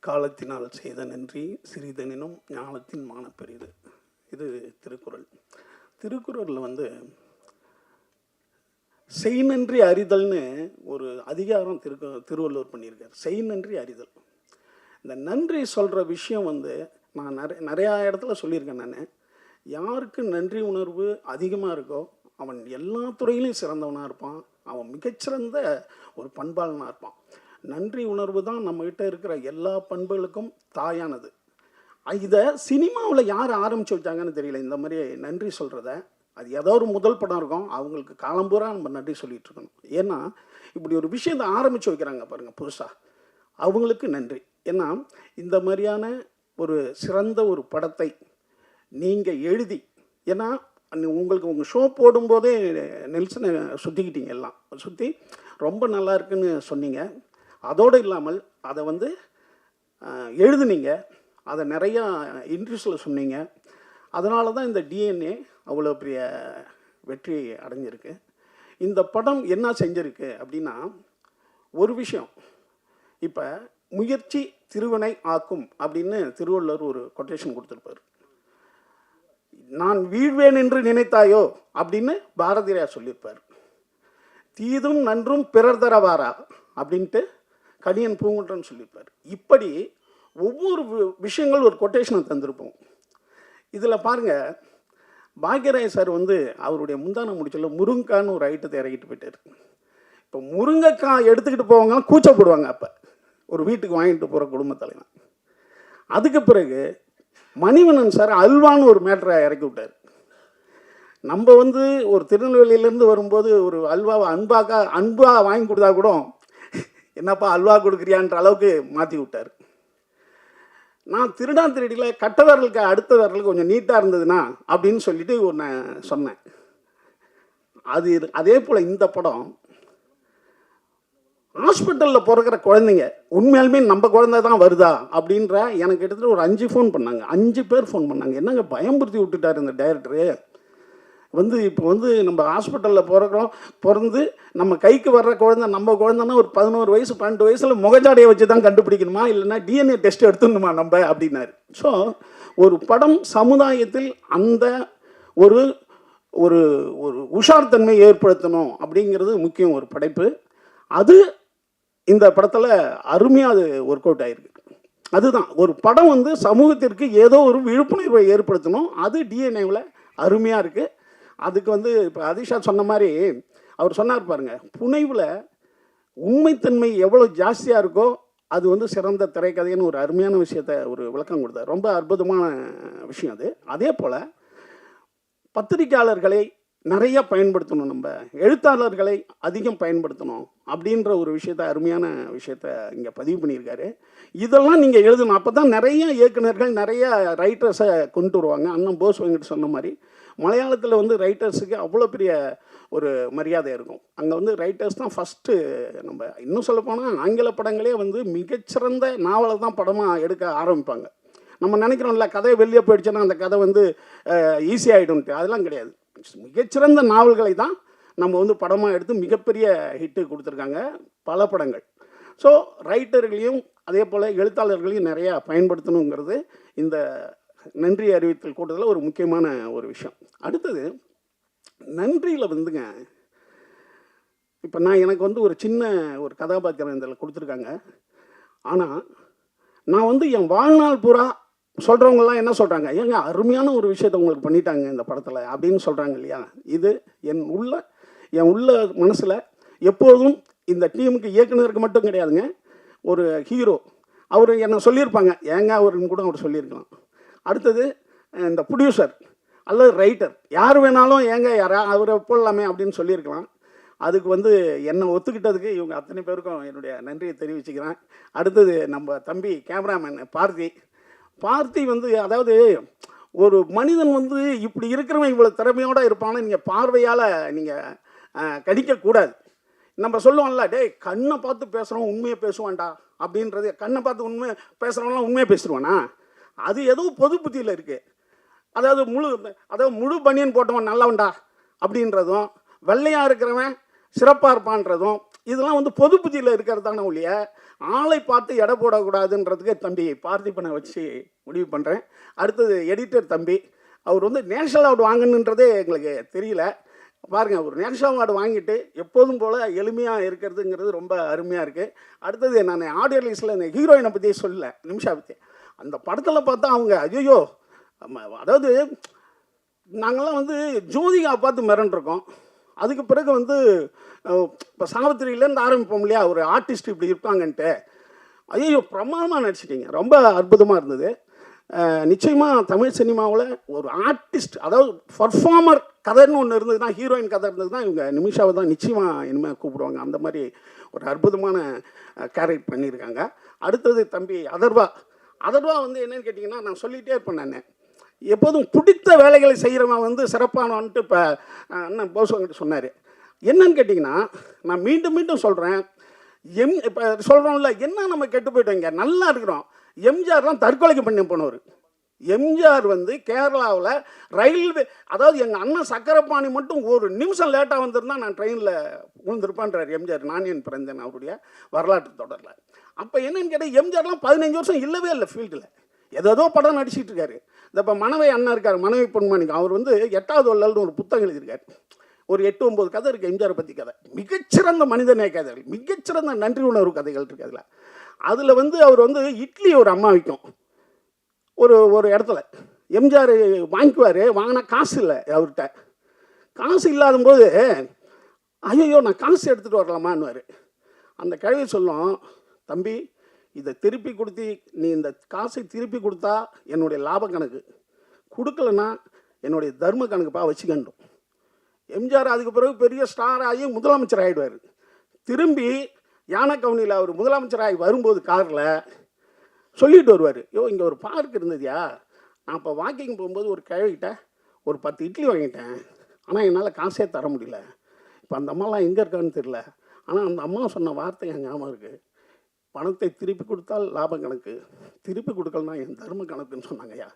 காலத்தினால் செய்த நன்றி சிறிதனினும் ஞானத்தின் மான பெரிது. இது திருக்குறள். திருக்குறளில் வந்து செய் நன்றி அறிதல்னு ஒரு அதிகாரம் திருவள்ளுவர் பண்ணியிருக்கார். செய் நன்றி அறிதல். இந்த நன்றி சொல்கிற விஷயம் வந்து நான் நிறையா இடத்துல சொல்லியிருக்கேன். நான் யாருக்கு நன்றி உணர்வு அதிகமாக இருக்கோ அவன் எல்லா துறையிலையும் சிறந்தவனாக இருப்பான், அவன் மிகச்சிறந்த ஒரு பண்பாளனாக இருப்பான். நன்றி உணர்வு தான் நம்மகிட்ட இருக்கிற எல்லா பண்புகளுக்கும் தாயானது. இதை சினிமாவில் யார் ஆரம்பித்து வச்சாங்கன்னு தெரியல. இந்த மாதிரி நன்றி சொல்கிறத அது ஏதோ ஒரு முதல் படம் இருக்கும், அவங்களுக்கு காலம்பூரா நம்ம நன்றி சொல்லிகிட்டு இருக்கணும். ஏன்னா இப்படி ஒரு விஷயத்தை ஆரம்பித்து வைக்கிறாங்க பாருங்கள் புதுசாக, அவங்களுக்கு நன்றி. ஏன்னா இந்த மாதிரியான ஒரு சிறந்த ஒரு படத்தை நீங்கள் எழுதி, ஏன்னா உங்களுக்கு உங்கள் ஷோ போடும்போதே நெல்சனை சுற்றிக்கிட்டீங்க, எல்லாம் சுற்றி ரொம்ப நல்லா இருக்குன்னு சொன்னீங்க. அதோடு இல்லாமல் அதை வந்து எழுதுனீங்க, அதை நிறையா இன்ட்ரெஸ்டில் சொன்னீங்க. அதனால தான் இந்த டிஎன்ஏ அவ்வளோ பெரிய வெற்றி அடைஞ்சிருக்கு. இந்த படம் என்ன செஞ்சிருக்கு அப்படின்னா, ஒரு விஷயம், இப்போ முயற்சி திருவினை ஆக்கும் அப்படின்னு திருவள்ளுவர் ஒரு கொட்டேஷன் கொடுத்துருப்பார். நான் வீழ்வேன் என்று நினைத்தாயோ அப்படின்னு பாரதியார் சொல்லியிருப்பார். தீதும் நன்றும் பிறர் தரவாரா அப்படின்ட்டு கணியன் பூங்குன்றன் சொல்லியிருப்பார். இப்படி ஒவ்வொரு விஷயங்கள் ஒரு கொட்டேஷனை தந்திருப்போம். இதில் பாருங்கள், பாக்யராஜ் சார் வந்து அவருடைய முந்தான முடிச்சல முருங்கைக்கான்னு ஒரு ஐட்டத்தை இறக்கிட்டு போயிட்டார். இப்போ முருங்கைக்காய் எடுத்துக்கிட்டு போவாங்க, கூச்சப்படுவாங்க. அப்போ ஒரு வீட்டுக்கு வாங்கிட்டு போகிற குடும்ப தலைவன். அதுக்கு பிறகு மணிவண்ணன் சார் அல்வான்னு ஒரு மேட்டரை இறக்கி விட்டார். நம்ம வந்து ஒரு திருநெல்வேலியிலேருந்து வரும்போது ஒரு அல்வாவை அன்பாக வாங்கி கொடுத்தா கூட என்னப்பா அல்வா கொடுக்குறியான்ற அளவுக்கு மாற்றி விட்டார். நான் திருடியில் கட்ட விரலுக்கு அடுத்த விரலுக்கு கொஞ்சம் நீட்டாக இருந்ததுன்னா அப்படின்னு சொல்லிட்டு ஒன்று சொன்னேன். அதே போல் இந்த படம் ஹாஸ்பிட்டலில் பிறக்கிற குழந்தைங்க உண்மையாலுமே நம்ம குழந்தை தான் வருதா அப்படின்ற எனக்கு கிட்டத்தட்ட ஒரு 5 ஃபோன் பண்ணாங்க. 5 பேர் ஃபோன் பண்ணாங்க. என்னங்க பயம்படுத்தி விட்டுட்டார் இந்த டைரக்டரு. வந்து இப்போ வந்து நம்ம ஹாஸ்பிட்டலில் பிறந்து நம்ம கைக்கு வர்ற குழந்தை நம்ம குழந்தைன்னா ஒரு 11 வயசு 12 வயசில் முகஜாடையை வச்சு தான் கண்டுபிடிக்கணுமா, இல்லைன்னா டிஎன்ஏ டெஸ்ட் எடுத்துடணுமா நம்ம அப்படின்னாரு. ஸோ ஒரு படம் சமுதாயத்தில் அந்த ஒரு ஒரு ஒரு உஷார்த்தன்மை ஏற்படுத்தணும் அப்படிங்கிறது முக்கியம் ஒரு படைப்பு. அது இந்த படத்தில் அருமையாக அது ஒர்க் அவுட் ஆகிருக்கு. அதுதான் ஒரு படம் வந்து சமூகத்திற்கு ஏதோ ஒரு விழிப்புணர்வை ஏற்படுத்தணும். அது டிஎன்ஏவில் அருமையாக இருக்குது. அதுக்கு வந்து இப்போ அதிஷா சொன்ன மாதிரி அவர் சொன்னார் பாருங்க, புனைவில் உண்மைத்தன்மை எவ்வளோ ஜாஸ்தியாக இருக்கோ அது வந்து சிறந்த திரைக்கதைன்னு ஒரு அருமையான விஷயத்தை ஒரு விளக்கம் கொடுத்தார். ரொம்ப அற்புதமான விஷயம் அது. அதே போல் பத்திரிகையாளர்களை நிறைய பயன்படுத்தணும், நம்ம எழுத்தாளர்களை அதிகம் பயன்படுத்தணும் அப்படின்ற ஒரு விஷயத்த அருமையான விஷயத்த இங்கே பதிவு பண்ணியிருக்காரு. இதெல்லாம் நீங்கள் எழுதணும். அப்போ தான் நிறைய இயக்குநர்கள் நிறைய ரைட்டர்ஸை கொண்டு வருவாங்க. அண்ணன் போஸ் வெங்கட் சொன்ன மாதிரி மலையாளத்தில் வந்து ரைட்டர்ஸுக்கு அவ்வளோ பெரிய ஒரு மரியாதை இருக்கும். அங்கே வந்து ரைட்டர்ஸ் தான் ஃபஸ்ட்டு. நம்ம இன்னும் சொல்லப்போனால் ஆங்கில படங்களே வந்து மிகச்சிறந்த நாவலை தான் படமாக எடுக்க ஆரம்பிப்பாங்க. நம்ம நினைக்கிறோம்ல கதை வெளியே போயிடுச்சுன்னா அந்த கதை வந்து ஈஸியாகிடும்ட்டு, அதெல்லாம் கிடையாது. மிகச்சிறந்த நாவல்களை தான் நம்ம வந்து படமாக எடுத்து மிகப்பெரிய ஹிட்டு கொடுத்துருக்காங்க பல படங்கள். ஸோ ரைட்டர்களையும் அதே போல் எழுத்தாளர்களையும் நிறையா பயன்படுத்தணுங்கிறது இந்த நன்றி அறிவித்தல் கூட்டத்தில் ஒரு முக்கியமான ஒரு விஷயம். அடுத்தது நன்றியில் வந்துங்க, இப்போ எனக்கு வந்து ஒரு சின்ன ஒரு கதாபாத்திரம் இதில் கொடுத்துருக்காங்க. ஆனால் நான் வந்து என் வாழ்நாள் பூரா சொல்கிறவங்களாம் என்ன சொல்கிறாங்க, ஏங்க அருமையான ஒரு விஷயத்தை உங்களுக்கு பண்ணிட்டாங்க இந்த படத்தில் அப்படின்னு சொல்கிறாங்க இல்லையா. இது என் உள்ள மனசில் எப்போதும் இந்த டீமுக்கு இயக்குனருக்கு மட்டும் கிடையாதுங்க. ஒரு ஹீரோ அவர் என்ன சொல்லியிருப்பாங்க, ஏங்க அவருன்னு கூட அவர் சொல்லியிருக்கலாம். அடுத்தது இந்த ப்ரொடியூசர் அல்லது ரைட்டர் யார் வேணாலும் ஏங்க அவரை போடலாமே அப்படின்னு சொல்லியிருக்கலாம். அதுக்கு வந்து என்னை ஒத்துக்கிட்டதுக்கு இவங்க அத்தனை பேருக்கும் என்னுடைய நன்றியை தெரிவிச்சுக்கிறேன். அடுத்தது நம்ம தம்பி கேமராமேன் பார்த்தி வந்து, அதாவது ஒரு மனிதன் வந்து இப்படி இருக்கிறவன் இவ்வளோ திறமையோடு இருப்பான்னு நீங்கள் பார்வையால் நீங்கள் கணிக்கக்கூடாது. நம்ம சொல்லுவோம்ல, டேய் கண்ணை பார்த்து பேசுகிறோம் உண்மையை பேசுவான்டா அப்படின்றது. கண்ணை பார்த்து உண்மை பேசுகிறவங்களாம் உண்மையை பேசுவானா? அது ஏதோ பொது புத்தியில் இருக்குது. அதாவது முழு பனியன் போட்டவன் நல்லவன்டா அப்படின்றதும், வெள்ளையாக இருக்கிறவன் சிறப்பாக இருப்பான்றதும், இதெல்லாம் வந்து பொது புத்தியில் இருக்கிறது தானே ஒழிய ஆளை பார்த்து எடை போடக்கூடாதுன்றதுக்கு தம்பி பார்த்திபனை வச்சு முடிவு பண்ணுறேன். அடுத்தது எடிட்டர் தம்பி, அவர் வந்து நேஷனல் அவார்டு வாங்கணுன்றதே எங்களுக்கு தெரியல. பாருங்கள், ஒரு நேஷனல் அவார்டு வாங்கிட்டு எப்போதும் போல் எளிமையாக இருக்கிறதுங்கிறது ரொம்ப அருமையாக இருக்குது. அடுத்தது நான் ஆடியோ ரிலீஸில் இந்த ஹீரோயினை பற்றி சொல்லலை, நிமிஷா பற்றி. அந்த படத்தில் பார்த்தா அவங்க ஐயோ, அதாவது நாங்கள்லாம் வந்து ஜோதிகா பார்த்து மிரண்டிருக்கோம். அதுக்கு பிறகு வந்து இப்போ சாவித்திரியிலேருந்து ஆரம்பிப்போம் இல்லையா, ஒரு ஆர்டிஸ்ட் இப்படி இருப்பாங்கன்ட்டு. ஐயோ பிரமாதமாக நடிச்சிட்டிங்க, ரொம்ப அற்புதமாக இருந்தது. நிச்சயமாக தமிழ் சினிமாவில் ஒரு ஆர்டிஸ்ட், அதாவது பர்ஃபார்மர் கதைன்னு ஒன்று இருந்ததுன்னா, ஹீரோயின் கதை இருந்ததுன்னா இவங்க நிமிஷாவை தான் நிச்சயமாக இனிமேல் கூப்பிடுவாங்க. அந்த மாதிரி ஒரு அற்புதமான கேரக்டர் பண்ணியிருக்காங்க. அடுத்தது தம்பி அதர்வா. அதர்வா வந்து என்னென்னு கேட்டிங்கன்னா, நான் சொல்லிகிட்டே இருப்பேன். நான் எப்போதும் பிடித்த வேலைகளை செய்கிறவன் வந்து சிறப்பானவன்ட்டு இப்போ அண்ணன் போஸ்வங்கிட்ட சொன்னார். என்னன்னு கேட்டிங்கன்னா, நான் மீண்டும் மீண்டும் சொல்கிறேன், இப்போ சொல்கிறோம்ல, என்ன நம்ம கெட்டு போயிட்டோம், இங்கே நல்லா இருக்கிறோம். எம்ஜிஆர்லாம் தற்கொலைக்கு பண்ணி போனவர். எம்ஜிஆர் வந்து கேரளாவில் ரயில்வே, அதாவது எங்கள் அண்ணன் சக்கரபாணி மட்டும் ஒரு நிமிஷம் லேட்டாக வந்திருந்தா நான் ட்ரெயினில் விழுந்திருப்பான்றார் எம்ஜிஆர். நான் என் பிறந்தேன் அவருடைய வரலாற்று தொடரில். அப்போ என்னன்னு கேட்டால், எம்ஜிஆர்லாம் 15 வருஷம் இல்லவே இல்லை ஃபீல்டில், ஏதோ படம் நடிச்சிட்டு இருக்காரு. இந்த இப்போ மனைவி அண்ணன் இருக்கார், மனைவி பொன்மாணிக்கு, அவர் வந்து 8வது வள்ளல்னு ஒரு புத்தகம் எழுதியிருக்காரு. ஒரு 8-9 கதை இருக்குது எம்ஜிஆரை பற்றி கதை. மிகச்சிறந்த மனிதநேய கதைகள், மிகச்சிறந்த நன்றி உணர்வு கதைகள் இருக்குது அதில். அதில் வந்து அவர் வந்து இட்லி ஒரு அம்மா விற்கும் ஒரு இடத்துல. எம்ஜிஆர் வாங்கிக்குவார், வாங்கினா காசு இல்லை அவர்கிட்ட. காசு இல்லாத போது, ஐயோ நான் காசு எடுத்துகிட்டு வரலாமான்னுவார். அந்த கிழவி சொல்லும், தம்பி இதை திருப்பி கொடுத்து, நீ இந்த காசை திருப்பி கொடுத்தா என்னுடைய லாப கணக்கு, கொடுக்கலன்னா என்னுடைய தர்ம கணக்குப்பா வச்சுக்கணும். எம்ஜிஆர் அதுக்கு பிறகு பெரிய ஸ்டார் ஆகி முதலமைச்சர் ஆகிடுவார். திரும்பி யானை கவுனியில் அவர் முதலமைச்சராகி வரும்போது காரில் சொல்லிட்டு வருவார், இங்கே ஒரு பார்க் இருந்ததுயா, நான் இப்போ வாக்கிங் போகும்போது ஒரு கிழவிட்ட ஒரு 10 இட்லி வாங்கிட்டேன், ஆனால் என்னால் காசே தர முடியல. இப்போ அந்த அம்மாலாம் எங்கே இருக்கான்னு தெரியல, ஆனால் அந்த அம்மா சொன்ன வார்த்தை என் ஞாபகம் இருக்குது, பணத்தை திருப்பி கொடுத்தால் லாபம் கணக்கு, திருப்பி கொடுக்கலனா என் தர்ம கணக்குன்னு சொன்னாங்கய்யா.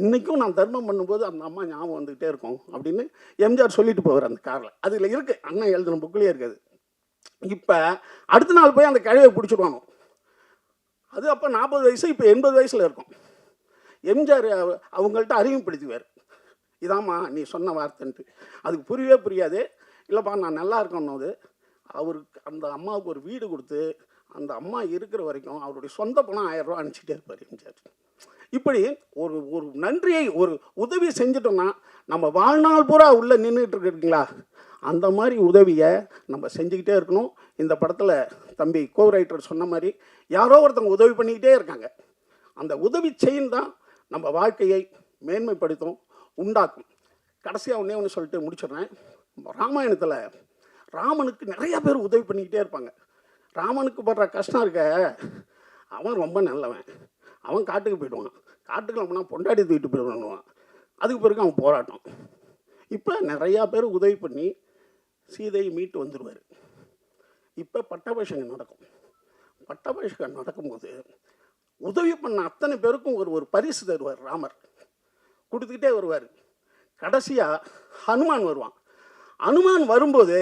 இன்றைக்கும் நான் தர்மம் பண்ணும்போது அந்த அம்மா ஞாபகம் வந்துக்கிட்டே இருக்கும் அப்படின்னு எம்ஜிஆர் சொல்லிட்டு போவார் அந்த காரில். அதில் இருக்குது, அண்ணன் எழுதின புக்கிலே இருக்காது. இப்போ அடுத்த நாள் போய் அந்த கிழவியை பிடிச்சிடுவாங்க. அது அப்போ 40 வயசு, இப்போ 80 வயசில் இருக்கும். எம்ஜிஆர் அவங்கள்ட்ட அறிமுகப்படுத்துவார், இதாம்மா நீ சொன்ன வார்த்தைன்ட்டு. அதுக்கு புரியவே புரியாது. இல்லைப்பா நான் நல்லா இருக்கணும்னு அவருக்கு அந்த அம்மாவுக்கு ஒரு வீடு கொடுத்து அந்த அம்மா இருக்கிற வரைக்கும் அவருடைய சொந்த பணம் 1000 ரூபா அனுப்பிச்சிட்டே இருப்பார் எம்ஜிஆர். இப்படி ஒரு நன்றியை, ஒரு உதவி செஞ்சிட்டோம்னா நம்ம வாழ்நாள் பூரா உள்ளே நின்றுட்டு இருக்குங்களா, அந்த மாதிரி உதவியை நம்ம செஞ்சுக்கிட்டே இருக்கணும். இந்த படத்தில் தம்பி கோ ரைட்டர் சொன்ன மாதிரி யாரோ ஒருத்தவங்க உதவி பண்ணிக்கிட்டே இருக்காங்க. அந்த உதவி செயின் தான் நம்ம வாழ்க்கையை மேன்மைப்படுத்தும், உண்டாக்கும். கடைசியாக ஒன்று சொல்லிட்டு முடிச்சிடுறேன். ராமாயணத்தில் ராமனுக்கு நிறையா பேர் உதவி பண்ணிக்கிட்டே இருப்பாங்க. ராமனுக்கு படுற கஷ்டம் இருக்க, அவன் ரொம்ப நல்லவன், அவன் காட்டுக்கு போயிடுவான், காட்டுக்கு நம்மனா பொண்டாடி தூக்கிட்டு போயிடுவான், அதுக்கு பிறகு அவன் போராட்டம். இப்போ நிறையா பேர் உதவி பண்ணி சீதையை மீட்டு வந்துடுவார். இப்போ பட்டாபிஷேகம் நடக்கும். பட்டாபிஷேகம் நடக்கும்போது உதவி பண்ண அத்தனை பேருக்கும் ஒரு பரிசு தருவார் ராமர், கொடுத்துக்கிட்டே வருவார். கடைசியாக ஹனுமான் வருவான். ஹனுமான் வரும்போது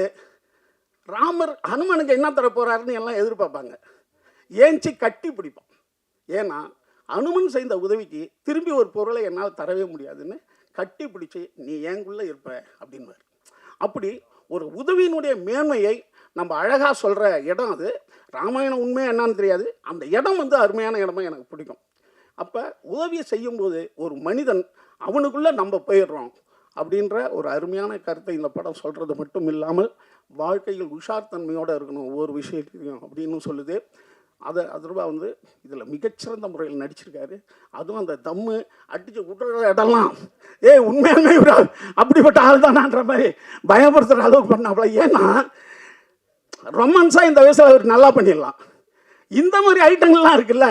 ஹனுமானுக்கு என்ன தர போகிறாருன்னு எல்லாம் எதிர்பார்ப்பாங்க. ஏஞ்சி கட்டி பிடிப்பான். ஏன்னா ஹனுமன் செய்த உதவிக்கு திரும்பி ஒரு பொருளை என்னால் தரவே முடியாதுன்னு கட்டி பிடிச்சி நீ ஏங்குள்ளே இருப்ப அப்படின்வார். அப்படி ஒரு உதவியினுடைய மேன்மையை நம்ம அழகாக சொல்கிற இடம் அது. ராமாயணம் உண்மையாக என்னான்னு தெரியாது, அந்த இடம் வந்து அருமையான இடமா எனக்கு பிடிக்கும். அப்போ உதவியை செய்யும்போது ஒரு மனிதன் அவனுக்குள்ளே நம்ம போயிடுறோம் அப்படின்ற ஒரு அருமையான கருத்தை இந்த படம் சொல்கிறது மட்டும் இல்லாமல் வாழ்க்கையில் உஷார் தன்மையோடு இருக்கணும் ஒவ்வொரு விஷயத்தையும் அப்படின்னு சொல்லுது. அதுரூபா வந்து இதில் மிகச்சிறந்த முறையில் நடிச்சிருக்காரு. அதுவும் அந்த தம்மு அடித்து விட்டுற இடம்லாம் உண்மையாலுமே அப்படிப்பட்ட ஆள் தானான்ற மாதிரி பயப்படுத்துகிற அளவுக்கு பண்ணாப்புல. ஏன்னா ரொமான்ஸாக இந்த வயசில் அவர் நல்லா பண்ணிடலாம். இந்த மாதிரி ஐட்டங்கள்லாம் இருக்குல்ல,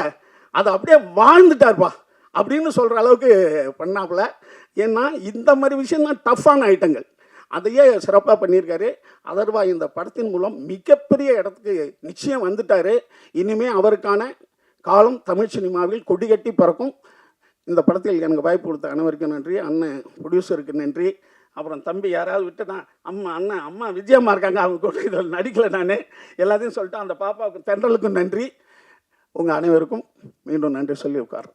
அதை அப்படியே வாழ்ந்துட்டார்ப்பா அப்படின்னு சொல்கிற அளவுக்கு பண்ணாப்புல. ஏன்னா இந்த மாதிரி விஷயம்தான் டஃப்பான ஐட்டங்கள், அதையே சிறப்பாக பண்ணியிருக்காரு. அதர்வா இந்த படத்தின் மூலம் மிகப்பெரிய இடத்துக்கு நிச்சயம் வந்துட்டார். இனிமேல் அவருக்கான காலம் தமிழ் சினிமாவில் கொடிகட்டி பறக்கும். இந்த படத்தில் எனக்கு வாய்ப்பு கொடுத்த அனைவருக்கும் நன்றி. அண்ணன் ப்ரொடியூசருக்கு நன்றி. அப்புறம் தம்பி யாராவது விட்டுனா அம்மா விஜயம்மா இருக்காங்க, அவங்க கூட இதில் நடிக்கலை. நான் எல்லாத்தையும் சொல்லிட்டு அந்த பாப்பாவுக்கு தென்றலுக்கும் நன்றி. உங்கள் அனைவருக்கும் மீண்டும் நன்றி சொல்லி உட்கார்.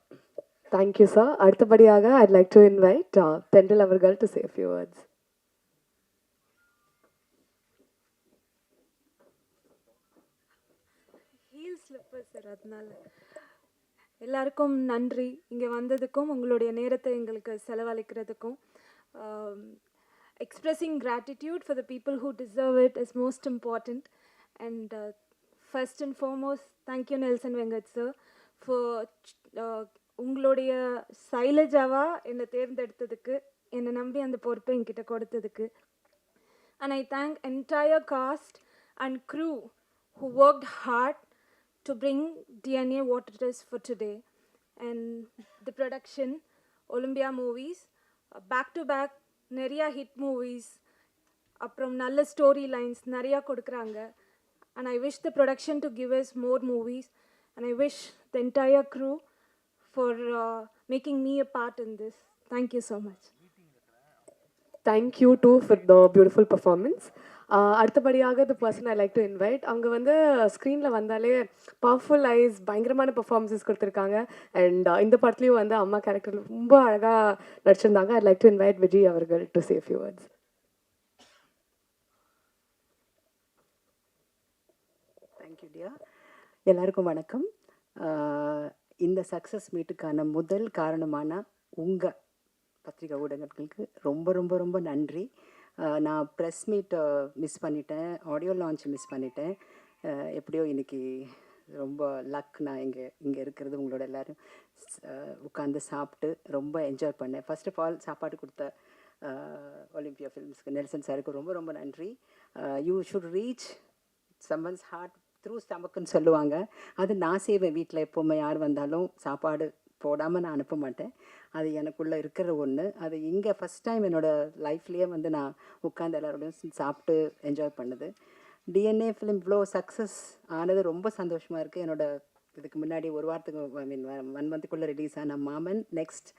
Thank you sir. அடுத்தபடியாக ஐட் லைக் டு இன்வைட் தென்றல் அவர்கள் to say few words. Sir, அதனால எல்லாருக்கும் நன்றி. இங்கே வந்ததுக்கும் உங்களுடைய நேரத்தை எங்களுக்கு செலவழிக்கிறதுக்கும். Expressing gratitude for the people who deserve it is most important. And first and foremost, thank you Nelson Vengat sir for உங்களுடைய சைலஜாவா என்னை தேர்ந்தெடுத்ததுக்கு, என்னை நம்பி அந்த பொறுப்பை என்கிட்ட கொடுத்ததுக்கு. And I thank entire cast and crew who worked hard to bring DNA what it is for today. And the production, Olympia Movies, back to back, நிறையா ஹிட் மூவிஸ், அப்புறம் நல்ல ஸ்டோரி லைன்ஸ் நிறையா கொடுக்குறாங்க. And I wish the production to give us more movies, and I wish the entire crew for making me a part in this. Thank you so much. Thank you too for the beautiful performance. அடுத்தபடியாக the person I like to invite. அவங்க வந்து ஸ்க்ரீனில் வந்தாலே பவர்ஃபுல் ஐஸ், பயங்கரமான பர்ஃபார்மன்ஸஸ் கொடுத்துருக்காங்க. அண்ட் இந்த படத்துலையும் வந்து அம்மா கேரக்டர் ரொம்ப அழகாக நடிச்சிருந்தாங்க. I like to invite Vijay அவர்கள் to say few words. Thank you டியா. எல்லாருக்கும் வணக்கம். இந்த சக்ஸஸ் மீட்டுக்கான முதல் காரணமான உங்கள் பத்திரிகை ஊடகங்களுக்கு ரொம்ப ரொம்ப ரொம்ப நன்றி. நான் ப்ரெஸ் மீட்டை மிஸ் பண்ணிட்டேன், ஆடியோ லான்ச் மிஸ் பண்ணிட்டேன். எப்படியோ இன்றைக்கி ரொம்ப லக் நான் இங்கே இருக்கிறது, உங்களோட எல்லோரும் உட்காந்து சாப்பிட்டு ரொம்ப என்ஜாய் பண்ணேன். ஃபர்ஸ்ட் ஆஃப் ஆல் சாப்பாடு கொடுத்த ஒலிம்பியா ஃபிலிம்ஸ்க்கு நெல்சன் சாருக்கு ரொம்ப ரொம்ப நன்றி. You should reach someone's heart through ஸ்டமக்குன்னு சொல்லுவாங்க. அது நான் செய்வேன் வீட்டில். எப்போவுமே யார் வந்தாலும் சாப்பாடு போடாமல் நான் அனுப்ப மாட்டேன். அது எனக்குள்ளே இருக்கிற ஒன்று. அது இங்கே ஃபஸ்ட் டைம் என்னோடய லைஃப்லேயே வந்து நான் உட்காந்து எல்லாரோடையும் சாப்பிட்டு என்ஜாய் பண்ணுது. டிஎன்ஏ ஃபிலிம் இவ்வளோ சக்ஸஸ் ஆனது ரொம்ப சந்தோஷமாக இருக்குது. என்னோடய இதுக்கு முன்னாடி ஒரு வாரத்துக்கு, ஐ மீன் 1 மந்த்துக்குள்ளே ரிலீஸ் ஆன மாமன், நெக்ஸ்ட்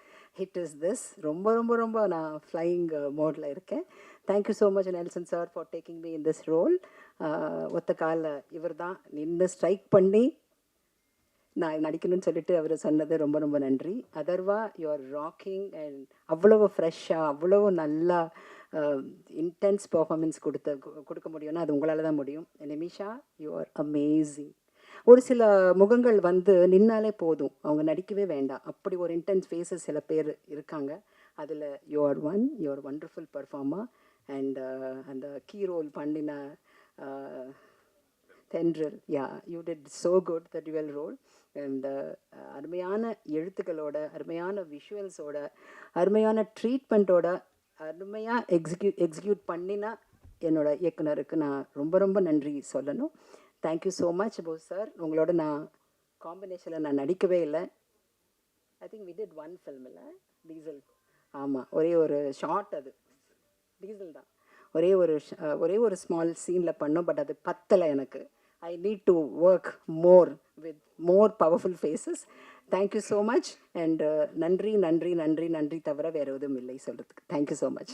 ஹிட் இஸ் திஸ். ரொம்ப ரொம்ப ரொம்ப நான் ஃப்ளையிங் மோடில் இருக்கேன். Thank you so much Nelson sir for taking me in this role. ஒத்த காலில் இவர் தான் நின்று ஸ்ட்ரைக் பண்ணி நான் நடிக்கணும்னு சொல்லிட்டு அவர் சொன்னது ரொம்ப ரொம்ப நன்றி. அதர்வா, யூஆர் ராக்கிங் அண்ட் அவ்வளவு ஃப்ரெஷ்ஷாக அவ்வளவு நல்லா இன்டென்ஸ் பர்ஃபார்மன்ஸ் கொடுக்க முடியும்னா அது உங்களால் தான் முடியும். Nimisha, you're amazing. ஒரு சில முகங்கள் வந்து நின்னாலே போதும், அவங்க நடிக்கவே வேண்டாம், அப்படி ஒரு இன்டென்ஸ் ஃபேஸஸ் சில பேர் இருக்காங்க. அதில் you're one. You're wonderful performer. And அந்த கீ ரோல் பண்ணின Thendral, yeah, you did so good the dual role. And அருமையான எழுத்துக்களோட, அருமையான விஷுவல்ஸோட, அருமையான ட்ரீட்மெண்ட்டோட, அருமையாக எக்ஸிக்யூட் பண்ணினா என்னோட இயக்குனருக்கு நான் ரொம்ப ரொம்ப நன்றி சொல்லணும். Thank you so much Bose sir. உங்களோட நான் காம்பினேஷனில் நான் நடிக்கவே இல்லை. I think we did 1 film இல்லை, டீசல். ஆமாம், ஒரே ஒரு ஷார்ட், அது டீசல் தான். ஒரே ஒரு ஸ்மால் சீனில் பண்ணோம். பட் அது பத்தலை எனக்கு. I need to work more with more powerful faces. Thank you so much. And நன்றி நன்றி நன்றி நன்றி தவிர வேறு எதுவும் இல்லை சொல்கிறதுக்கு. Thank you so much.